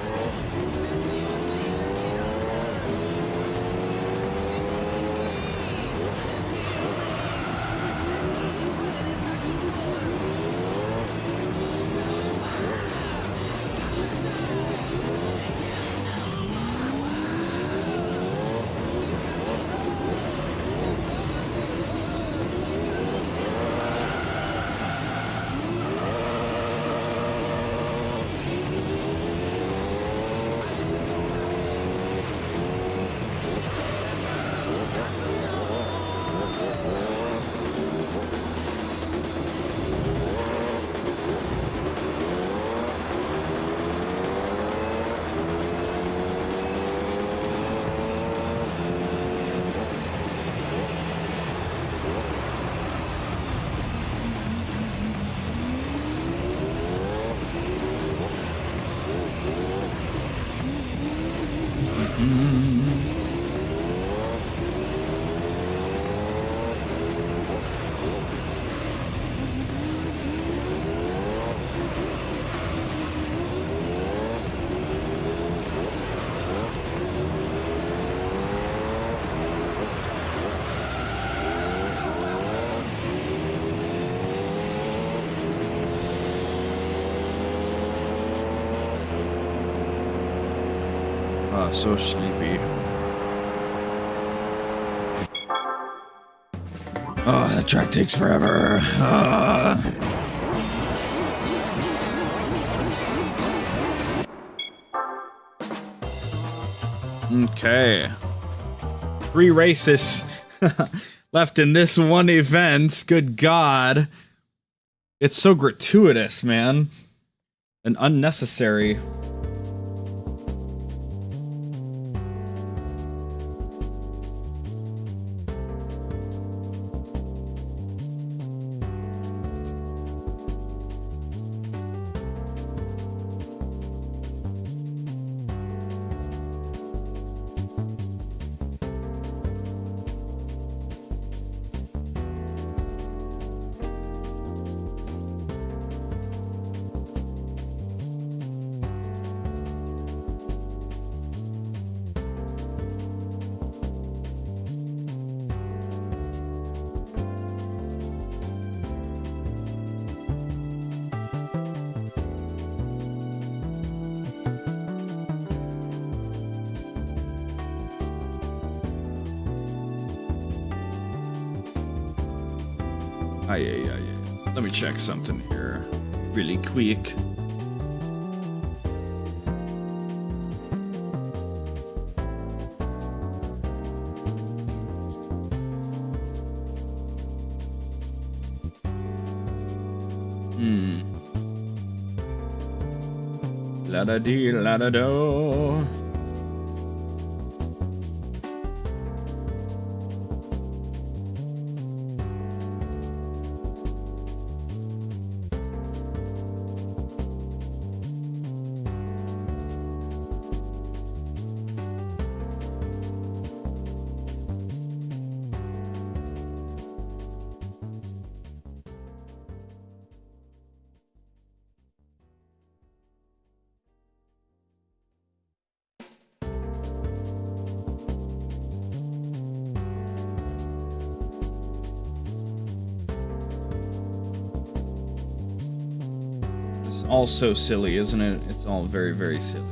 So sleepy. Oh, that track takes forever. Okay. 3 races left in this one event. Good God. It's so gratuitous, man. And unnecessary. Aye. Let me check something here really quick. La-da-dee, la-da-do. It's all so silly, isn't it? It's all very, very silly.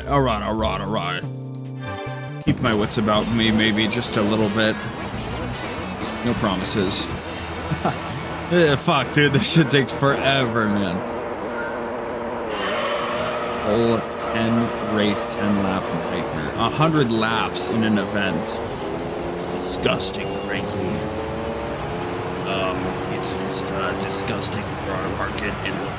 All right. Keep my wits about me, maybe just a little bit. No promises. Fuck, dude, this shit takes forever, man. Whole 10 race, 10 lap nightmare. 100 laps in an event. It's disgusting, frankly. It's just disgusting for our market and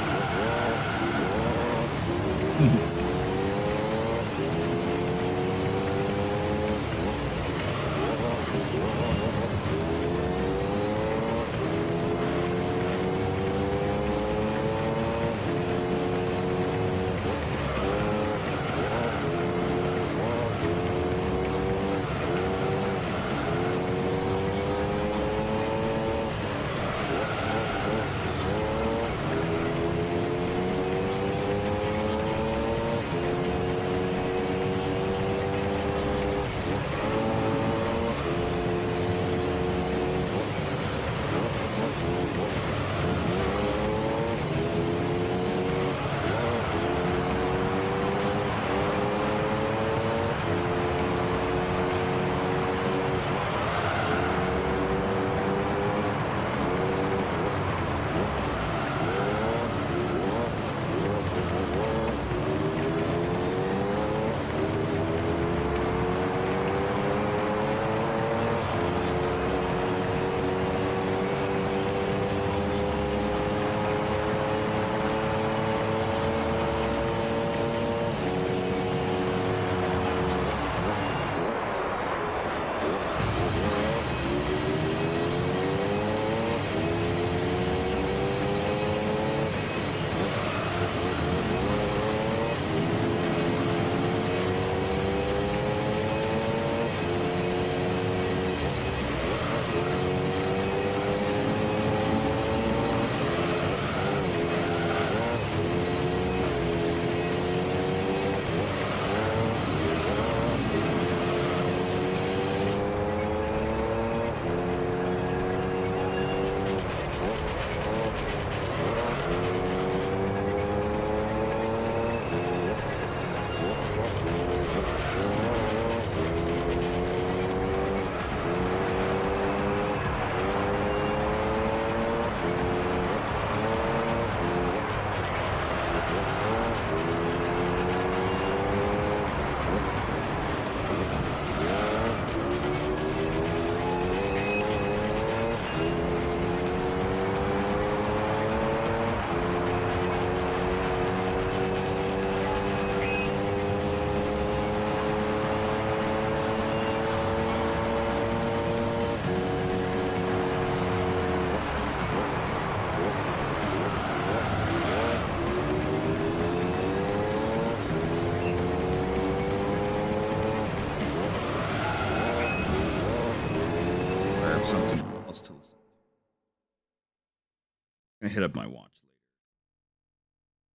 hit up my watch later.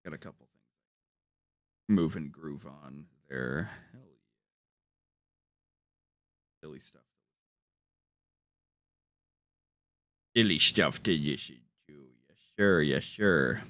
Got a couple things. Move and groove on there. Hell yeah. Silly stuff. Silly stuff that you should do. Yes, sure. Yes, sure.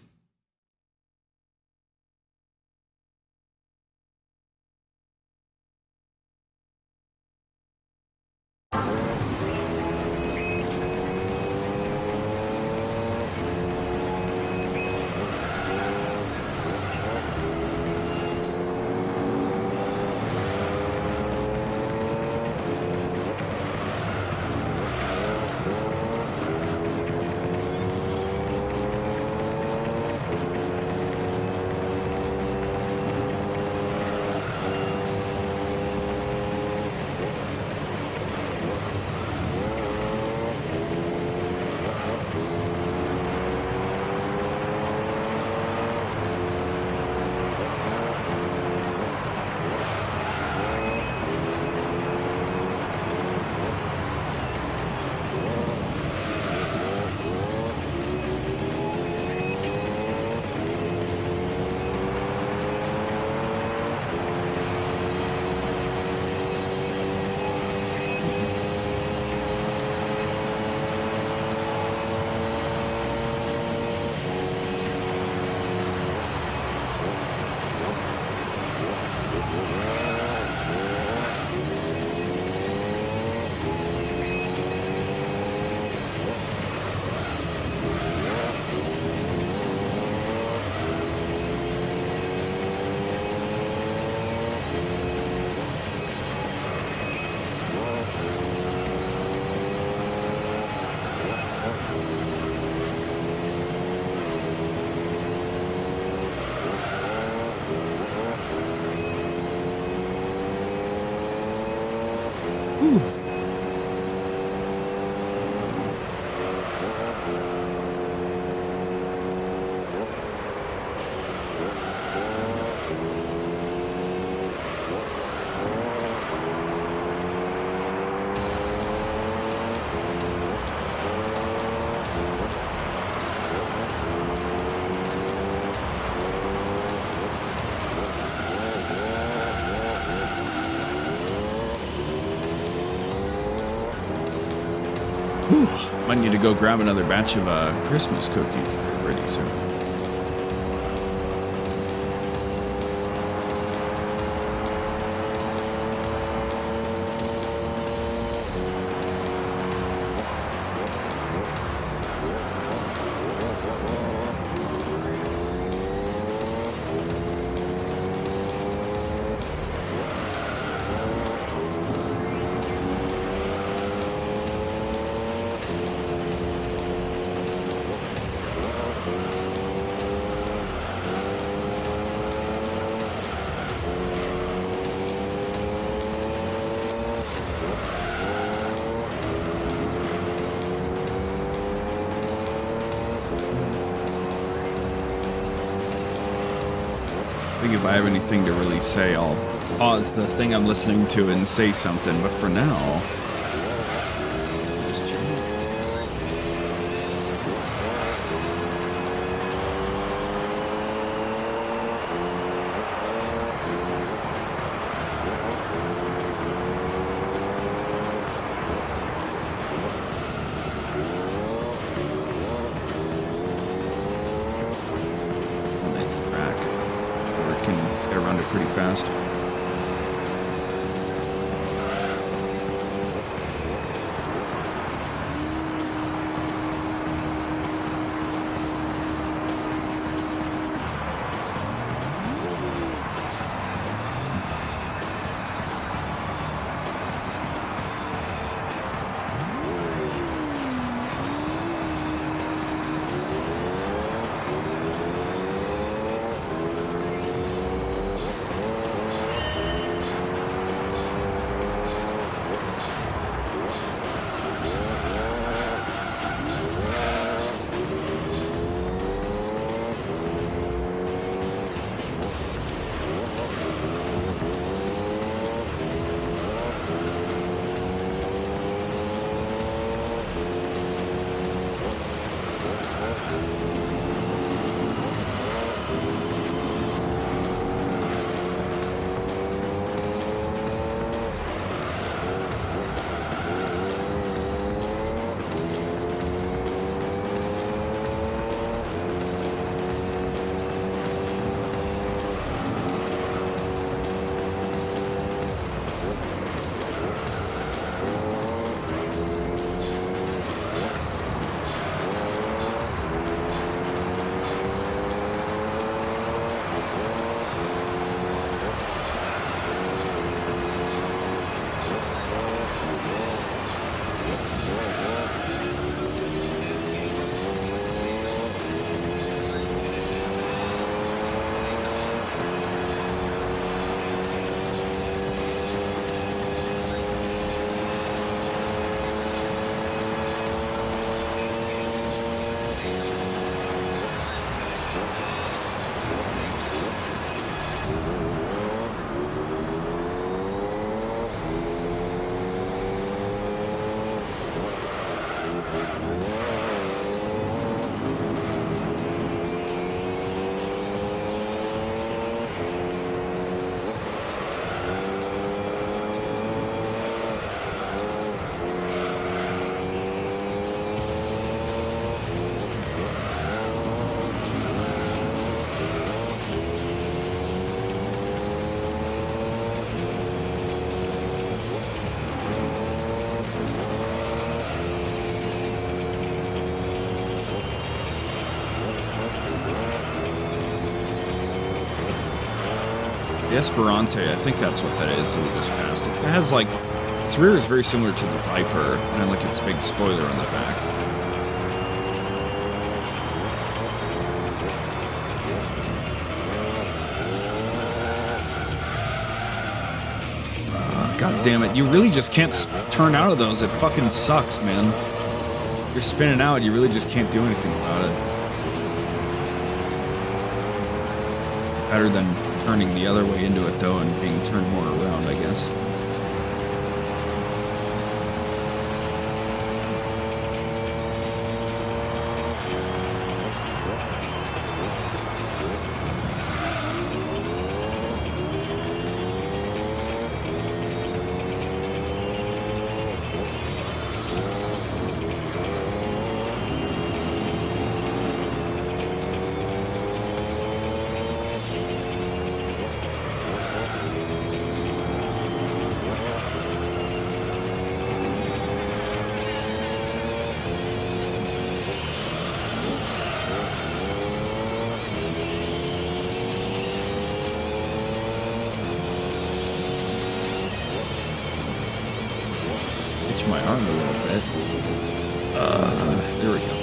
Might need to go grab another batch of Christmas cookies pretty soon. I think if I have anything to really say, I'll pause the thing I'm listening to and say something. But for now, just chill. Pretty fast. The Esperante, I think that's what that is that we just passed. It has like, its rear is very similar to the Viper, and I like its big spoiler on the back. God damn it, you really just can't turn out of those. It fucking sucks, man. You're spinning out, you really just can't do anything about it. Better than turning the other way into it, though, and being turned more around, I guess. My arm a little bit. There we go.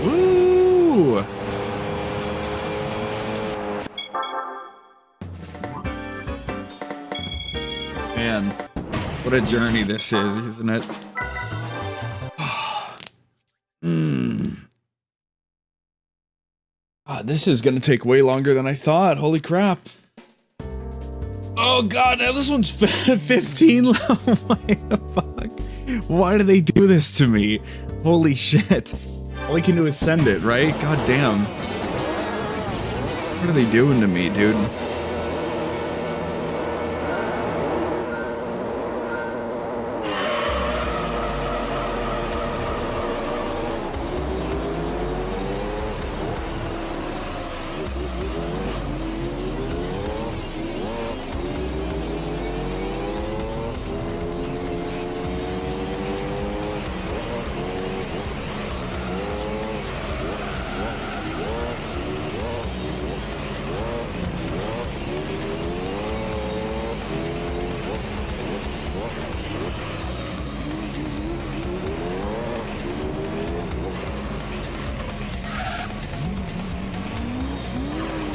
Woo! Man, what a journey this is, isn't it? This is gonna take way longer than I thought. Holy crap. Oh god, now this one's 15 level. Why the fuck? Why do they do this to me? Holy shit. All I can do is send it, right? God damn. What are they doing to me, dude?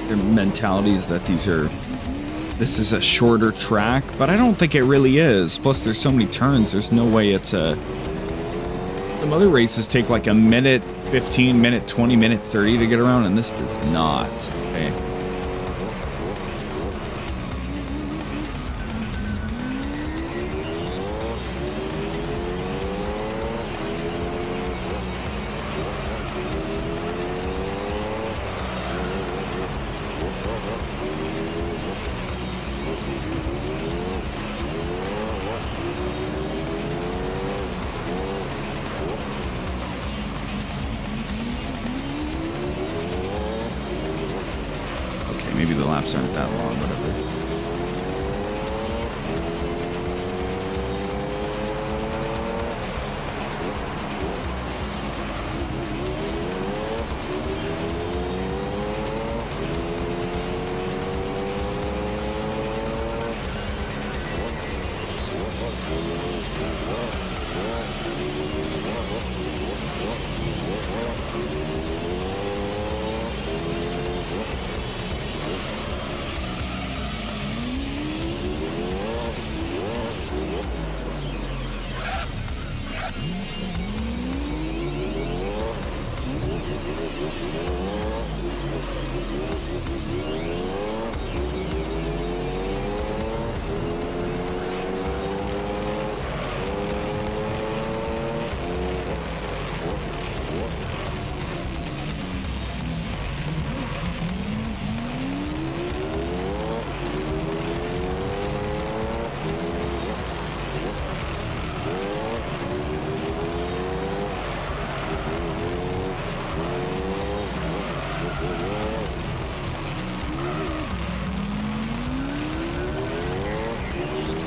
Their mentality is that this is a shorter track, but I don't think it really is. Plus, there's so many turns, there's no way it's a... Some other races take like a minute, 15 minute, 20 minute, 30 to get around, and this does not. Okay. Maybe the laps aren't that long, whatever.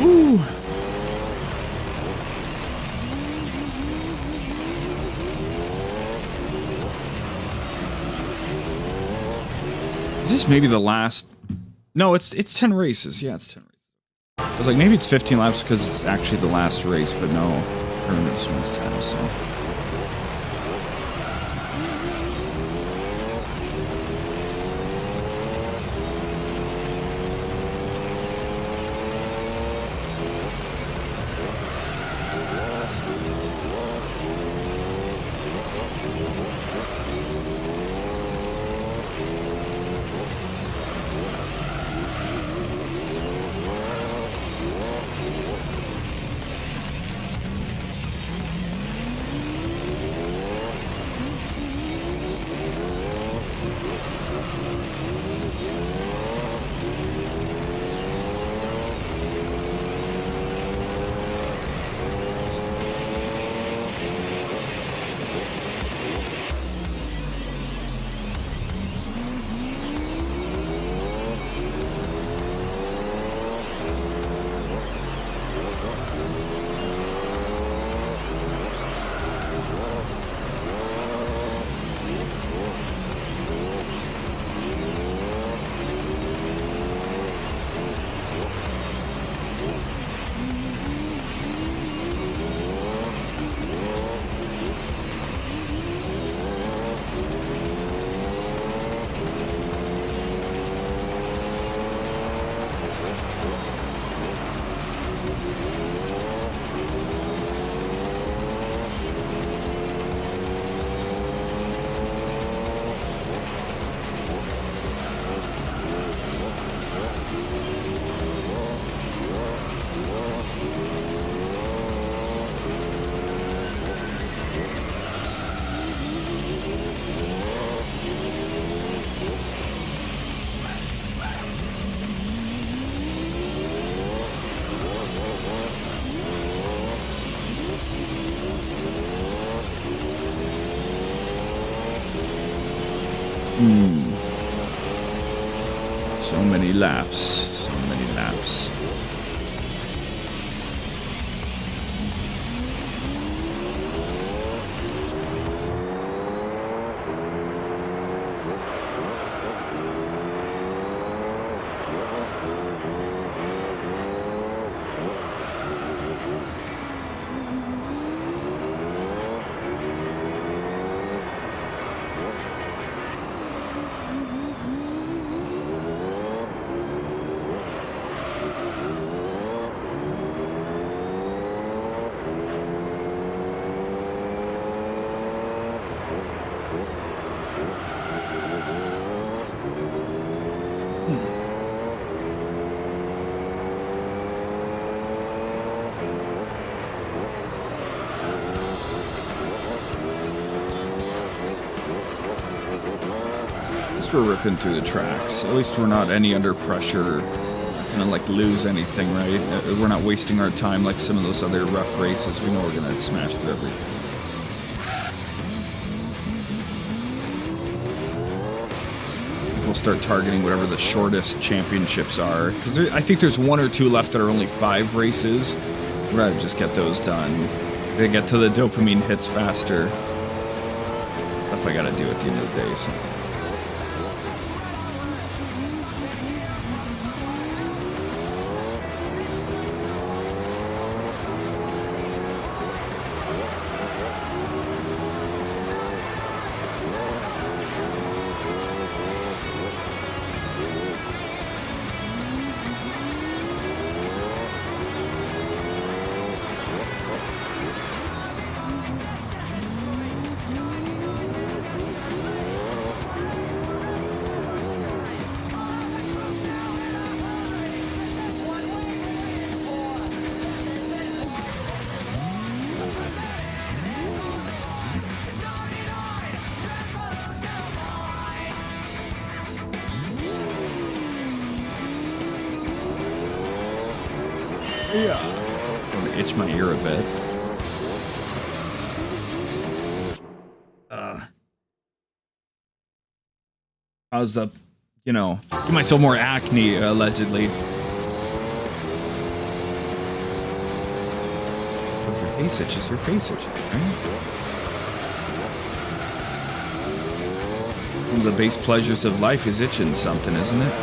Ooh. Is this maybe the last? No, it's 10 races. Yeah, it's 10 races. I was like, maybe it's 15 laps because it's actually the last race, but no. Apparently this one's 10, so. So many laps. So many laps. We're ripping through the tracks. At least we're not any under pressure. Not gonna like lose anything, right? We're not wasting our time like some of those other rough races. We know we're gonna smash through everything. We'll start targeting whatever the shortest championships are, because I think there's 1 or 2 left that are only 5 races. We're gonna just get those done. Gotta get to the dopamine hits faster. Stuff I gotta do at the end of the day. So. Yeah. I'm gonna itch my ear a bit. How's the, you know, give myself more acne, allegedly. If your face itches, your face itches, right? One of the base pleasures of life is itching something, isn't it?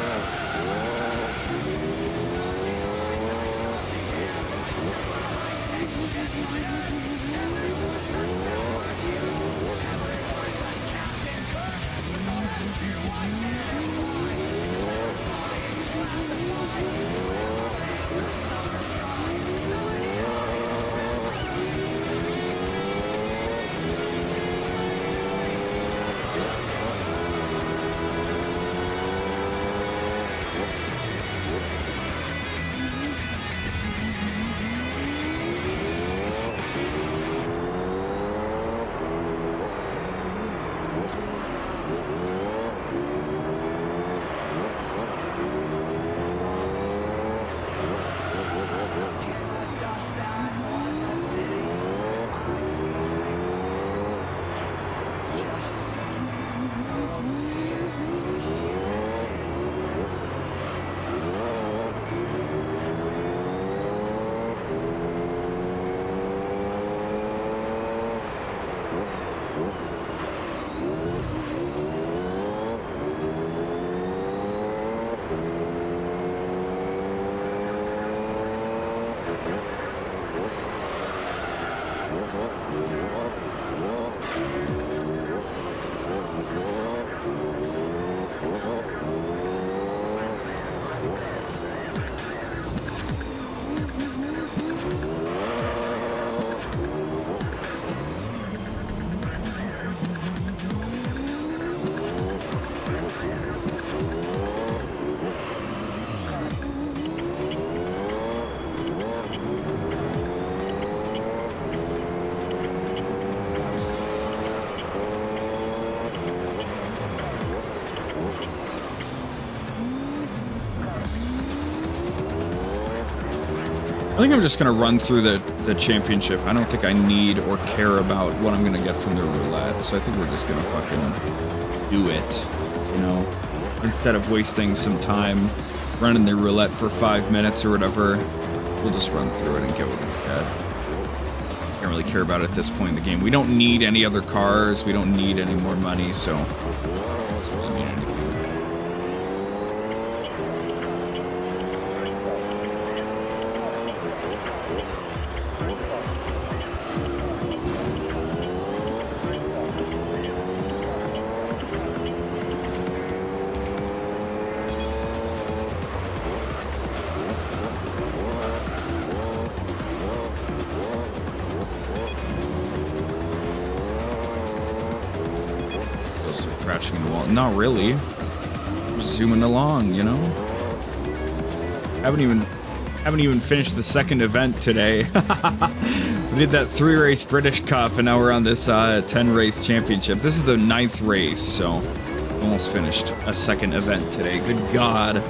I think I'm just going to run through the championship. I don't think I need or care about what I'm going to get from the roulette, so I think we're just going to fucking do it. You know, instead of wasting some time running the roulette for 5 minutes or whatever, we'll just run through it and get what we get. Can't really care about it at this point in the game. We don't need any other cars. We don't need any more money, so it doesn't really mean anything. Crashing the wall. Not really. Just zooming along, you know? Haven't even finished the second event today. We did that 3-race British Cup, and now we're on this 10-race championship. This is the 9th race, so almost finished a second event today. Good God.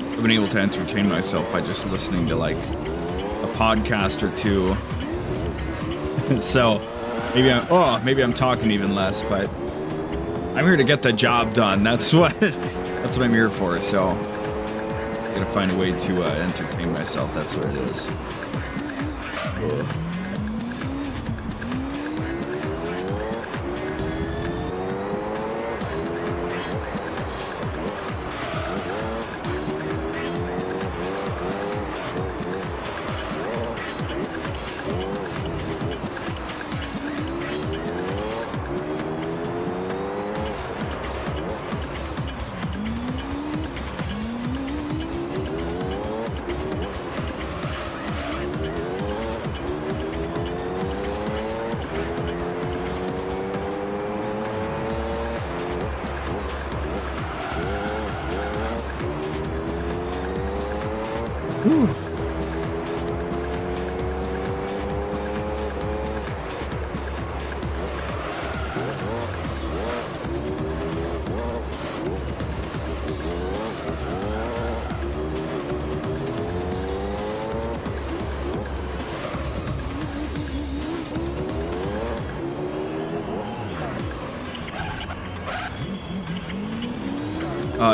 I've been able to entertain myself by just listening to like a podcast or two. So maybe I'm talking even less, but I'm here to get the job done. That's what I'm here for. So I'm gonna find a way to entertain myself. That's what it is. Ugh.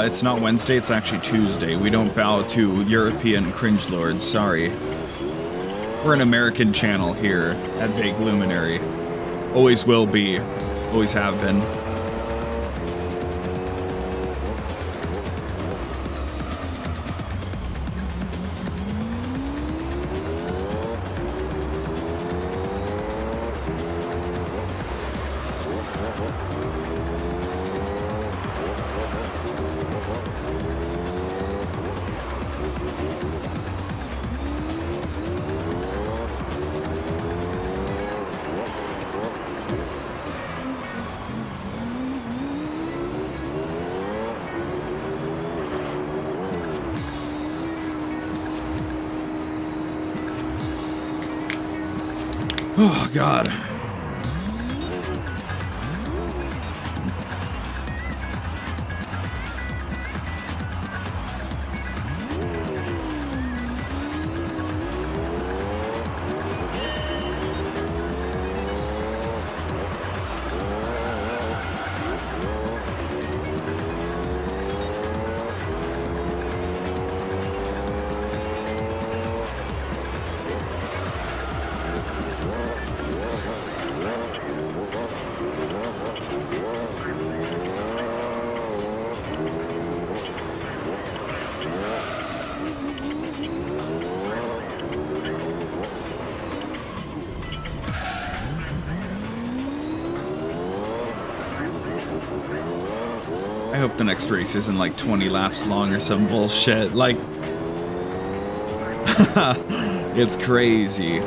It's not Wednesday, it's actually Tuesday. We don't bow to European cringe lords, sorry. We're an American channel here at Vague Luminary. Always will be. Always have been. Oh, God. I hope the next race isn't like 20 laps long or some bullshit. Like, it's crazy.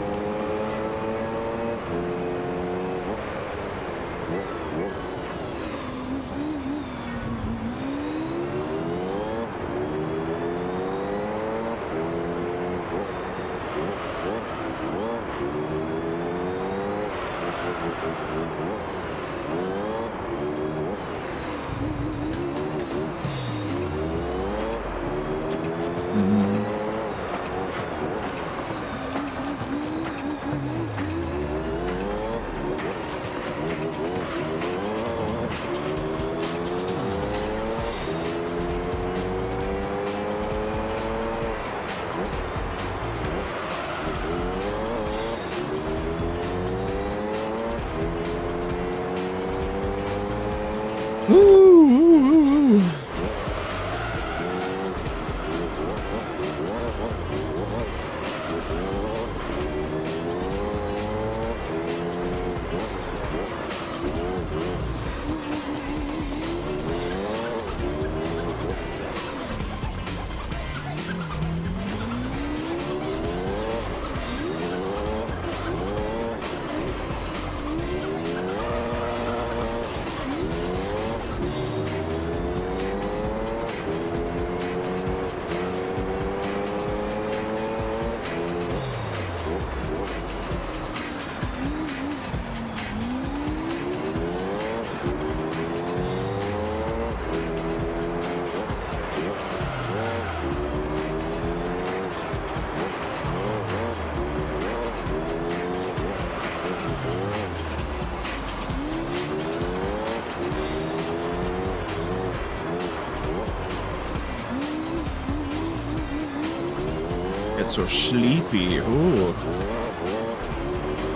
Get so sleepy. Ooh.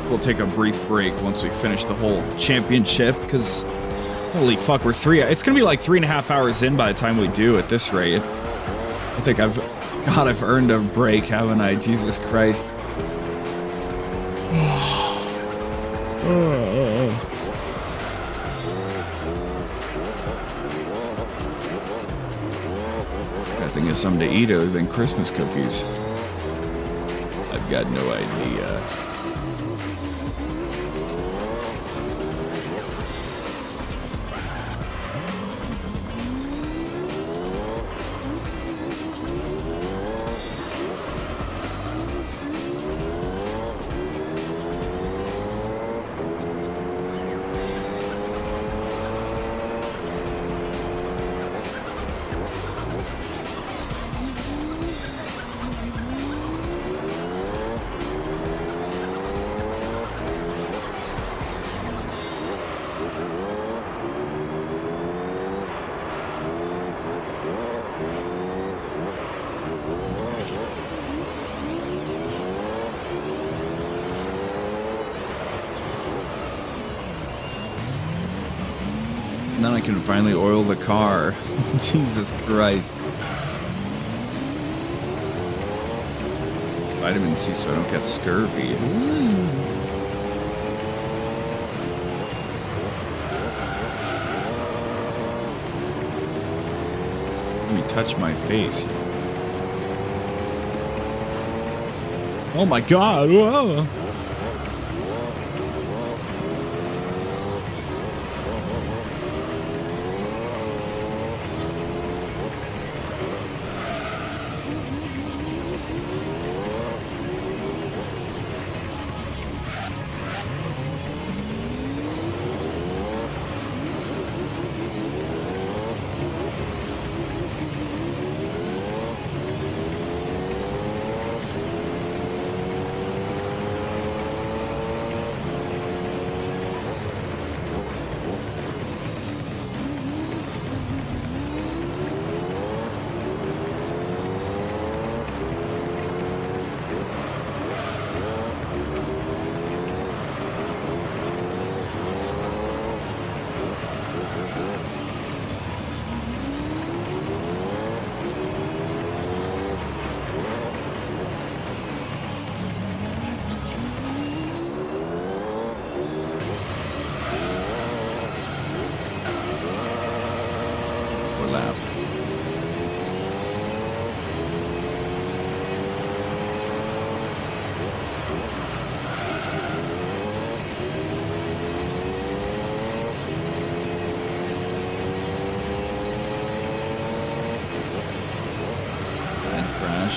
We'll take a brief break once we finish the whole championship, because holy fuck, we're it's gonna be like 3.5 hours in by the time we do at this rate. I think I've earned a break, haven't I? Jesus Christ. I think of something to eat other than Christmas cookies. I've got no idea. And then I can finally oil the car. Jesus Christ. Vitamin C so I don't get scurvy. Let me touch my face. Oh my God. Whoa.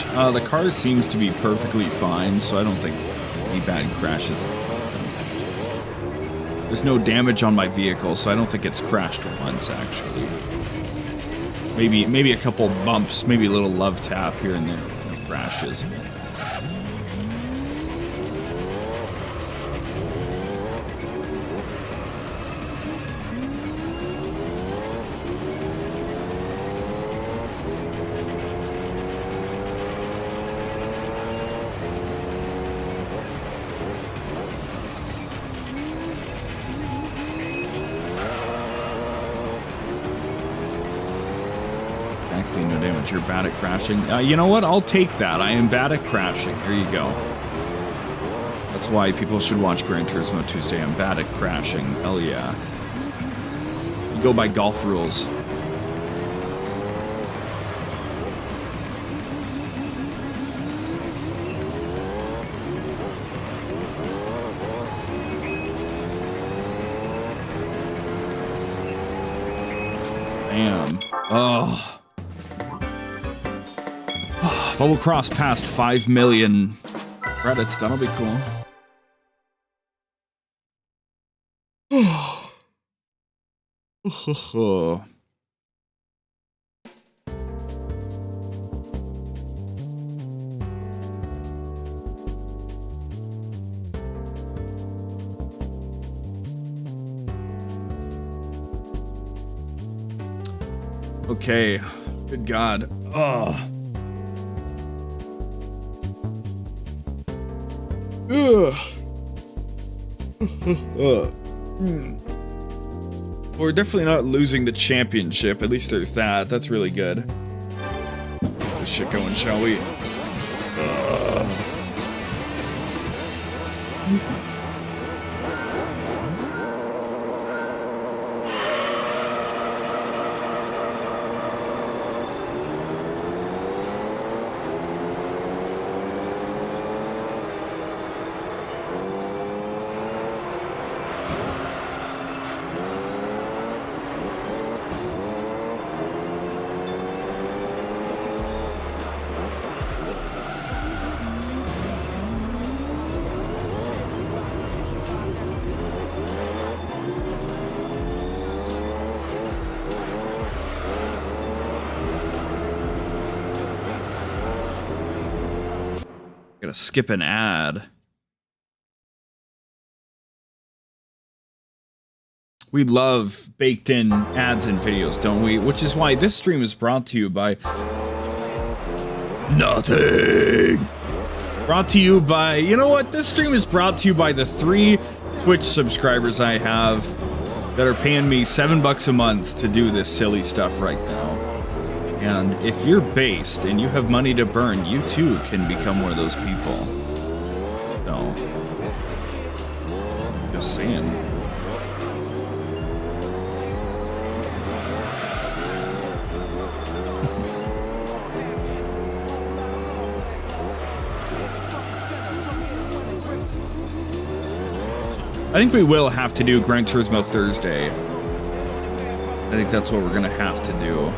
crash. The car seems to be perfectly fine, so I don't think any bad crashes. There's no damage on my vehicle, so I don't think it's crashed once, actually. Maybe a couple bumps, maybe a little love tap here and there when it crashes. No damage. You're bad at crashing. You know what? I'll take that. I am bad at crashing. There you go. That's why people should watch Gran Turismo Tuesday. I'm bad at crashing. Hell yeah. You go by golf rules. Damn. Oh. Bubble Cross passed 5 million credits. That'll be cool. Okay. Good God. Oh. We're definitely not losing the championship. At least there's that. That's really good. Get this shit going, shall we? Gotta skip an ad. We love baked in ads and videos, don't we? Which is why this stream is brought to you by nothing. Brought to you by, you know what? This stream is brought to you by the 3 Twitch subscribers I have that are paying me $7 a month to do this silly stuff right now. And if you're based and you have money to burn, you too can become one of those people. So, just saying. I think we will have to do Gran Turismo Thursday. I think that's what we're gonna have to do.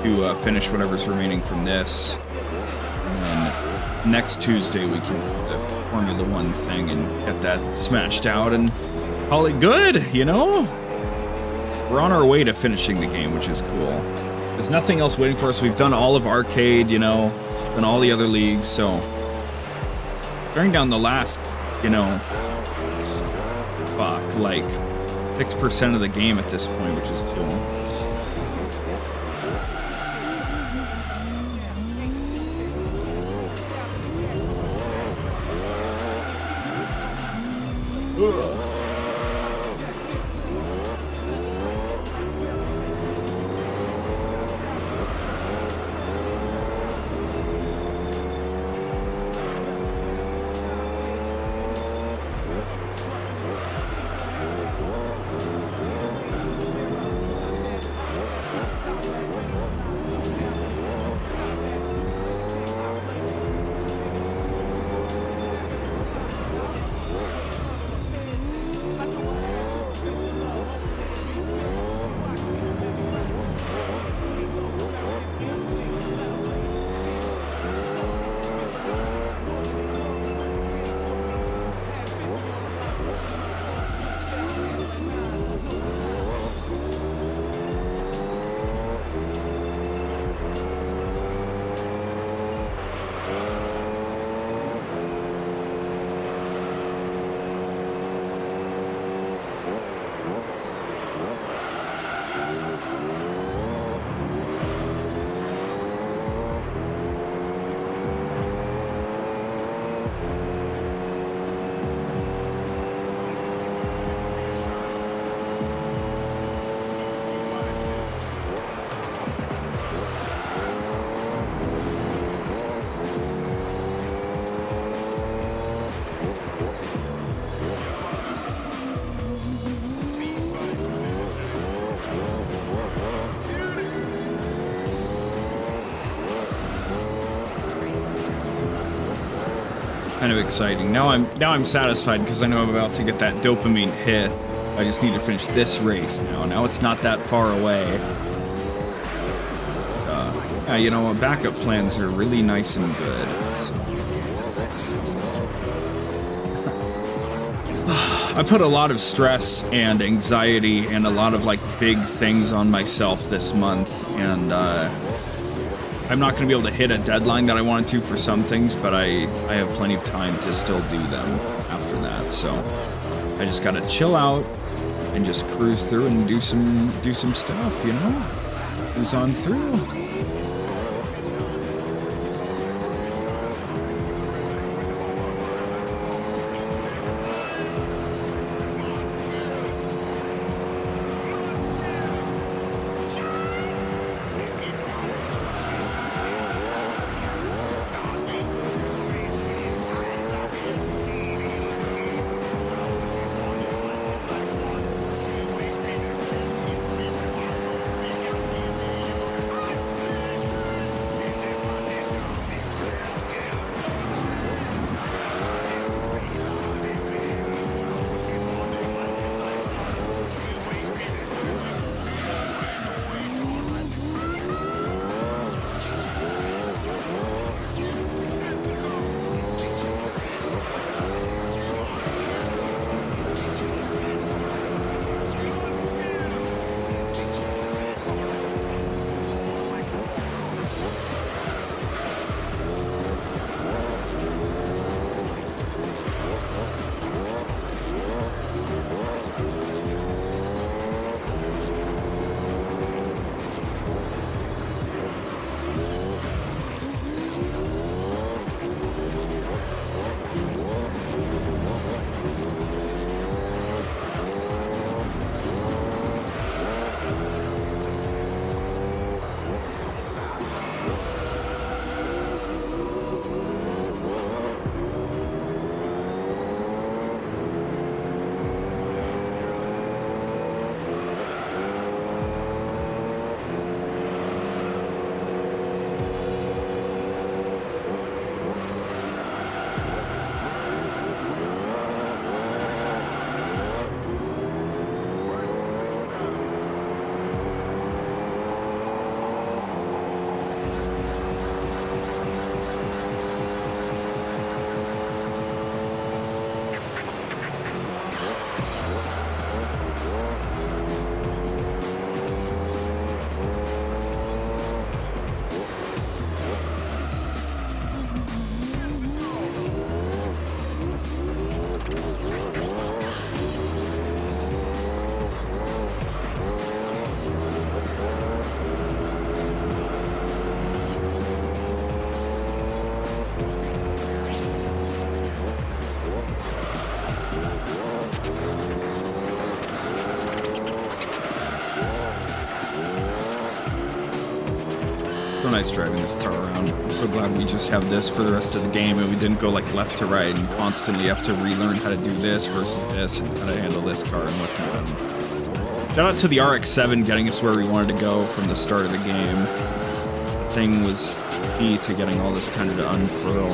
To finish whatever's remaining from this. And then next Tuesday we can do the Formula 1 thing and get that smashed out and call it good, you know? We're on our way to finishing the game, which is cool. There's nothing else waiting for us. We've done all of arcade, you know, done all the other leagues, so staring down the last, you know, fuck, like 6% of the game at this point, which is cool. kind of exciting. Now I'm satisfied because I know I'm about to get that dopamine hit. I just need to finish this race now. Now it's not that far away. So, yeah, you know, backup plans are really nice and good. So. I put a lot of stress and anxiety and a lot of like big things on myself this month, and I'm not going to be able to hit a deadline that I wanted to for some things, but I have plenty of time to still do them after that. So I just got to chill out and just cruise through and do some stuff, you know? Cruise on through. Nice driving this car around. I'm so glad we just have this for the rest of the game and we didn't go like left to right and constantly have to relearn how to do this versus this and how to handle this car and whatnot. Shout out to the RX-7 getting us where we wanted to go from the start of the game. Thing was key to getting all this kind of to unfurl.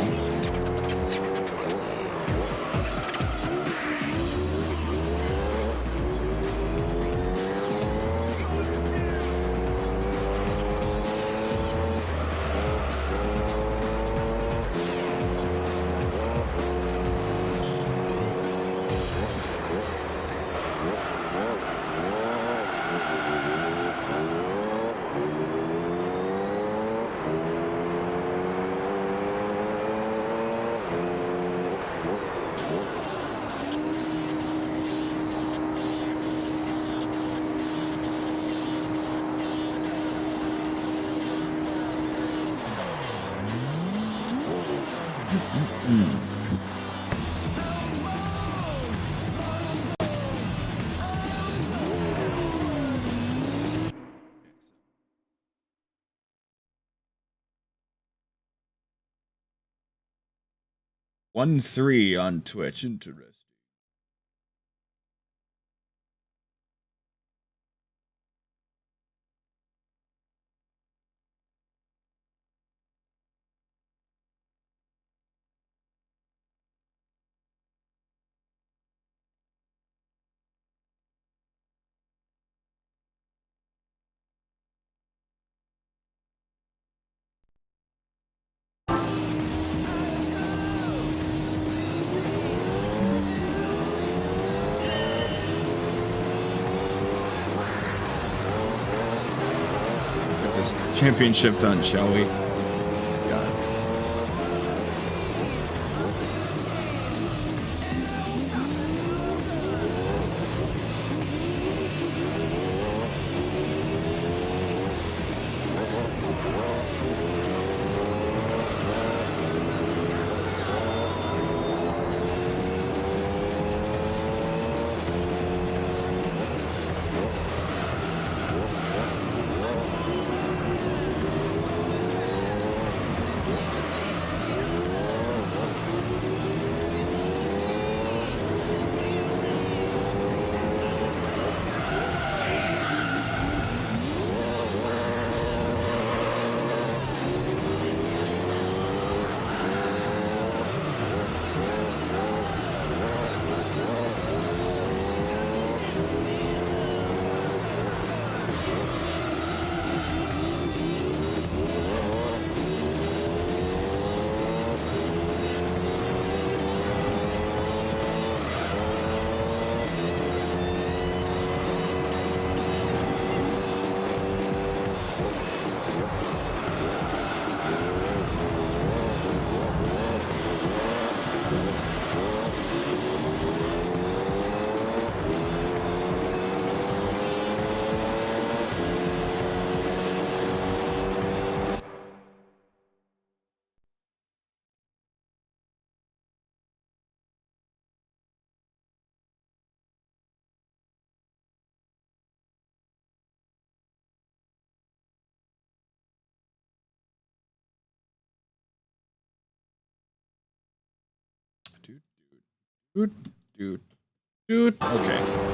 𝑰_3 on Twitch. Interesting. championship done, shall we? Dude. Okay.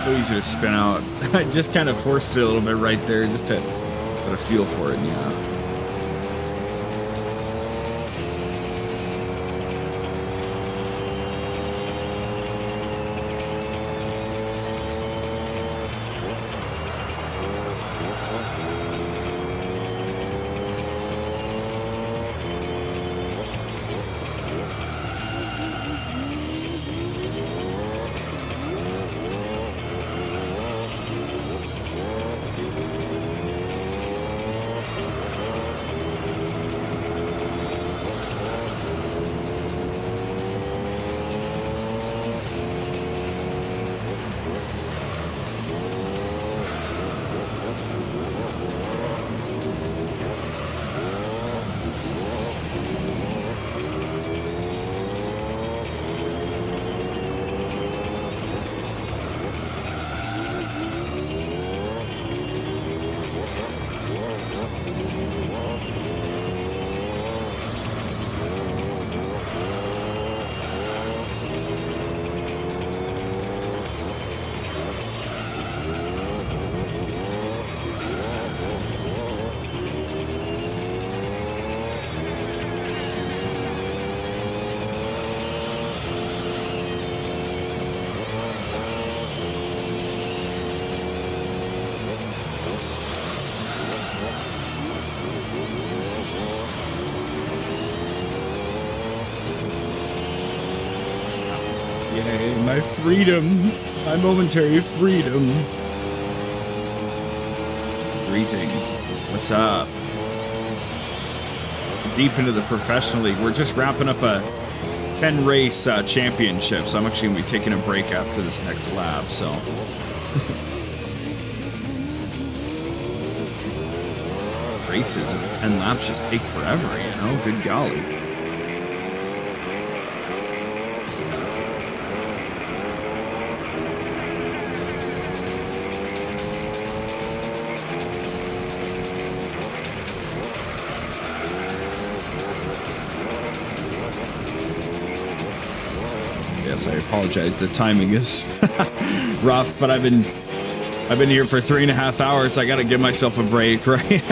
So easy to spin out. I just kind of forced it a little bit right there just to get a feel for it, yeah. Yay, my freedom. My momentary freedom. Greetings. What's up? Deep into the professional league. We're just wrapping up a 10 race championship, so I'm actually going to be taking a break after this next lap, so. Races and 10 laps just take forever, you know? Good golly. Yes, I apologize. The timing is rough, but I've been here for 3.5 hours. I gotta give myself a break, right?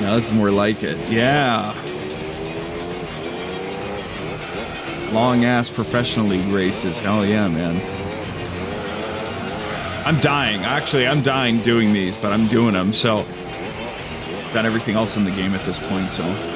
Now this is more like it. Yeah. Long ass professional league races. Hell yeah, man. I'm dying. Actually, I'm dying doing these, but I'm doing them. So got everything else in the game at this point, so.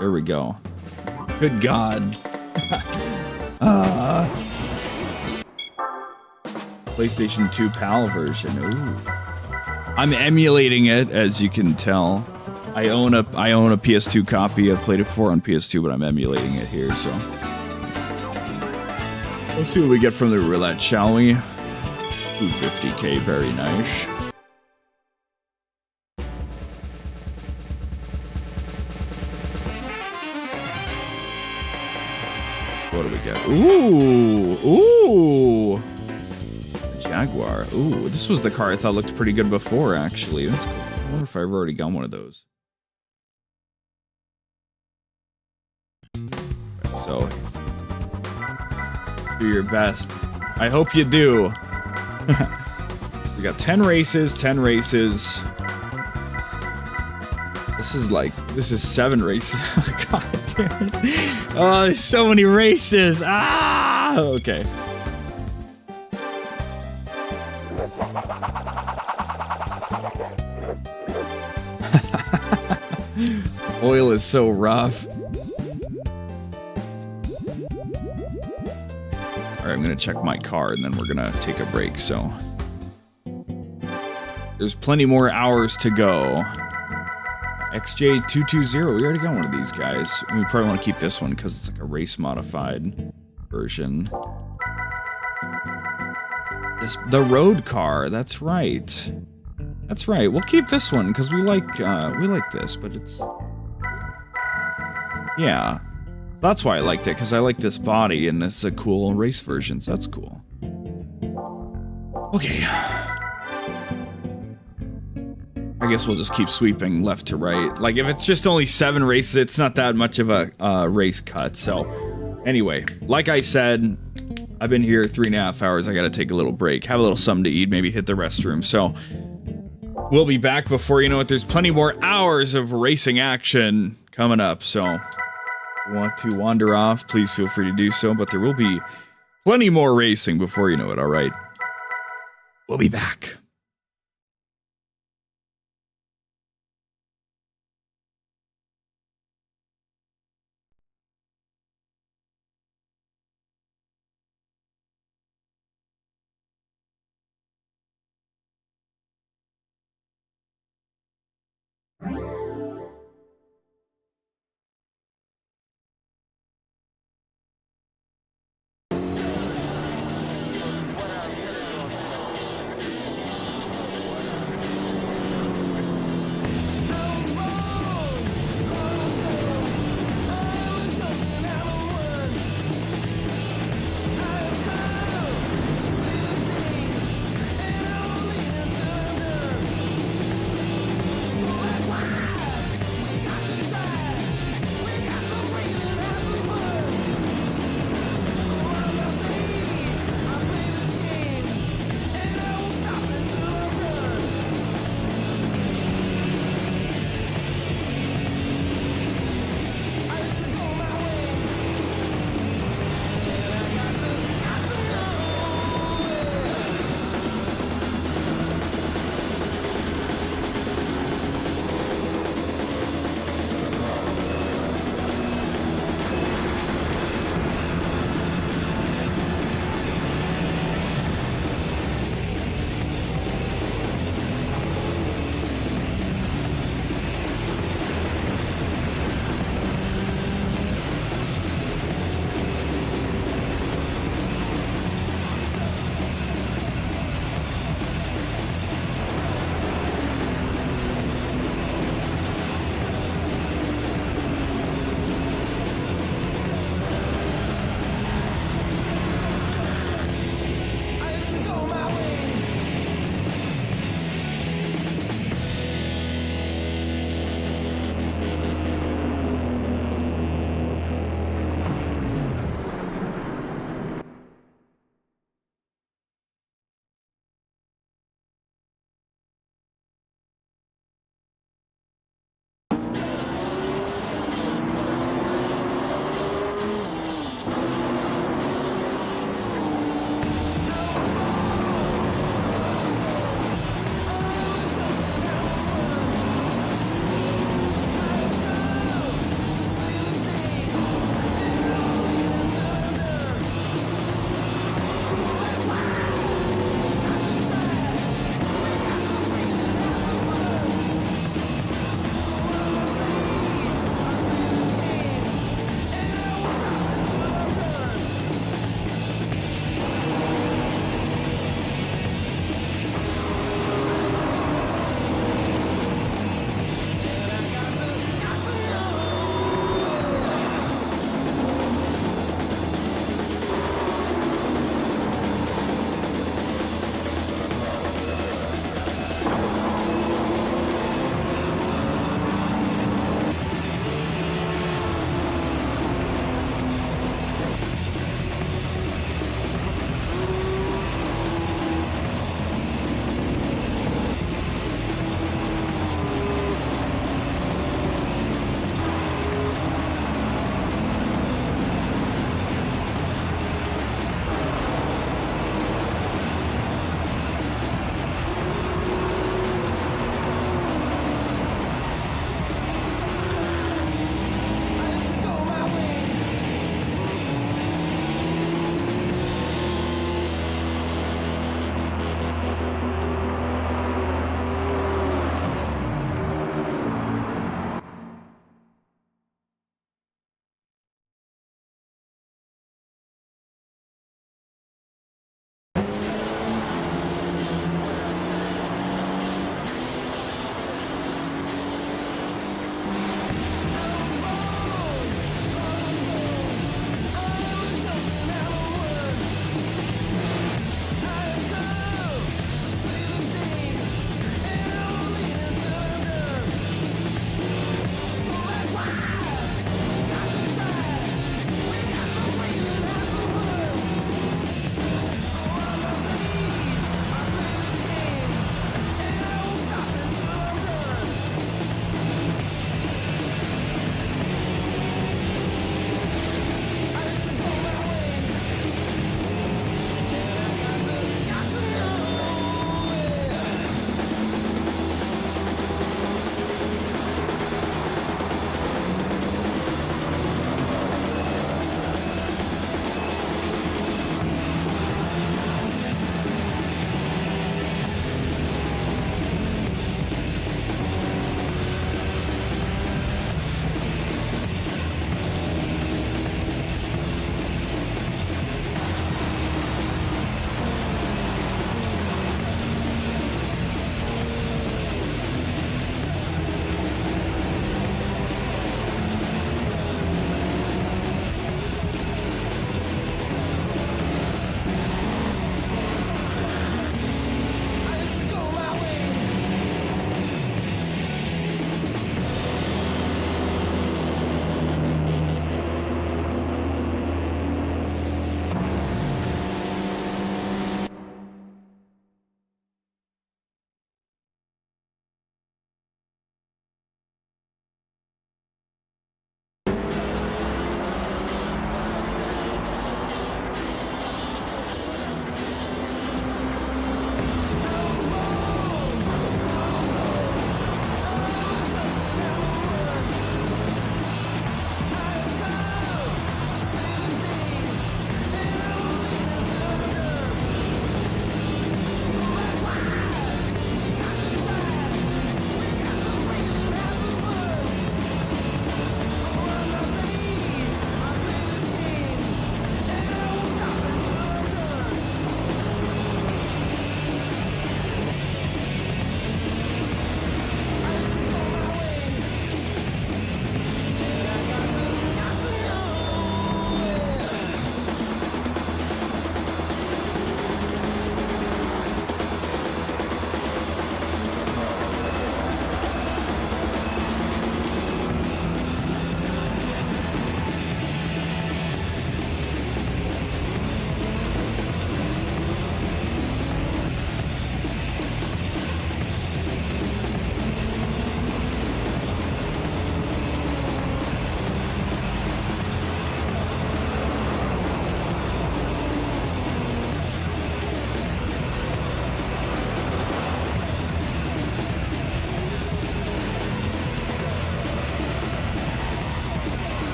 There we go. Good God. PlayStation 2 PAL version. Ooh. I'm emulating it, as you can tell. I own a PS2 copy. I've played it before on PS2, but I'm emulating it here, so. Let's see what we get from the roulette, shall we? 250k, very nice. What do we get? Ooh! Ooh! A Jaguar. Ooh, this was the car I thought looked pretty good before, actually. That's cool. I wonder if I've already got one of those. So, do your best. I hope you do. We got 10 races, 10 races. This is 7 races. God damn it. Oh, there's so many races. Ah! Okay. Oil is so rough. Alright, I'm gonna check my car and then we're gonna take a break, so. There's plenty more hours to go. XJ220, we already got one of these guys. We probably want to keep this one because it's like a race modified version. The road car, that's right. That's right. We'll keep this one because we like this, but it's, yeah. That's why I liked it, because I like this body and this is a cool race version, so that's cool. Okay. I guess we'll just keep sweeping left to right. Like, if it's just only 7 races, it's not that much of a race cut. So, anyway, like I said, I've been here 3.5 hours. I gotta take a little break, have a little something to eat, maybe hit the restroom. So, we'll be back before you know it. There's plenty more hours of racing action coming up. So, if you want to wander off, please feel free to do so. But there will be plenty more racing before you know it, alright? We'll be back.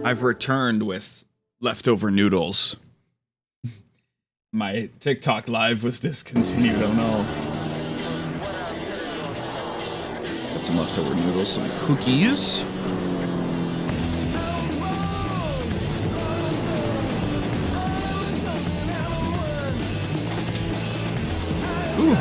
I've returned with leftover noodles. My TikTok live was discontinued. Oh no. Got some leftover noodles, some cookies. Ooh.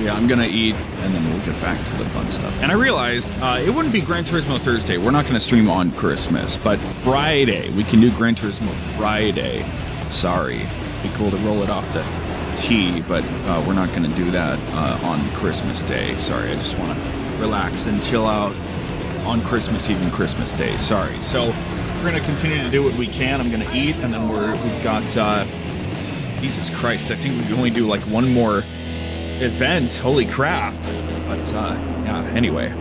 Yeah, I'm gonna eat, and then we'll get back to the fun stuff. And I realized it wouldn't be Gran Turismo Thursday. We're not gonna stream on Christmas, but Friday we can do Gran Turismo Friday. Sorry, be cool to roll it off the tee, but we're not gonna do that on Christmas Day. Sorry, I just want to relax and chill out on Christmas Eve and Christmas Day. Sorry. So we're gonna continue to do what we can. I'm gonna eat, and then we've got Jesus Christ. I think we can only do like one more event. Holy crap. But yeah, anyway.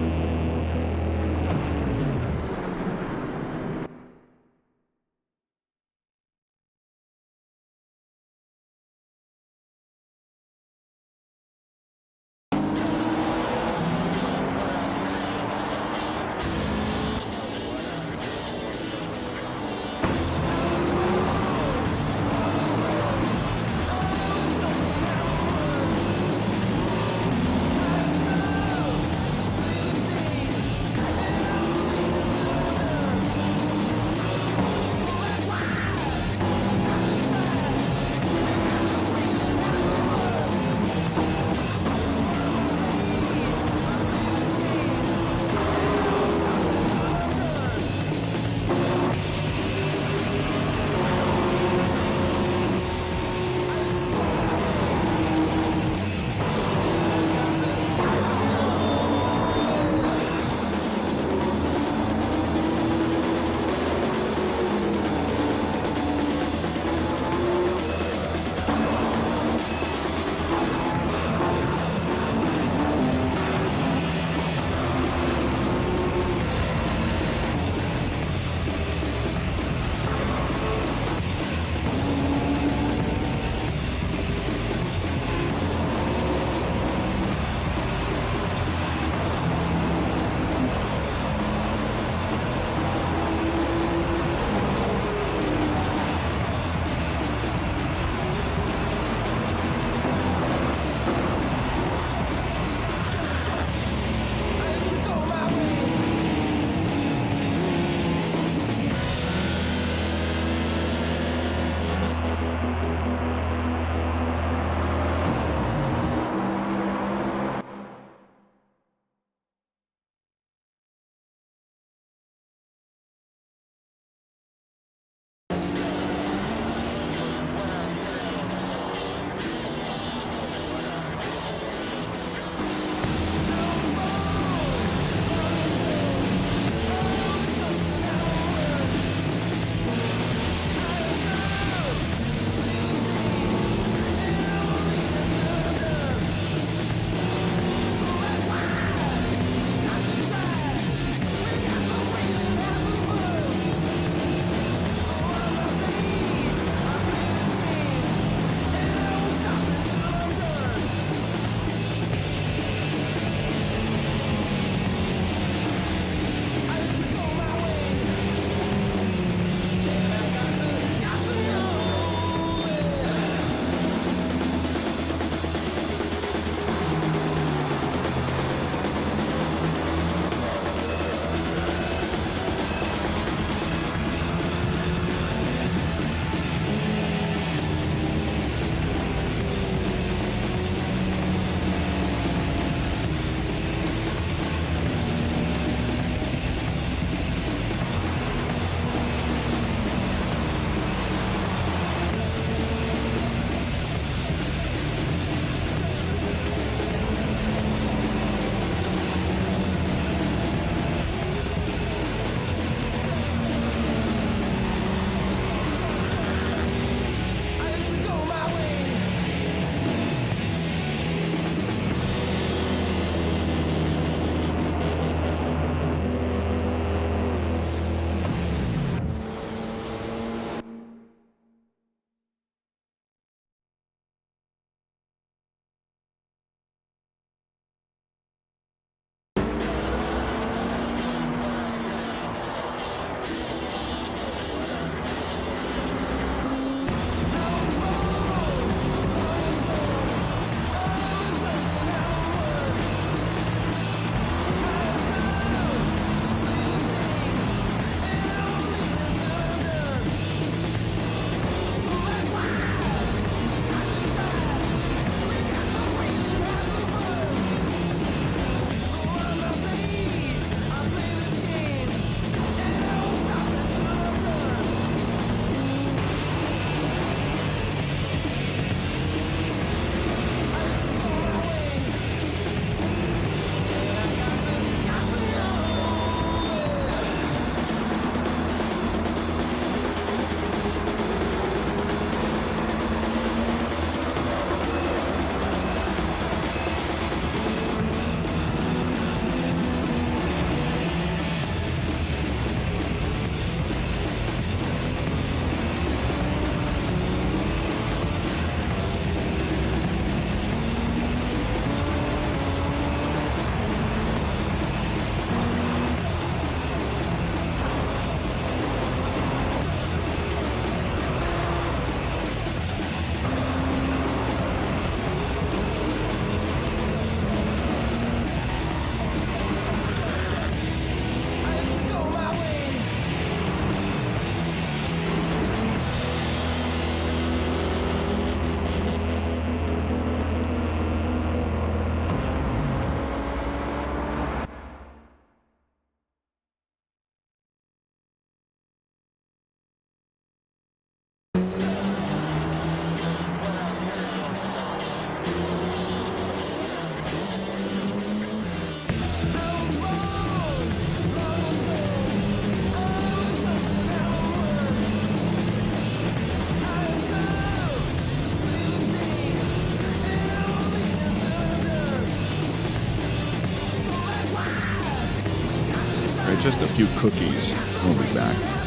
just a few cookies. We'll be back.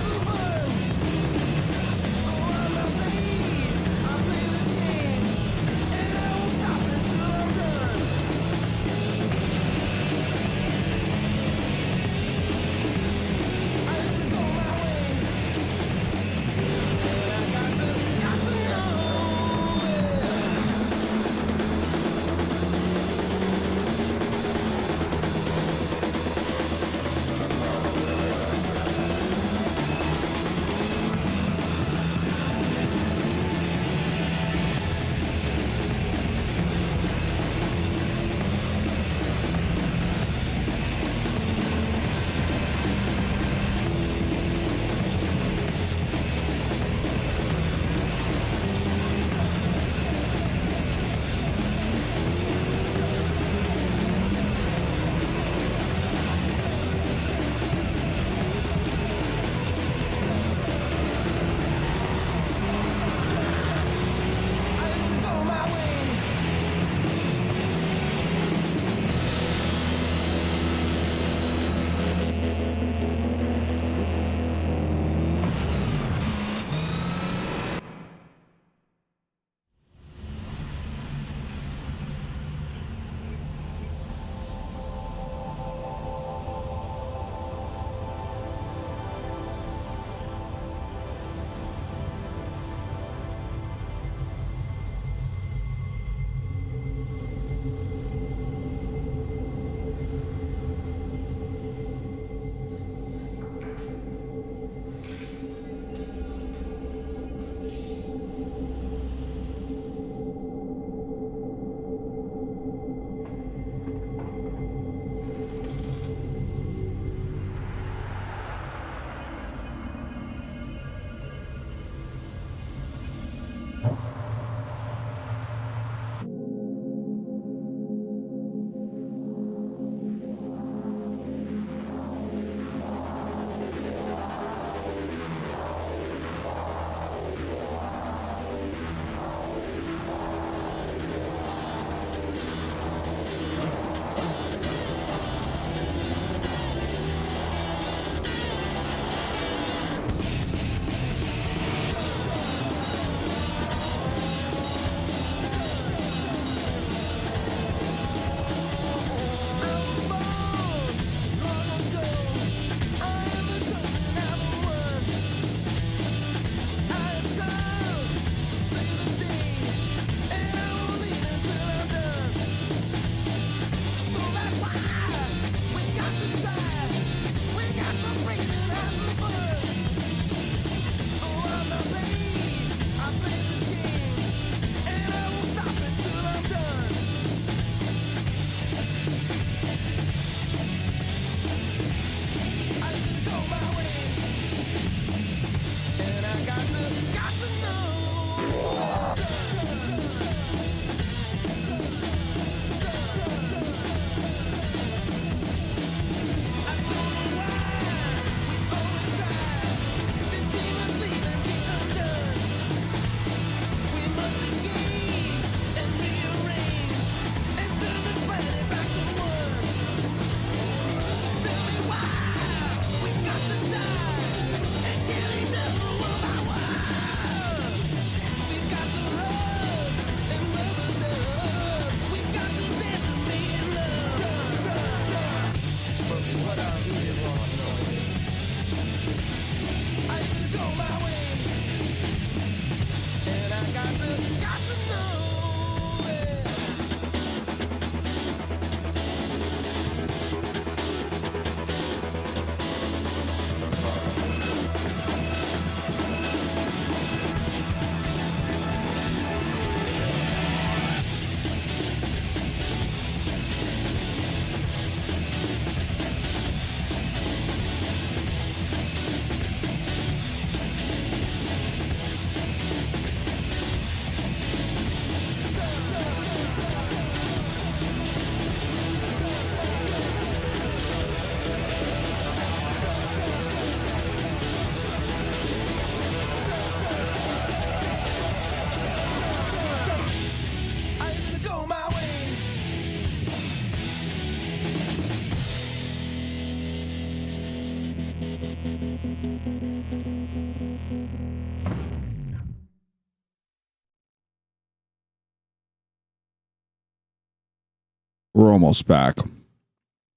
We're almost back.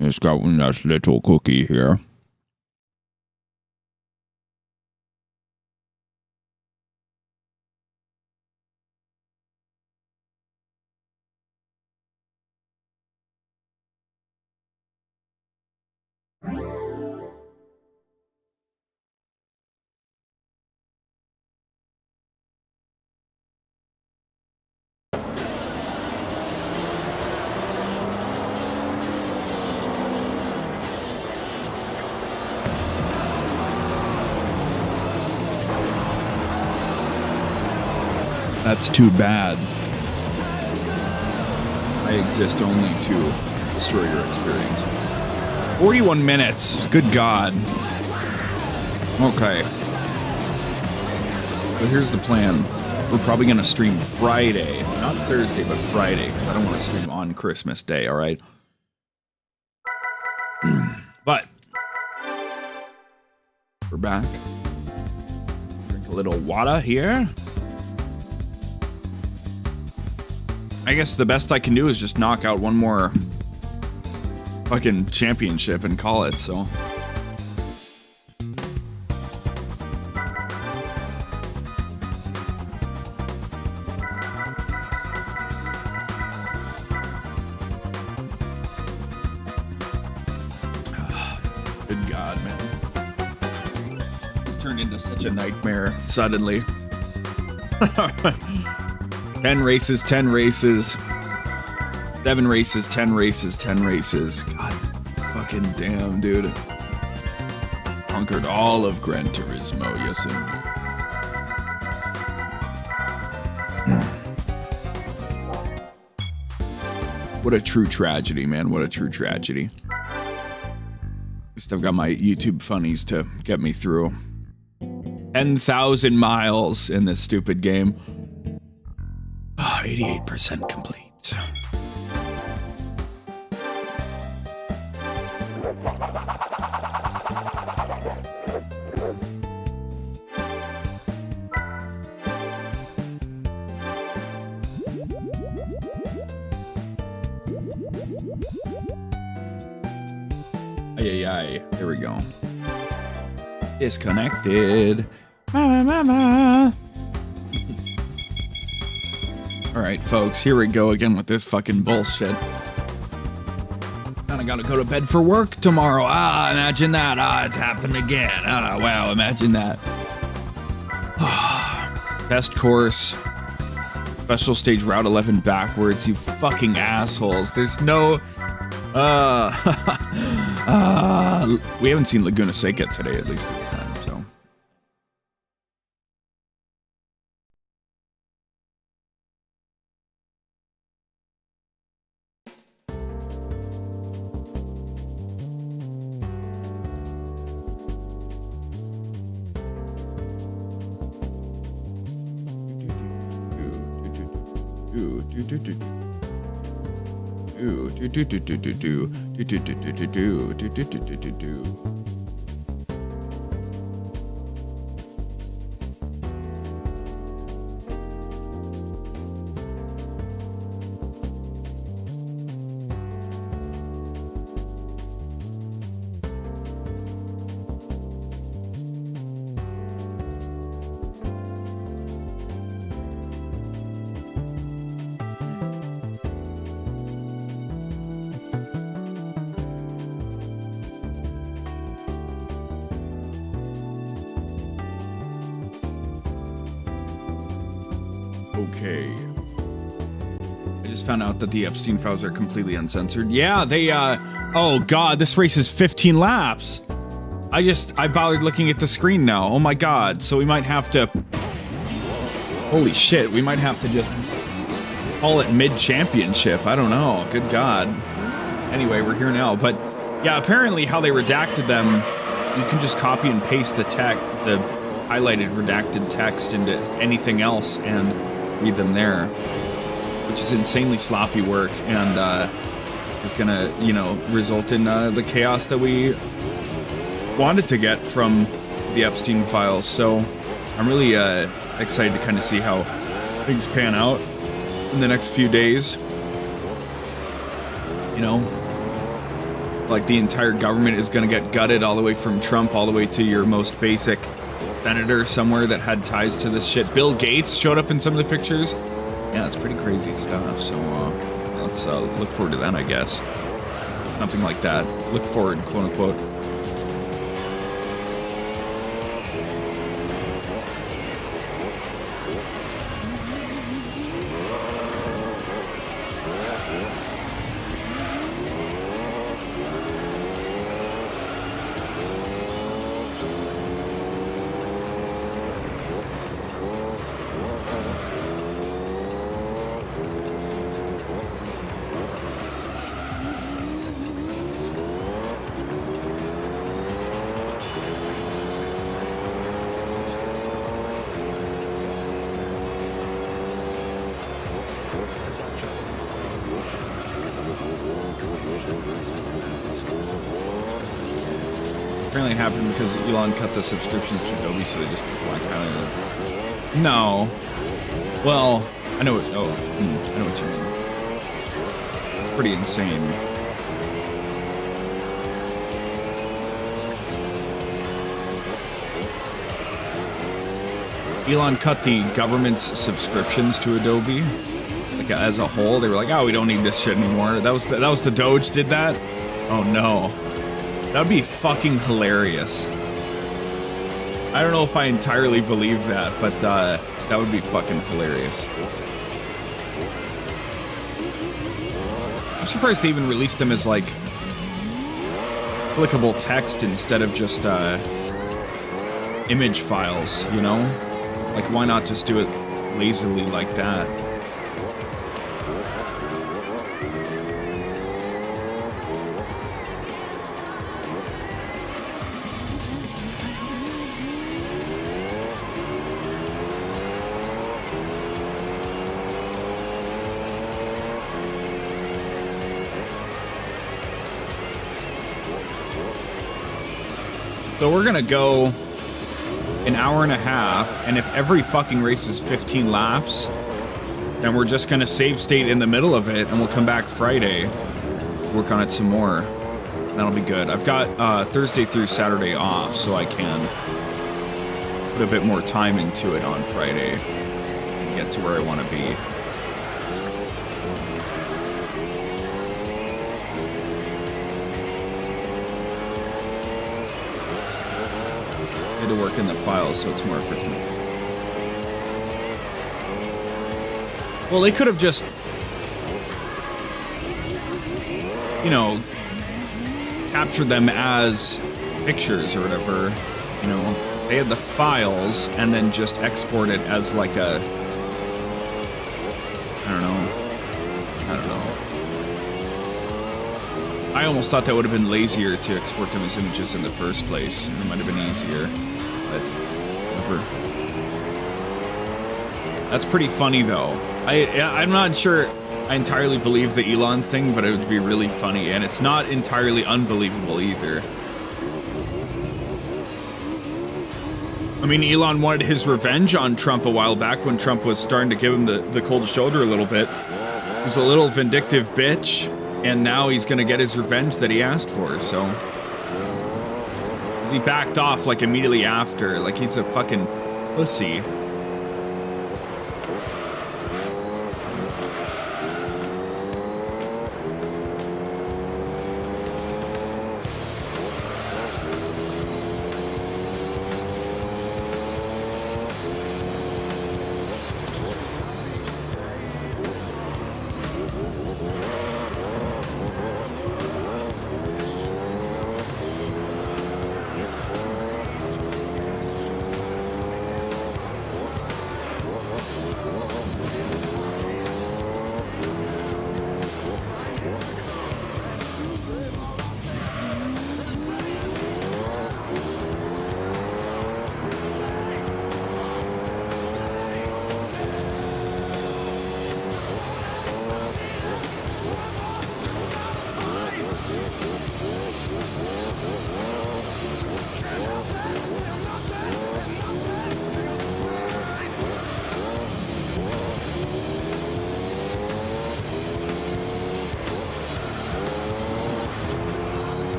Just got one nice little cookie here. That's too bad. I exist only to destroy your experience. 41 minutes. Good God. Okay. So here's the plan. We're probably going to stream Friday. Not Thursday, but Friday, because I don't want to stream on Christmas Day, all right? But we're back. Drink a little water here. I guess the best I can do is just knock out one more fucking championship and call it, so. Good God, man. It's turned into such a nightmare suddenly. 10 races, 10 races. 7 races, 10 races, 10 races. God fucking damn, dude. Conquered all of Gran Turismo, yes indeed. What a true tragedy, man. What a true tragedy. At least I've got my YouTube funnies to get me through. 10,000 miles in this stupid game. 88% complete. Ay. There we go. Disconnected. Mama. All right, folks, here we go again with this fucking bullshit. And I gotta go to bed for work tomorrow. Imagine that. It's happened again. Wow, imagine that. Test course. Special stage Route 11 backwards, you fucking assholes. There's no... we haven't seen Laguna Seca today, at least this time, so... Okay. I just found out that the Epstein files are completely uncensored. Yeah, they, oh God, this race is 15 laps. I bothered looking at the screen now. Oh my God. So we might have to, holy shit, we might have to just call it mid-championship. I don't know. Good God. Anyway, we're here now. But yeah, apparently how they redacted them, you can just copy and paste the text, the highlighted redacted text into anything else and read them there, which is insanely sloppy work and is gonna, you know, result in the chaos that we wanted to get from the Epstein files. So I'm really excited to kind of see how things pan out in the next few days. You know, like the entire government is going to get gutted all the way from Trump all the way to your most basic senator somewhere that had ties to this shit. Bill Gates showed up in some of the pictures. Yeah, it's pretty crazy stuff. So let's look forward to that, I guess. Something like that. Look forward, quote unquote. Apparently it happened because Elon cut the subscriptions to Adobe, so they just black out of it. No. Well, I know what. Oh, I know what you mean. It's pretty insane. Elon cut the government's subscriptions to Adobe, like as a whole. They were like, "Oh, we don't need this shit anymore." That was the Doge did that. Oh no. That would be fucking hilarious. I don't know if I entirely believe that, but that would be fucking hilarious. I'm surprised they even released them as, like, clickable text instead of just image files, you know? Like, why not just do it lazily like that? So we're gonna go an hour and a half, and if every fucking race is 15 laps, then we're just gonna save state in the middle of it, and we'll come back Friday, work on it some more. That'll be good. I've got Thursday through Saturday off, so I can put a bit more time into it on Friday and get to where I want to be. To work in the files, so it's more effort to me. Well, they could have just, you know, captured them as pictures or whatever. You know, they had the files and then just export it as like a, I don't know. I almost thought that would have been lazier to export them as images in the first place. It might have been easier. But whatever. That's pretty funny, though. I'm not sure I entirely believe the Elon thing, but it would be really funny, and it's not entirely unbelievable either. I mean, Elon wanted his revenge on Trump a while back when Trump was starting to give him the cold shoulder a little bit. He was a little vindictive bitch, and now he's gonna get his revenge that he asked for, so... He backed off, like, immediately after. Like, he's a fucking pussy.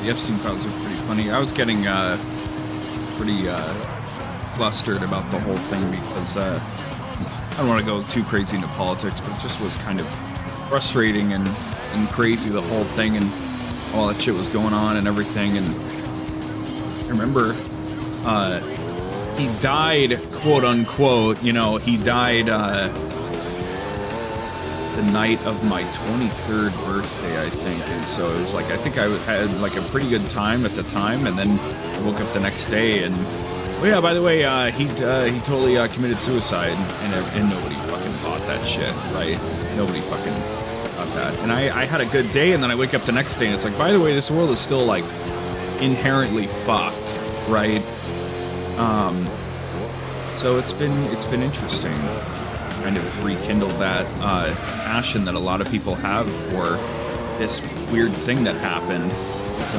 the Epstein files are pretty funny. I was getting pretty flustered about the whole thing because I don't want to go too crazy into politics, but it just was kind of frustrating and crazy, the whole thing, and all that shit was going on and everything. And I remember he died, quote unquote, you know, he died the night of my 23rd birthday, I think. And so it was like, I think I had like a pretty good time at the time, and then I woke up the next day and, oh yeah, by the way, he totally committed suicide, and nobody fucking thought that shit, right? Nobody fucking thought that. And I had a good day, and then I wake up the next day and it's like, by the way, this world is still like inherently fucked, right? So it's been interesting, kind of rekindle that passion that a lot of people have for this weird thing that happened. So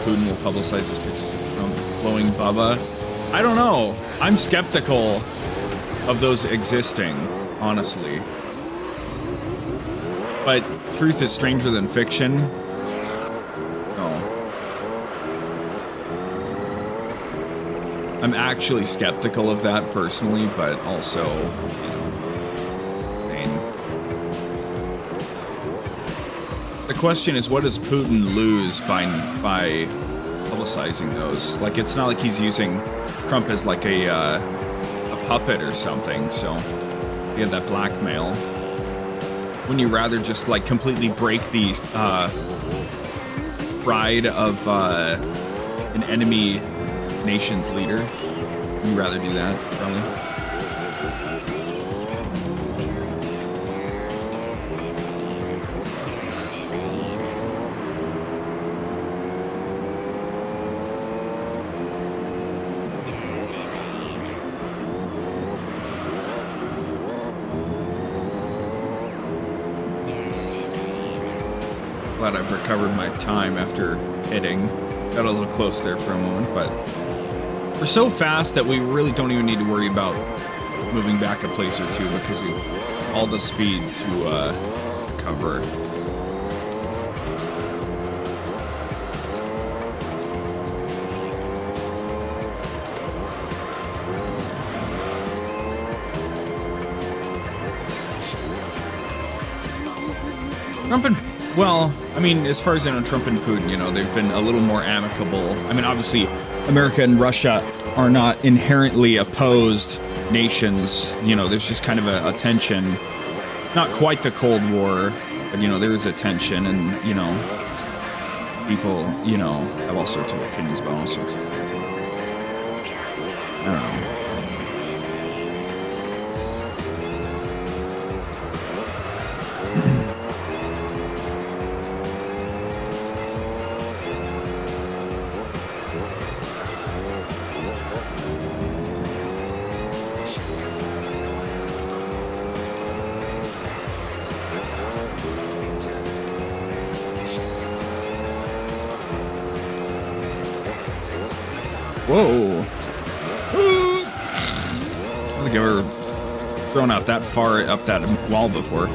Putin will publicize his pictures of Trump blowing Bubba. I don't know. I'm skeptical of those existing, honestly. But truth is stranger than fiction. I'm actually skeptical of that personally, but also, you know, insane. The question is, what does Putin lose by publicizing those? Like, it's not like he's using Trump as like a puppet or something, so he had that blackmail. Wouldn't you rather just like completely break the pride of an enemy nation's leader? You'd rather do that, probably. Glad I've recovered my time after hitting. Got a little close there for a moment, but we're so fast that we really don't even need to worry about moving back a place or two because we've all the speed to cover. Trump and, well, I mean, as far as I know, Trump and Putin, you know, they've been a little more amicable. I mean, obviously, America and Russia are not inherently opposed nations. You know, there's just kind of a tension. Not quite the Cold War, but, you know, there is a tension, and, you know, people, you know, have all sorts of opinions about all sorts of things. I don't know. Whoa. I don't think I've ever thrown out that far up that wall before.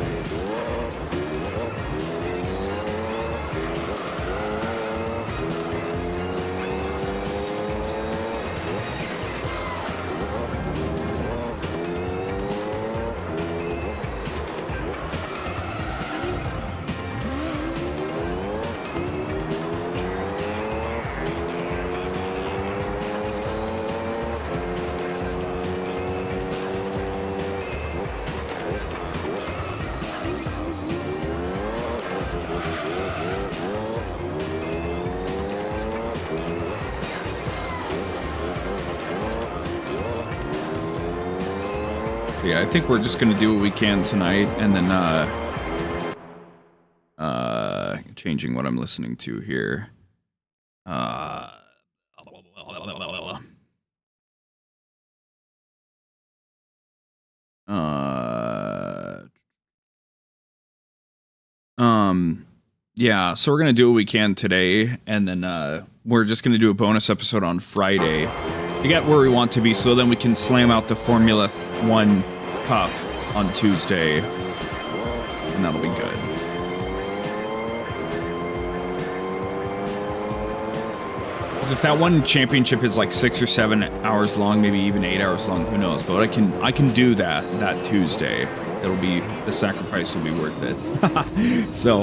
Yeah, I think we're just gonna do what we can tonight, and then changing what I'm listening to here. Yeah, so we're gonna do what we can today, and then we're just gonna do a bonus episode on Friday to get where we want to be, so then we can slam out the Formula 1 Cup on Tuesday, and that'll be good. Because if that one championship is like 6 or 7 hours long, maybe even 8 hours long, who knows? But I can do that Tuesday. It'll be, the sacrifice will be worth it. So,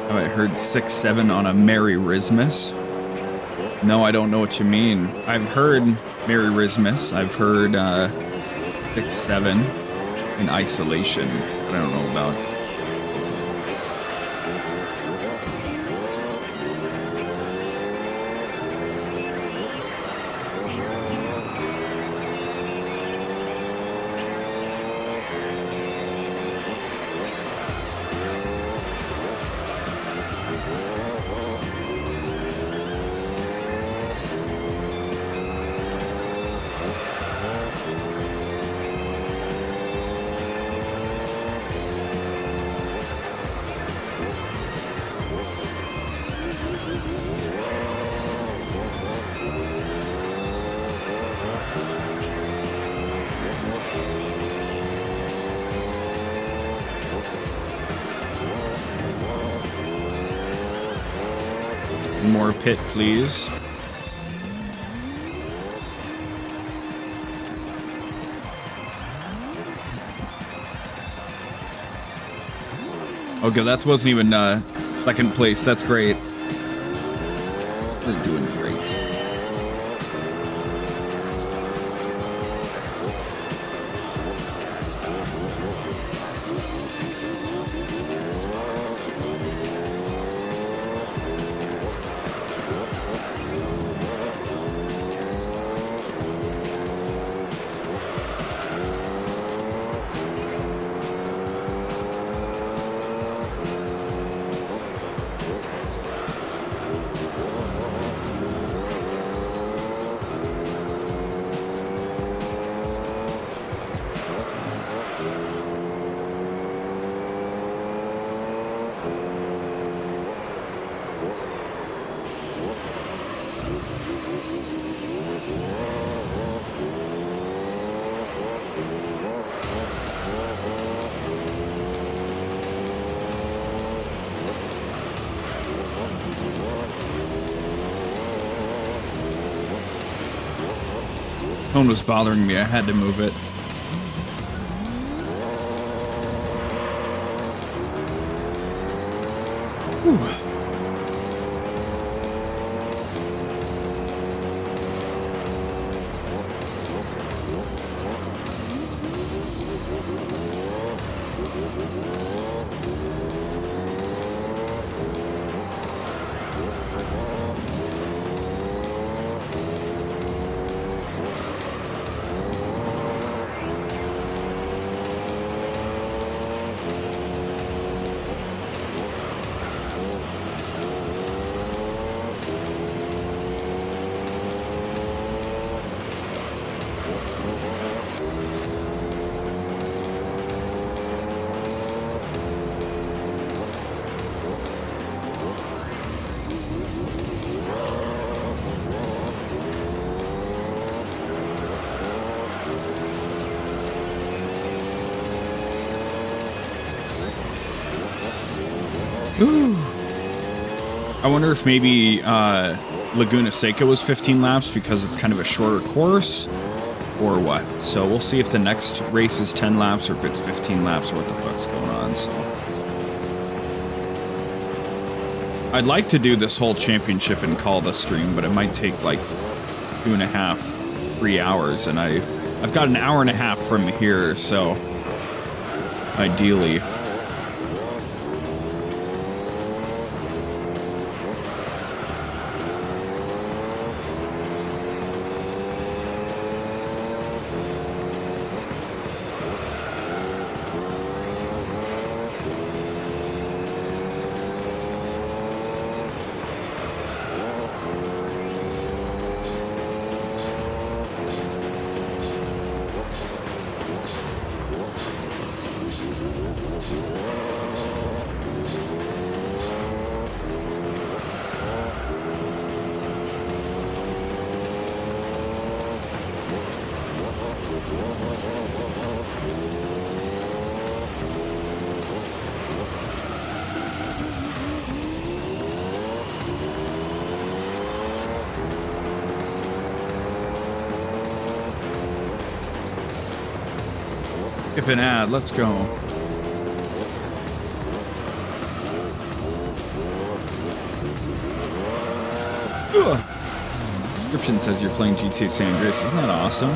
I heard 6-7 on a _𝑀𝑚. No, I don't know what you mean. I've heard _𝑀. I've heard 6-7 in isolation. I don't know about. More pit, please. Okay, that wasn't even second place. That's great. They're doing great. Phone was bothering me. I had to move it. Whew. Ooh. I wonder if maybe Laguna Seca was 15 laps because it's kind of a shorter course, or what. So we'll see if the next race is 10 laps or if it's 15 laps or what the fuck's going on. So I'd like to do this whole championship and call the stream, but it might take like 2.5, 3 hours, and I've got an hour and a half from here, so ideally. Skip an ad. Let's go. Ugh. Description says you're playing GTA San Andreas. Isn't that awesome?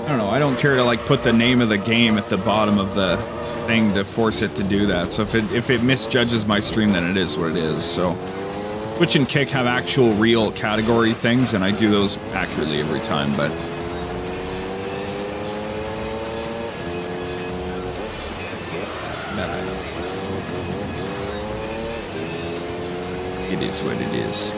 I don't know. I don't care to like put the name of the game at the bottom of the thing to force it to do that. So if it misjudges my stream, then it is what it is. So Twitch and Kick have actual real category things, and I do those accurately every time. But it is what it is.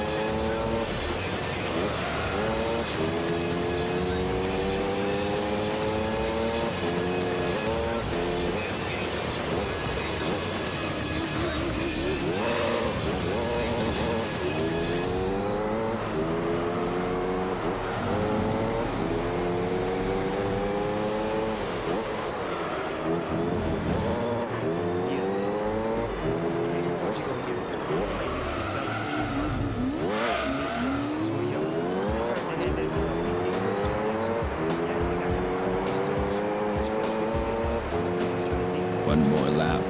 One more lap.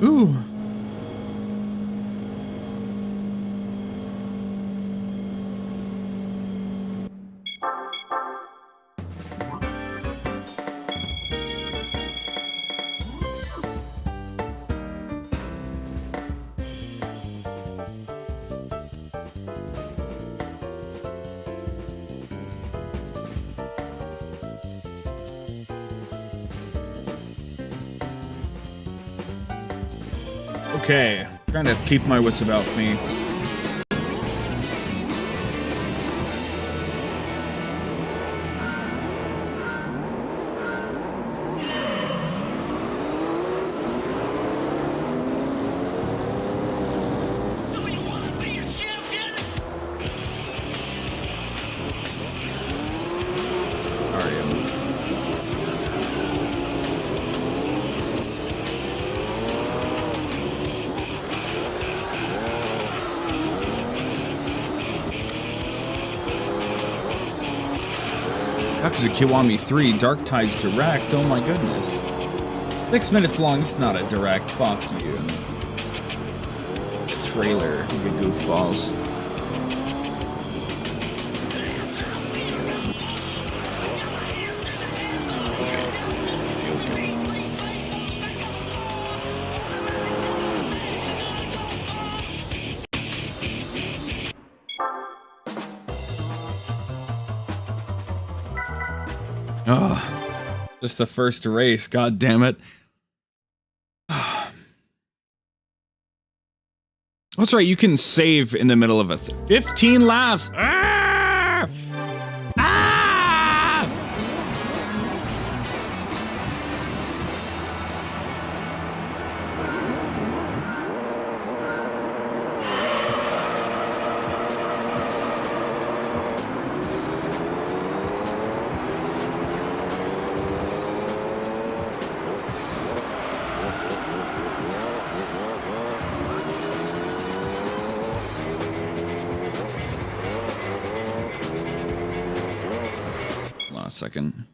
Ooh. Okay, trying to keep my wits about me. Yakuza Kiwami 3, Dark Ties Direct, oh my goodness. 6 minutes long, it's not a direct, fuck you. Trailer, you goofballs. Oh, just the first race, god damn it. That's right, you can save in the middle of a 15 laps. Ah! Ah! second.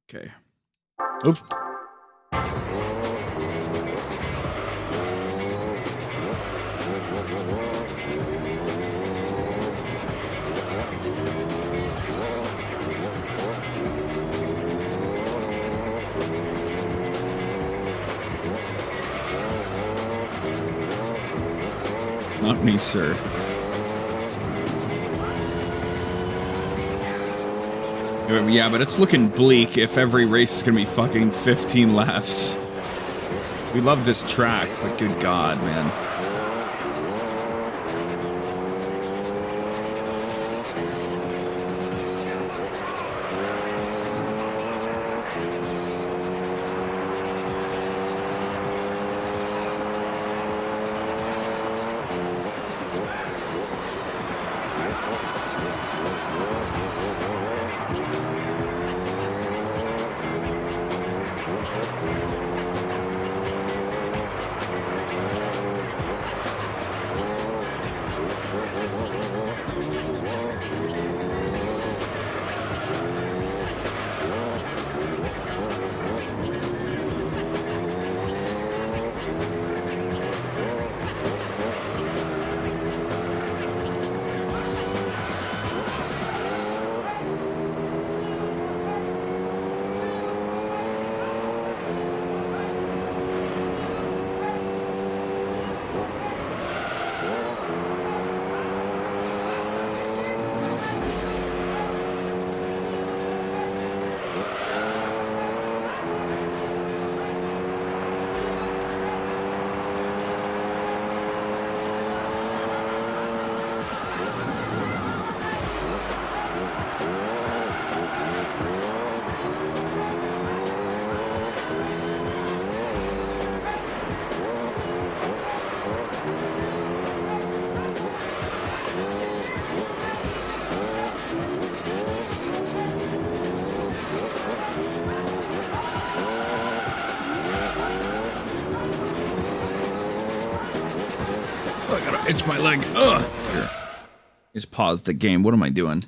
Okay. Oops. Not me, sir. Yeah, but it's looking bleak if every race is gonna be fucking 15 laps. We love this track, but good God, man. I gotta itch my leg. Ugh. Here. Just pause the game. What am I doing?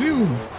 Phew.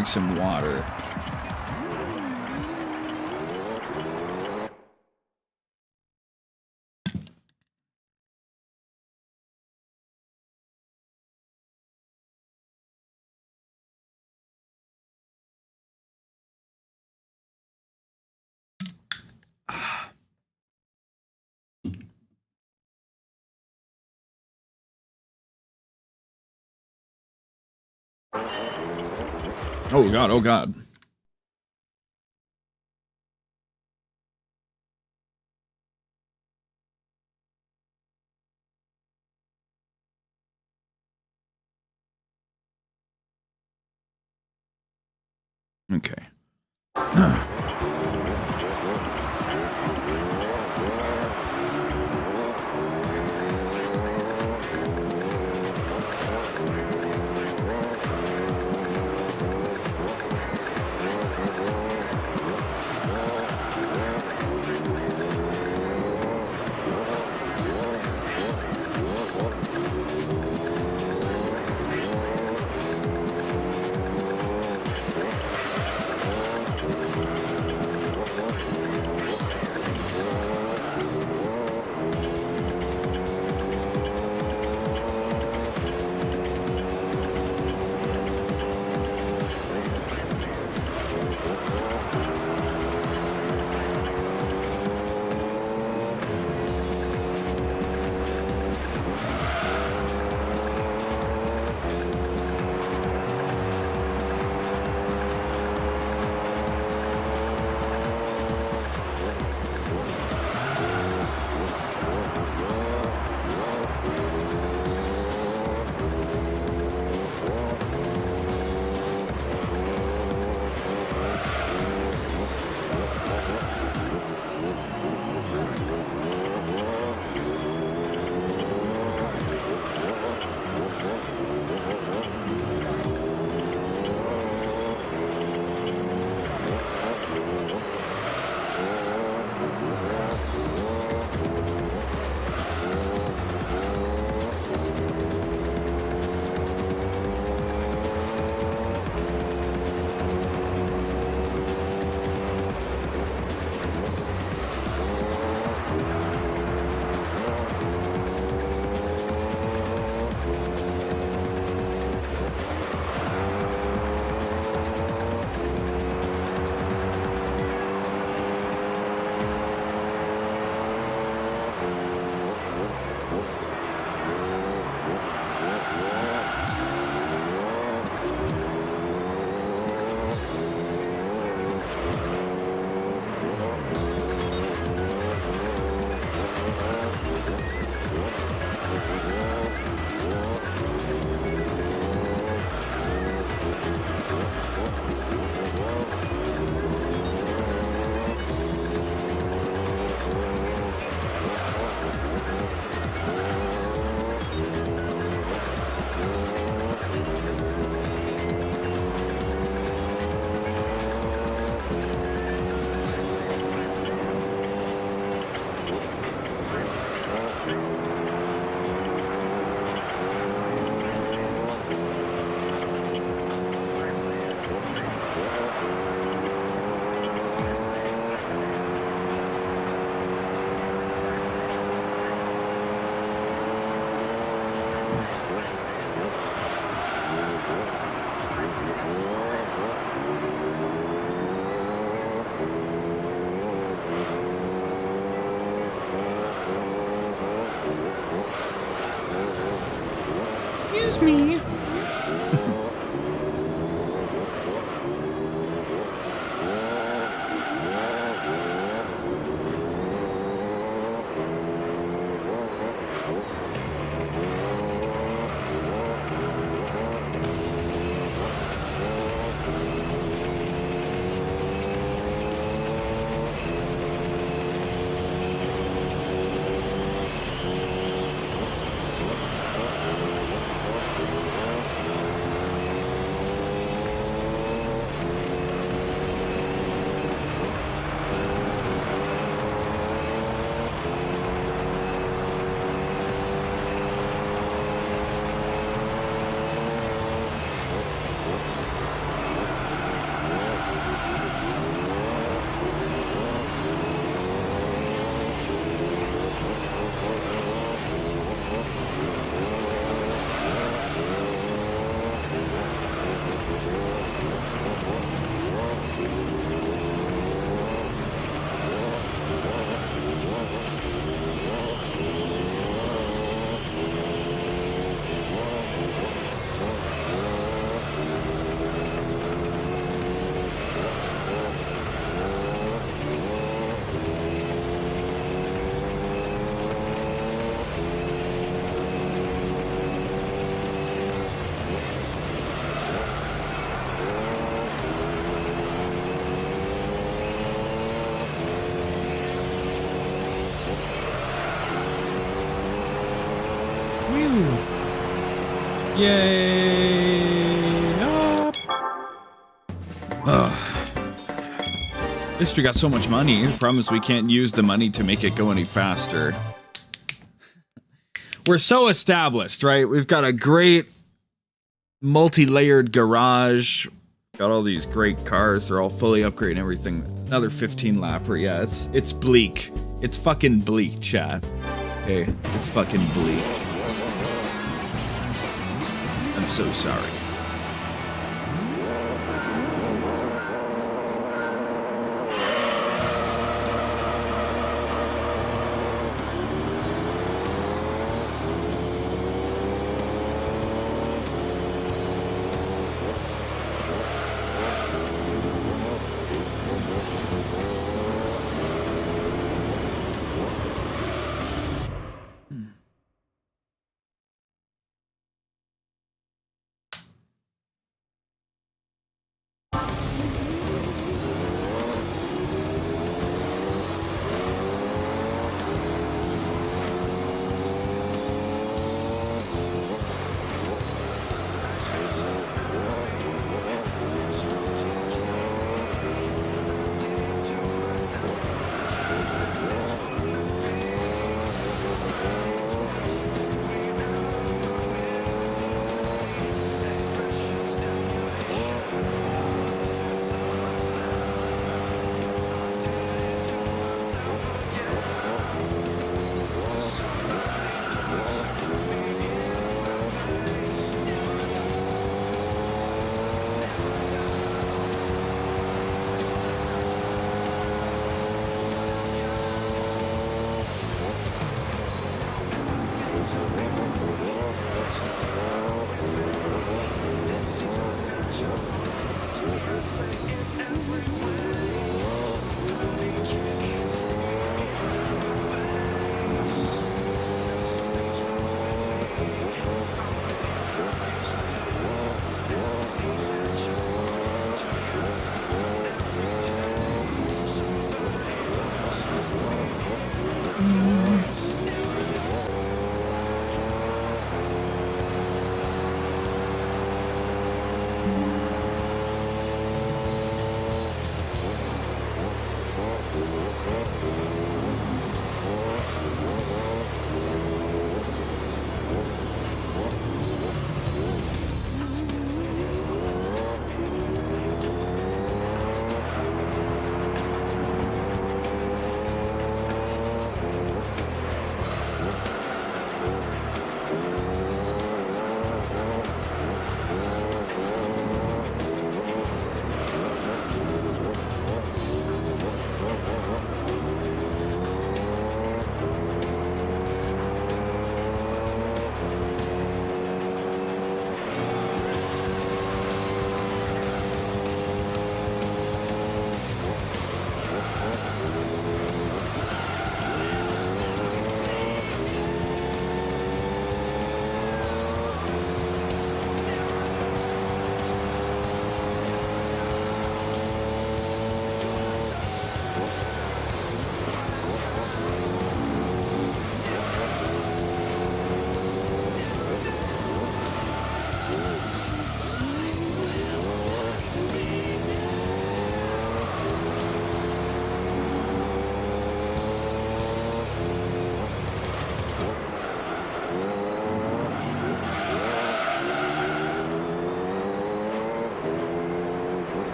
drink some water. Oh God, oh God. Okay. Excuse me. Yay! Up. Ugh. At least we got so much money. The problem is we can't use the money to make it go any faster. We're so established, right? We've got a great multi-layered garage. Got all these great cars. They're all fully upgraded and everything. Another 15 lapper. Yeah, it's bleak. It's fucking bleak, chat. Okay, it's fucking bleak. I'm so sorry.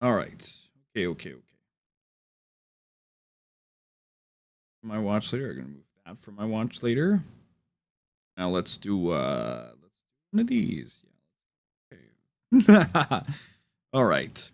All right. Okay. My watch later. I'm gonna move that for my watch later. Now let's do one of these. Yeah. Okay. All right.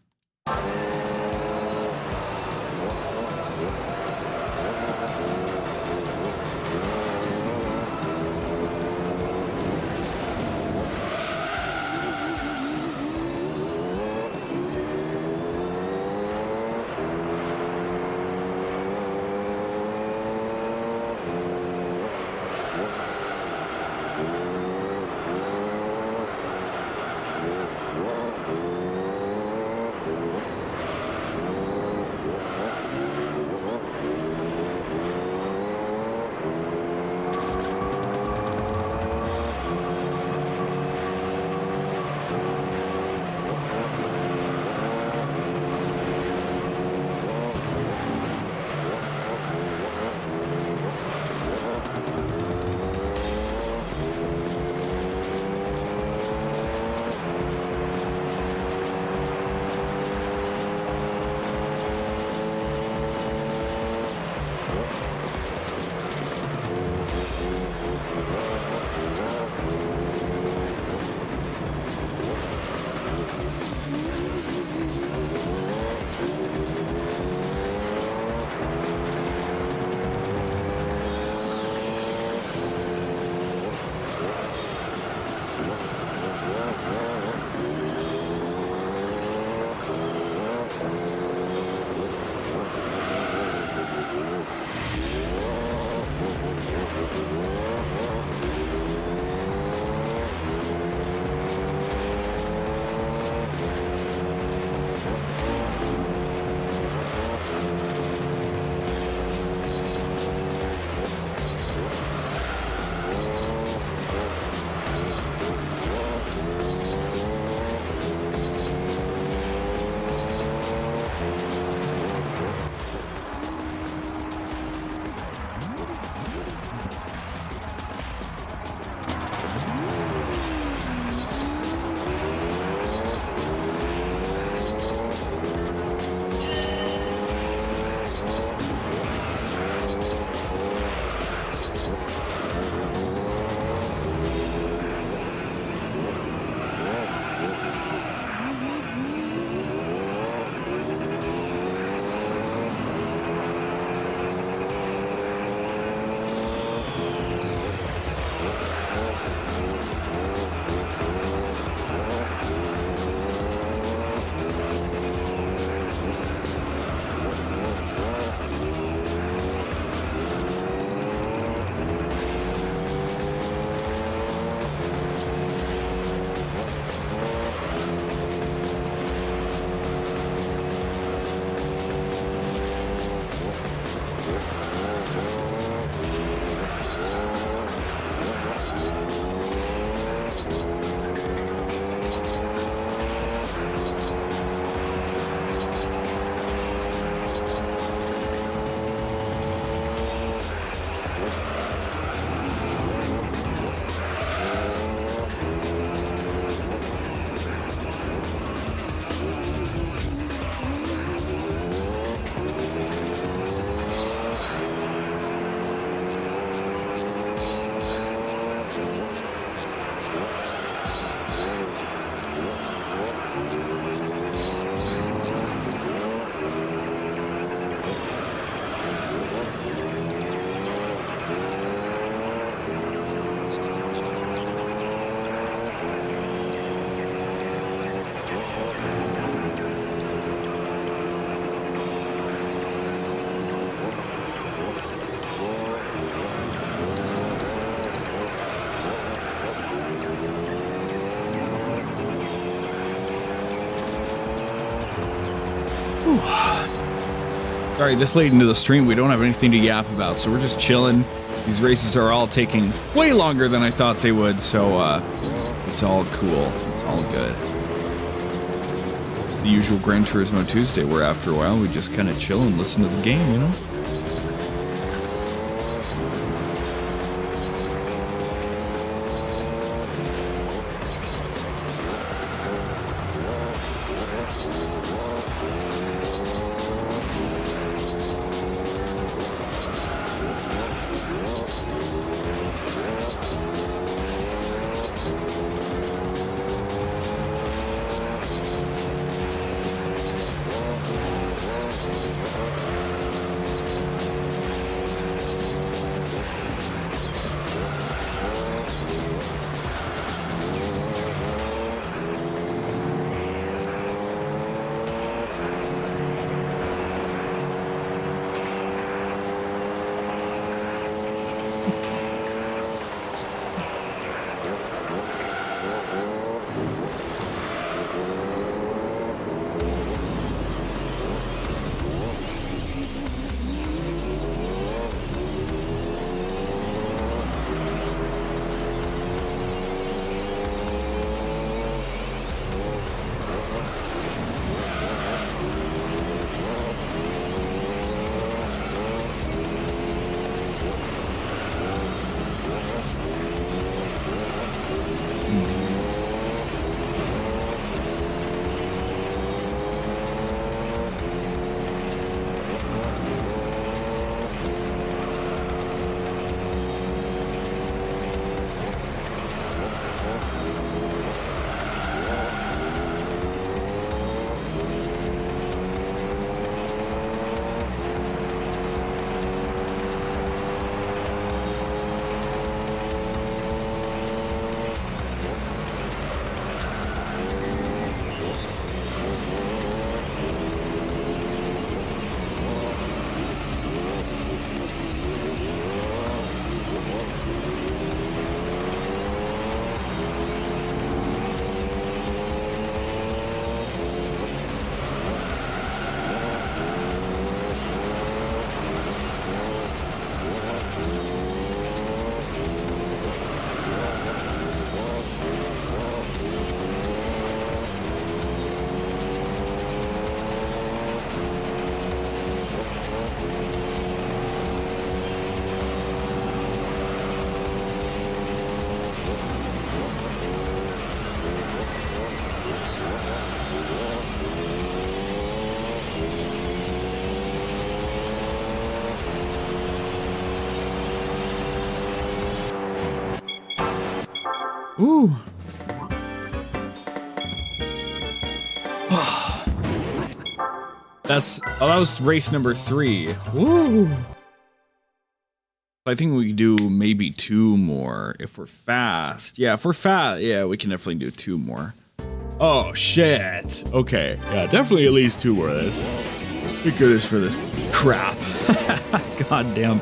Sorry, this late into the stream, we don't have anything to yap about, so we're just chilling. These races are all taking way longer than I thought they would, so it's all cool. It's all good. It's the usual Gran Turismo Tuesday, where after a while we just kind of chill and listen to the game, you know? Ooh. That was race number 3. Woo. I think we can do maybe 2 more if we're fast. Yeah, if we're fast, yeah, we can definitely do 2 more. Oh shit. Okay, yeah, definitely at least 2 more. Thank goodness for this crap. God damn.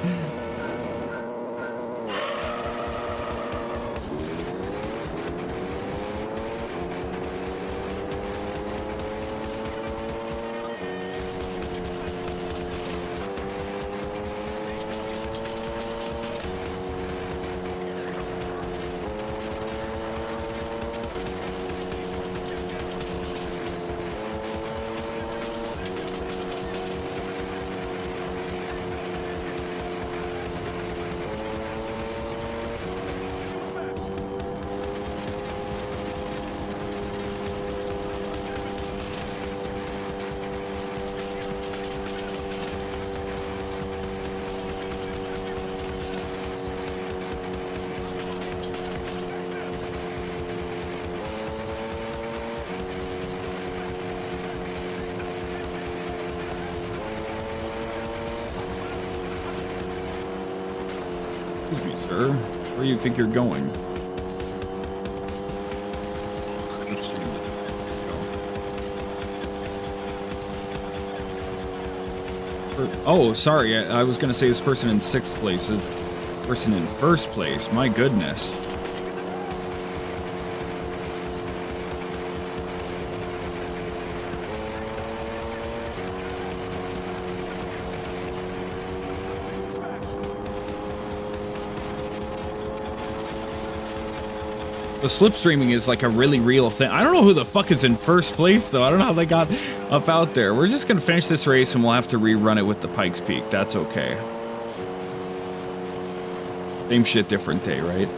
Excuse me, sir. Where do you think you're going? Oh, sorry. I was going to say this person in 6th place. The person in 1st place. My goodness. The slipstreaming is like a really real thing. I don't know who the fuck is in 1st place, though. I don't know how they got up out there. We're just going to finish this race and we'll have to rerun it with the Pikes Peak. That's okay. Same shit, different day, right?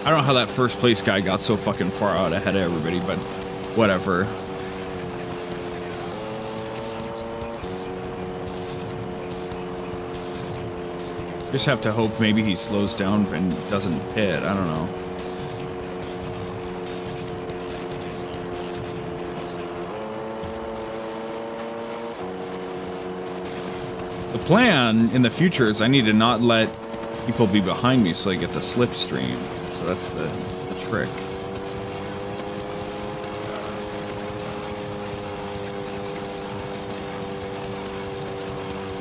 I don't know how that 1st place guy got so fucking far out ahead of everybody, but whatever. Just have to hope maybe he slows down and doesn't pit. I don't know. The plan in the future is I need to not let people be behind me so I get the slipstream. So that's the trick.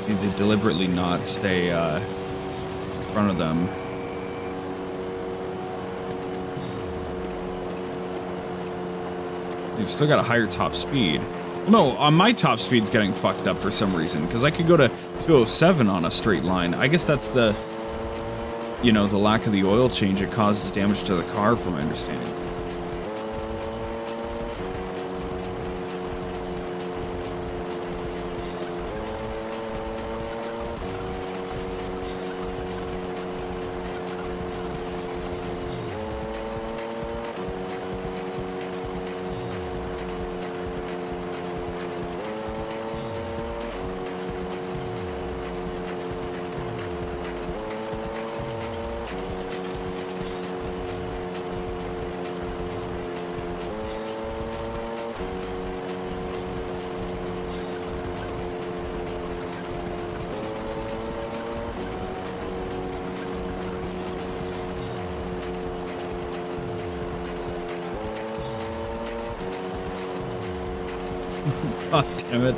Need to deliberately not stay in front of them. You've still got a higher top speed. No, my top speed's getting fucked up for some reason, because I could go to 207 on a straight line. I guess that's the, you know, the lack of the oil change. It causes damage to the car, from my understanding. God damn it.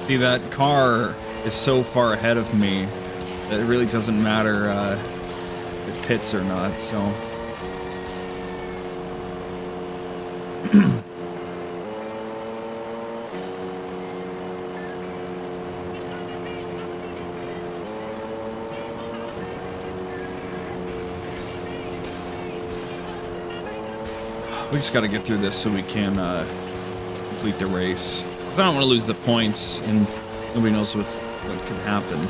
See, that car is so far ahead of me that it really doesn't matter if it pits or not, so. We just gotta get through this so we can complete the race. 'Cause I don't want to lose the points, and nobody knows what could happen.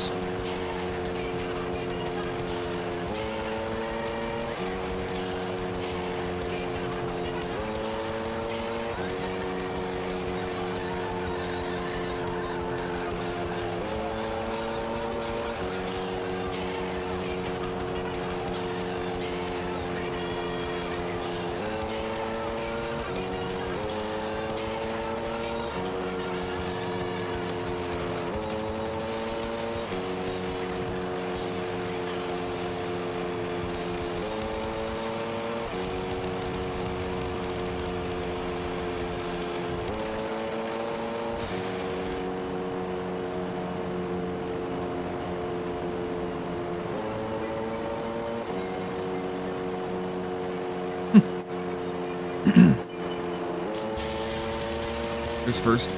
This first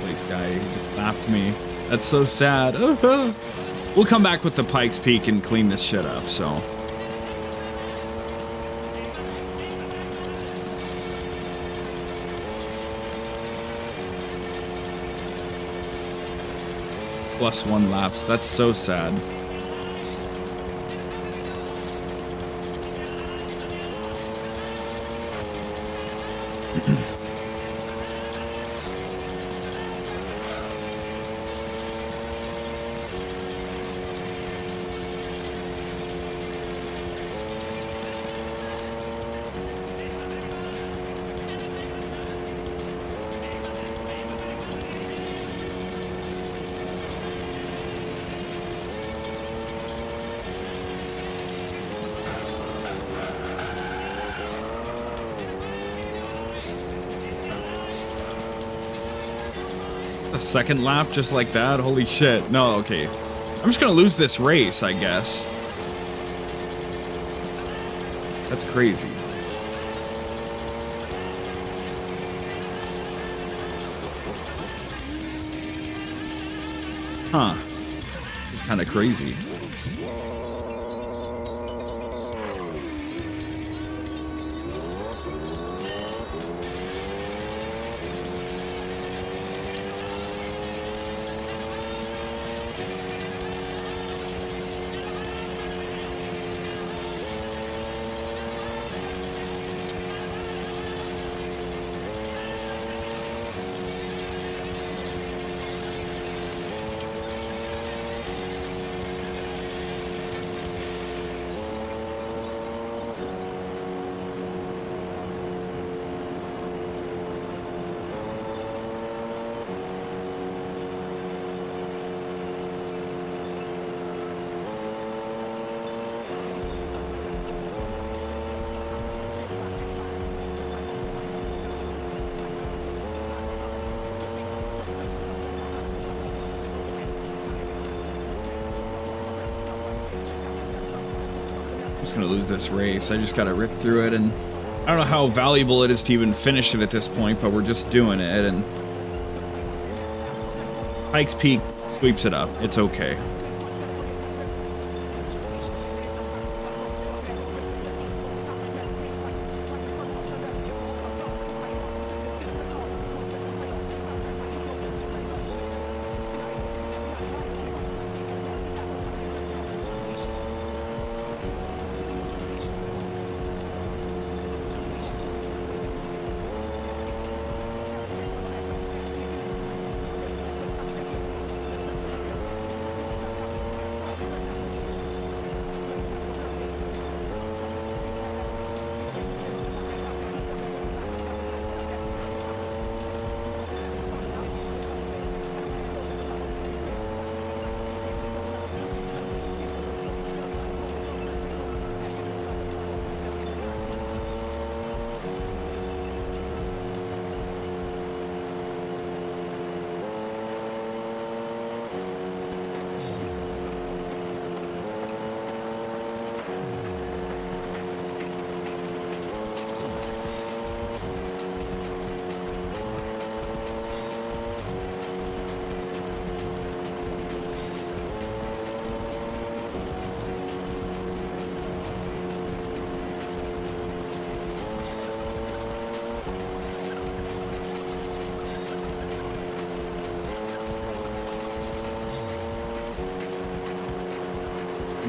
place guy, he just lapped me. That's so sad. We'll come back with the Pikes Peak and clean this shit up, so. +1 laps. That's so sad. A second lap just like that? Holy shit. No, okay. I'm just gonna lose this race, I guess. That's crazy. Huh. It's kind of crazy. I'm just gonna lose this race. I just gotta rip through it, and I don't know how valuable it is to even finish it at this point, but we're just doing it, and Pikes Peak sweeps it up. It's okay.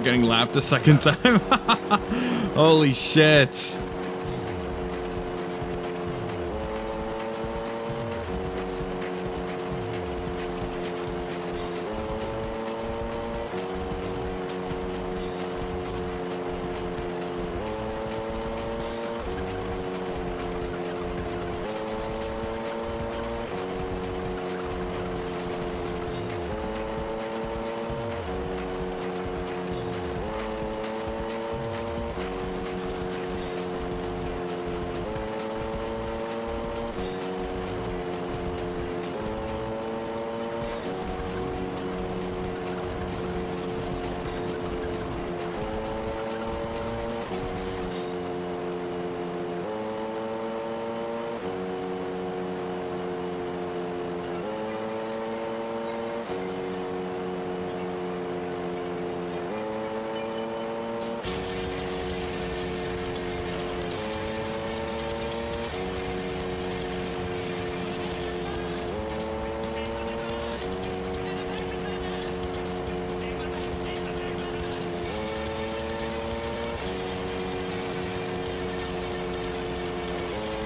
getting lapped a second time. Holy shit.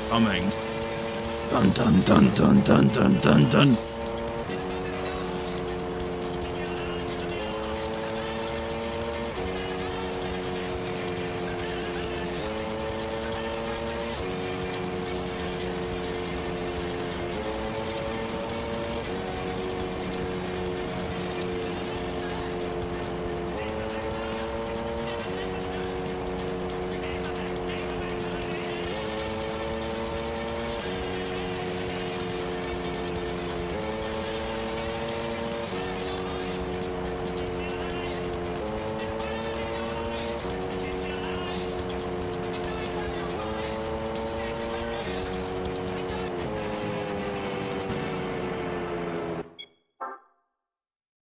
Coming. Dun dun dun dun dun dun dun dun.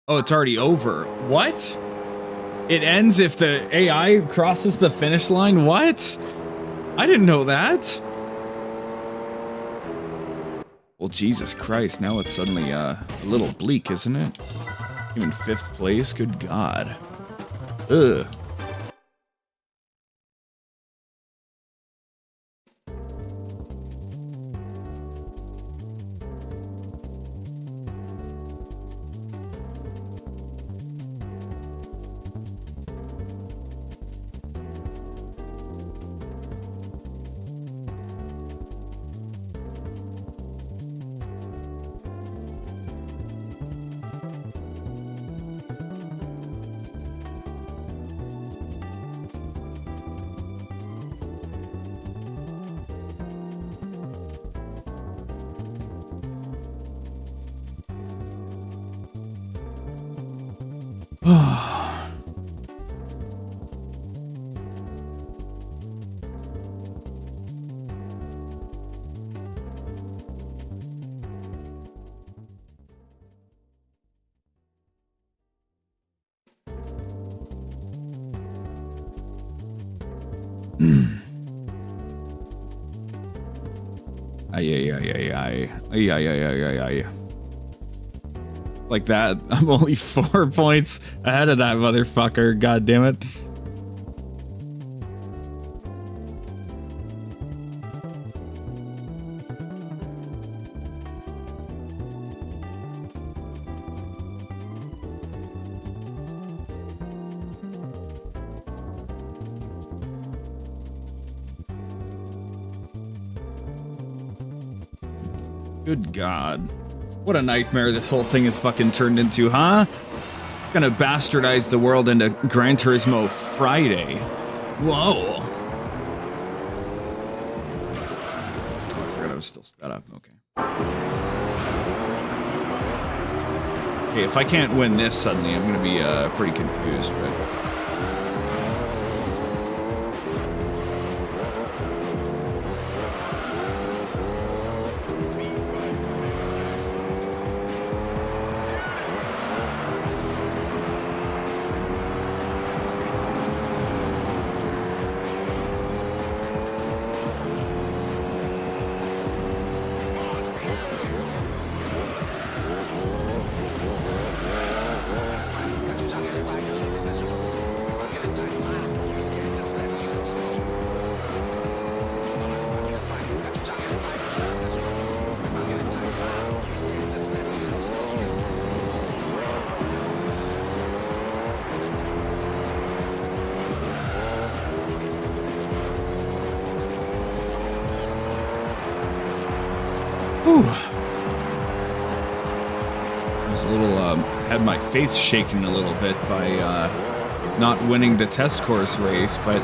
Oh, it's already over. What? It ends if the AI crosses the finish line? What? I didn't know that. Well, Jesus Christ, now it's suddenly a little bleak, isn't it? Even 5th place? Good God. Ugh. Ay. Like that, I'm only 4 points ahead of that motherfucker. God damn it. Good God. What a nightmare this whole thing is fucking turned into, huh? Gonna bastardize the world into Gran Turismo Friday. Whoa. Oh, I forgot I was still sped up. Okay. Okay, if I can't win this suddenly, I'm gonna be pretty confused, but... Whew. I was a little, had my faith shaken a little bit by not winning the test course race, but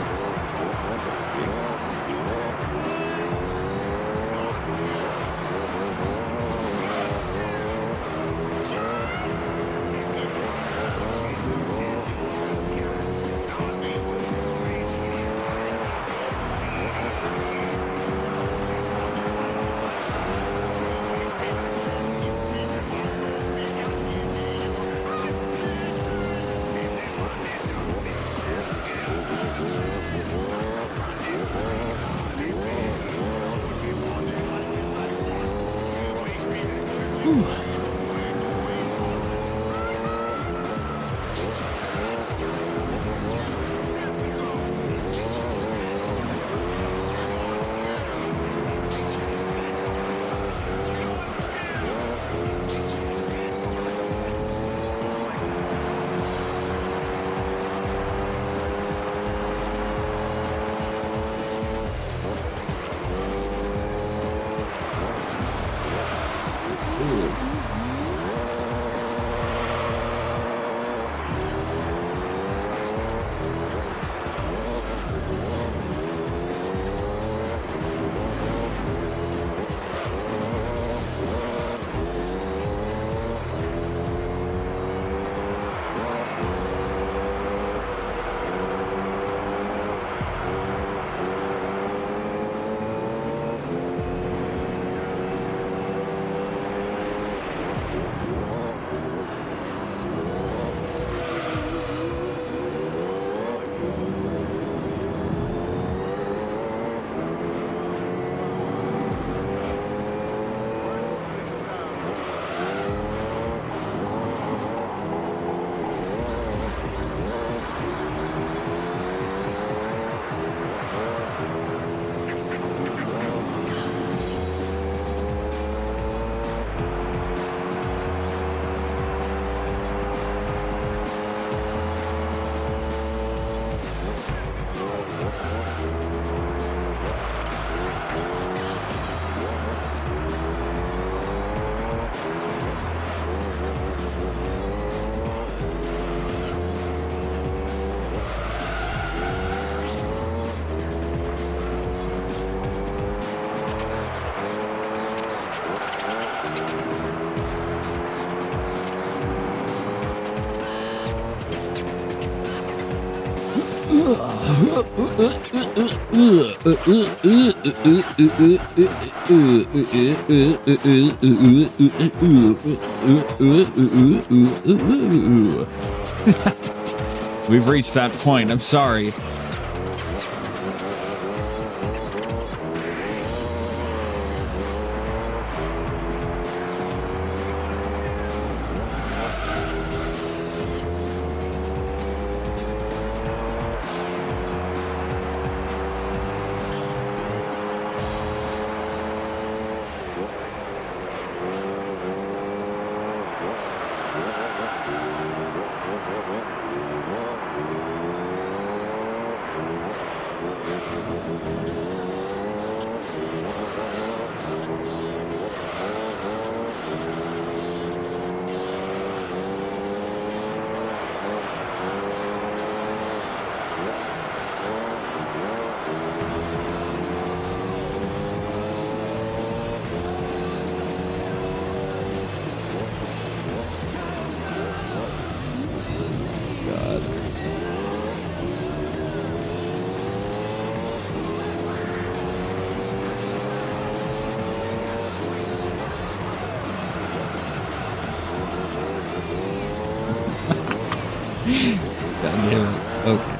We've reached that point. I'm sorry. Okay.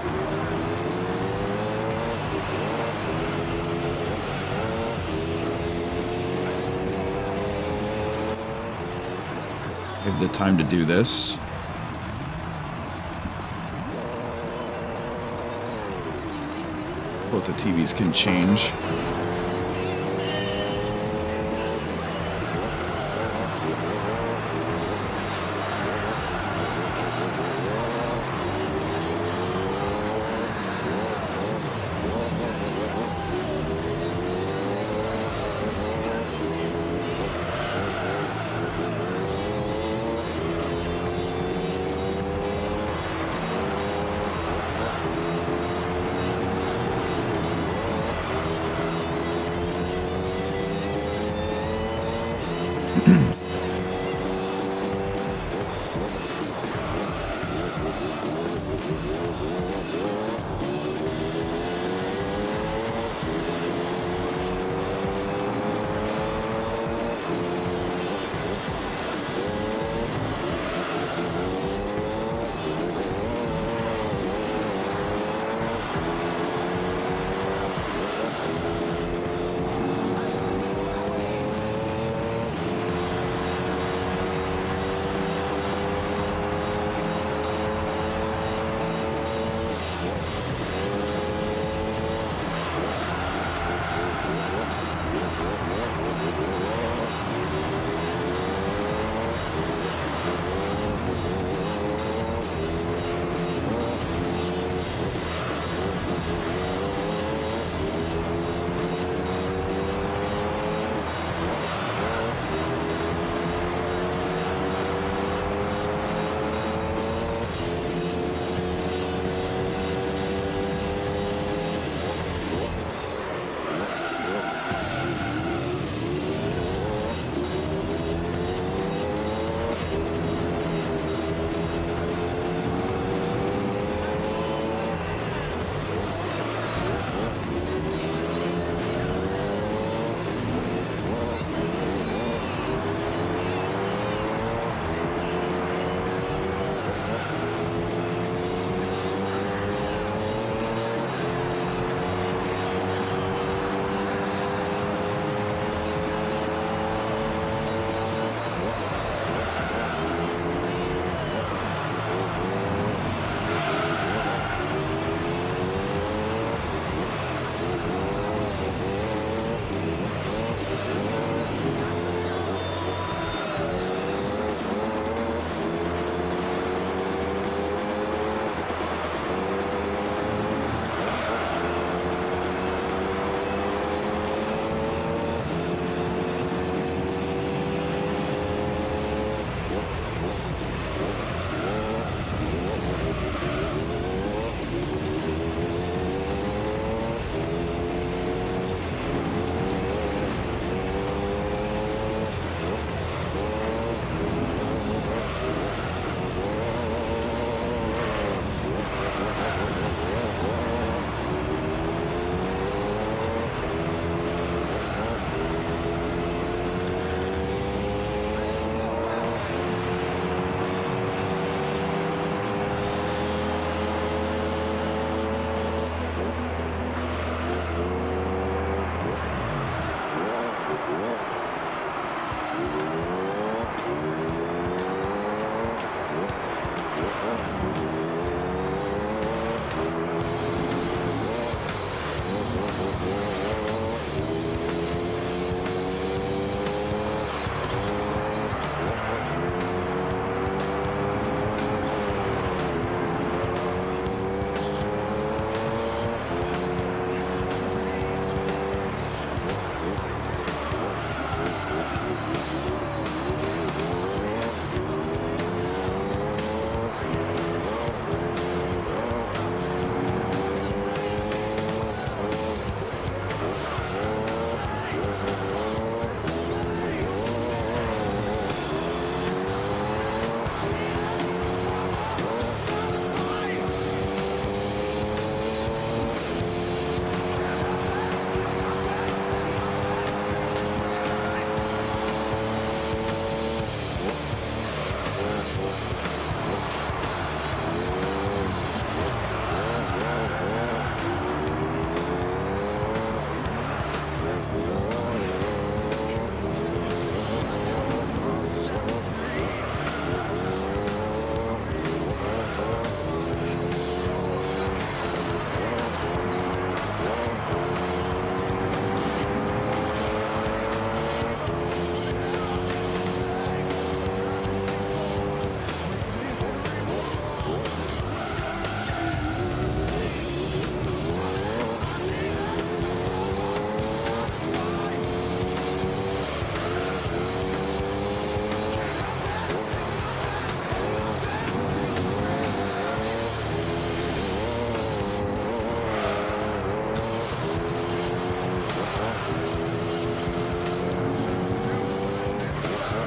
I have the time to do this. Both the TVs can change.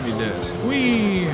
Give me this. Whee!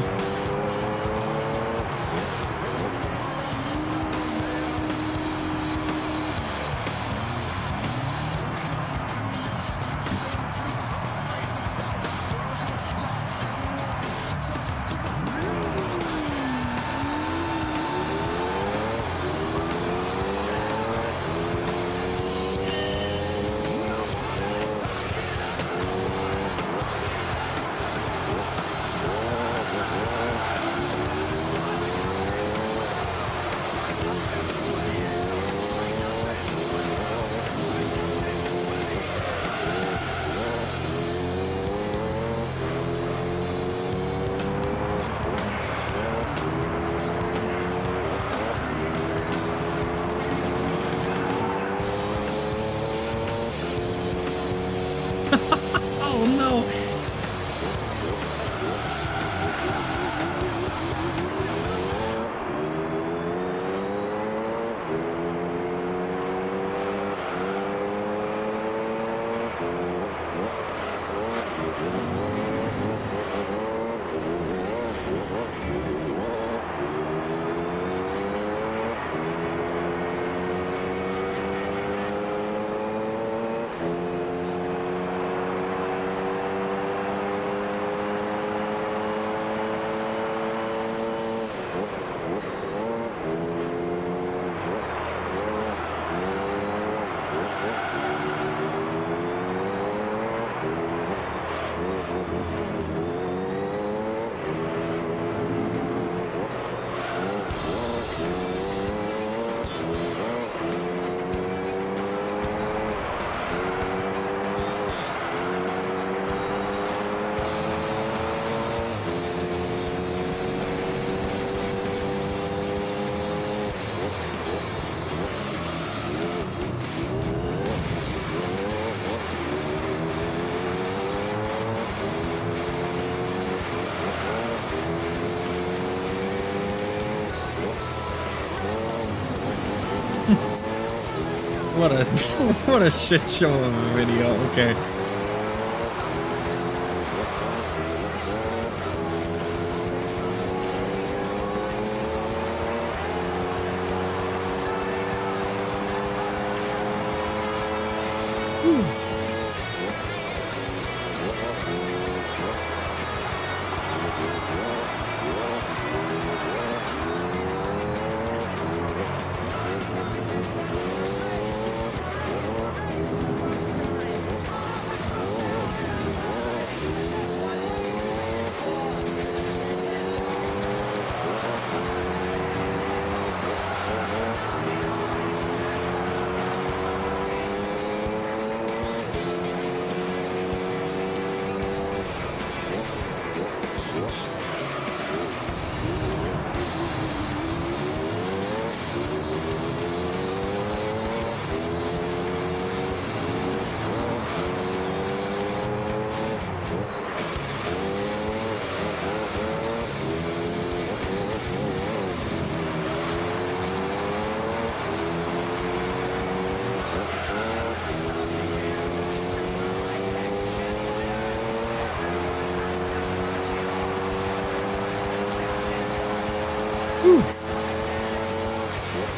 Oh no! What a what a shit show of a video. Okay.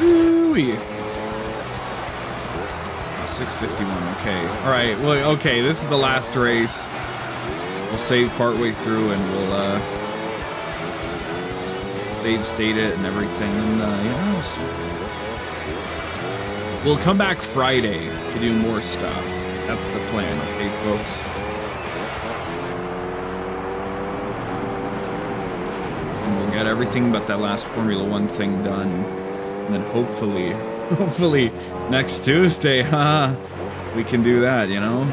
Ooh-wee. 651, okay. Alright, well, okay, this is the last race. We'll save partway through and we'll, save state it and everything, and, yeah, we'll come back Friday to do more stuff. That's the plan, okay, folks? And we'll get everything but that last Formula 1 thing done. And then hopefully next Tuesday, we can do that, you know?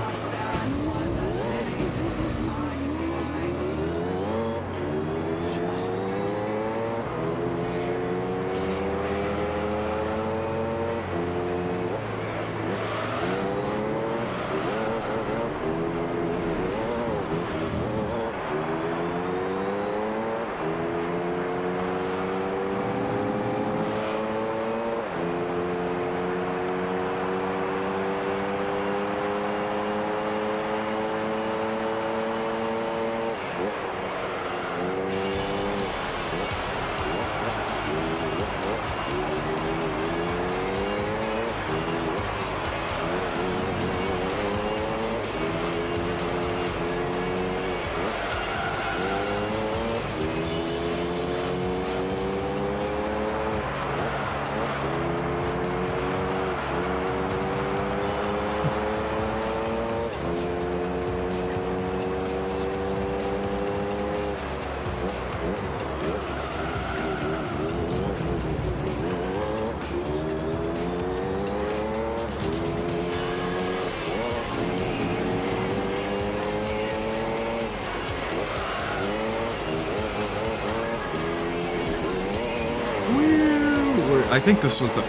I think this was the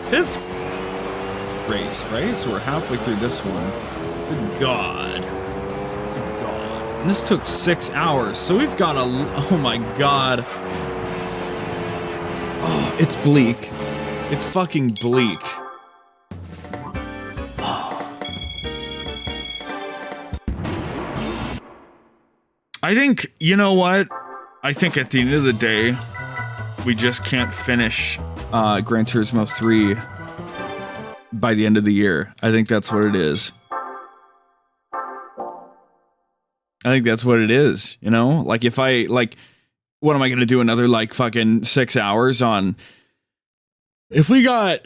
fifth race, right? So we're halfway through this one. Good God. Good God. And this took 6 hours. So we've got oh my God. Oh, it's bleak. It's fucking bleak. I think, you know what? I think at the end of the day, we just can't finish Gran Turismo 3 by the end of the year. I think that's what it is. I think that's what it is, you know? Like, if I, like, what am I going to do? Another, like, fucking 6 hours on... If we got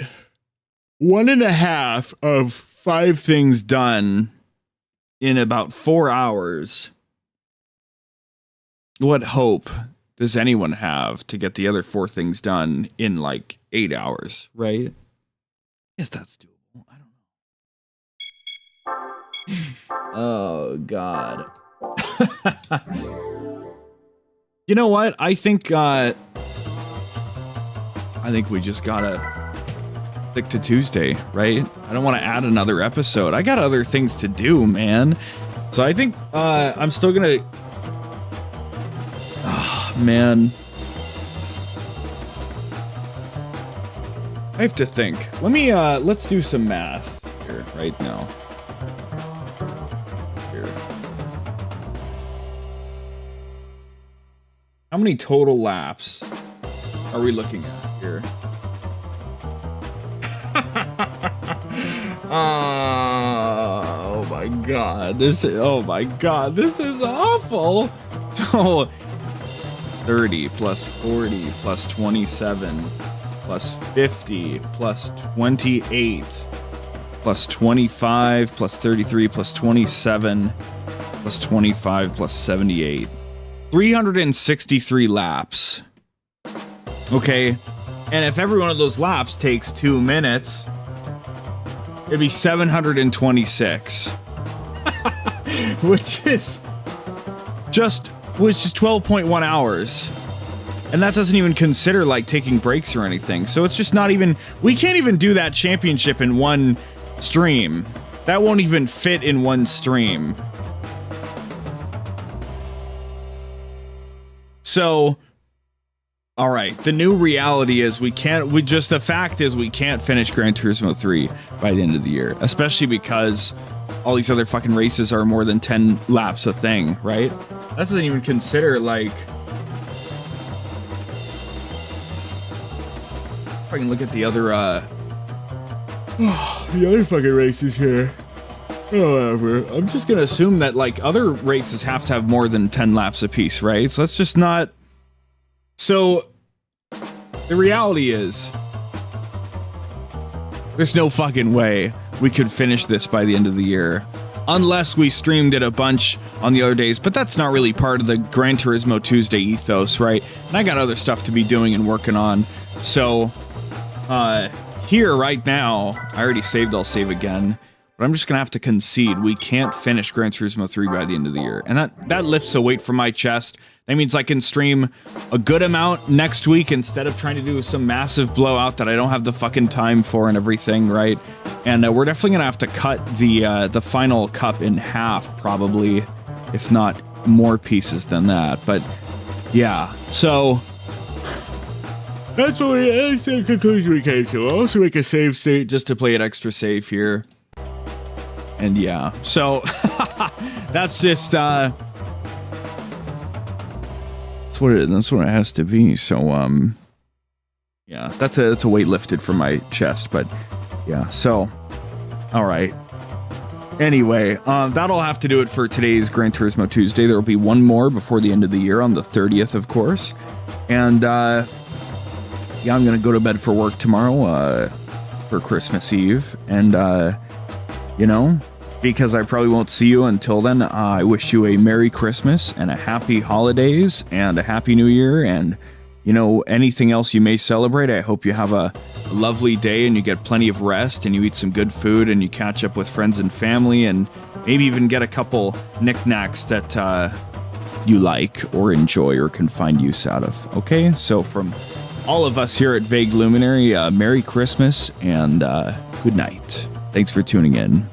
1.5 of 5 things done in about 4 hours... What hope does anyone have to get the other 4 things done in like 8 hours, right? Yes, that's doable. I don't know. Oh, God. You know what? I think we just gotta stick to Tuesday, right? I don't want to add another episode. I got other things to do, man. So I think I'm still gonna... Man, I have to think. Let me let's do some math here right now. Here. How many total laps are we looking at here? Oh my God, this is awful. So 30 plus 40 plus 27 plus 50 plus 28 plus 25 plus 33 plus 27 plus 25 plus 78. 363 laps. Okay, and if every one of those laps takes 2 minutes, it'd be 726. Which is 12.1 hours. And that doesn't even consider like taking breaks or anything. So it's just not even, we can't even do that championship in one stream. That won't even fit in one stream. So, all right, the new reality is the fact is we can't finish Gran Turismo 3 by the end of the year, especially because all these other fucking races are more than 10 laps a thing, right? That doesn't even consider, like... If I can look at the other, the other fucking races here. However, I'm just gonna assume that, like, other races have to have more than 10 laps apiece, right? So let's just not... So, the reality is... There's no fucking way we could finish this by the end of the year. Unless we streamed it a bunch on the other days, but that's not really part of the Gran Turismo Tuesday ethos, right? And I got other stuff to be doing and working on. So, here right now, I already saved, I'll save again. But I'm just gonna have to concede we can't finish Gran Turismo 3 by the end of the year. And that lifts a weight from my chest. That means I can stream a good amount next week instead of trying to do some massive blowout that I don't have the fucking time for and everything, right? And we're definitely gonna have to cut the final cup in half, probably, if not more pieces than that. But yeah, so that's the conclusion we came to. I'll also make a save state just to play it extra safe here. And yeah, so that's just that's what it is. That's what it has to be. So yeah, that's a weight lifted from my chest. But yeah, so all right. Anyway, that'll have to do it for today's Gran Turismo Tuesday. There will be one more before the end of the year on the 30th, of course. And yeah, I'm gonna go to bed for work tomorrow for Christmas Eve, and you know, because I probably won't see you until then, I wish you a Merry Christmas and a Happy Holidays and a Happy New Year, and, you know, anything else you may celebrate. I hope you have a lovely day and you get plenty of rest and you eat some good food and you catch up with friends and family and maybe even get a couple knickknacks that you like or enjoy or can find use out of. Okay, so from all of us here at Vague Luminary, Merry Christmas and good night. Thanks for tuning in.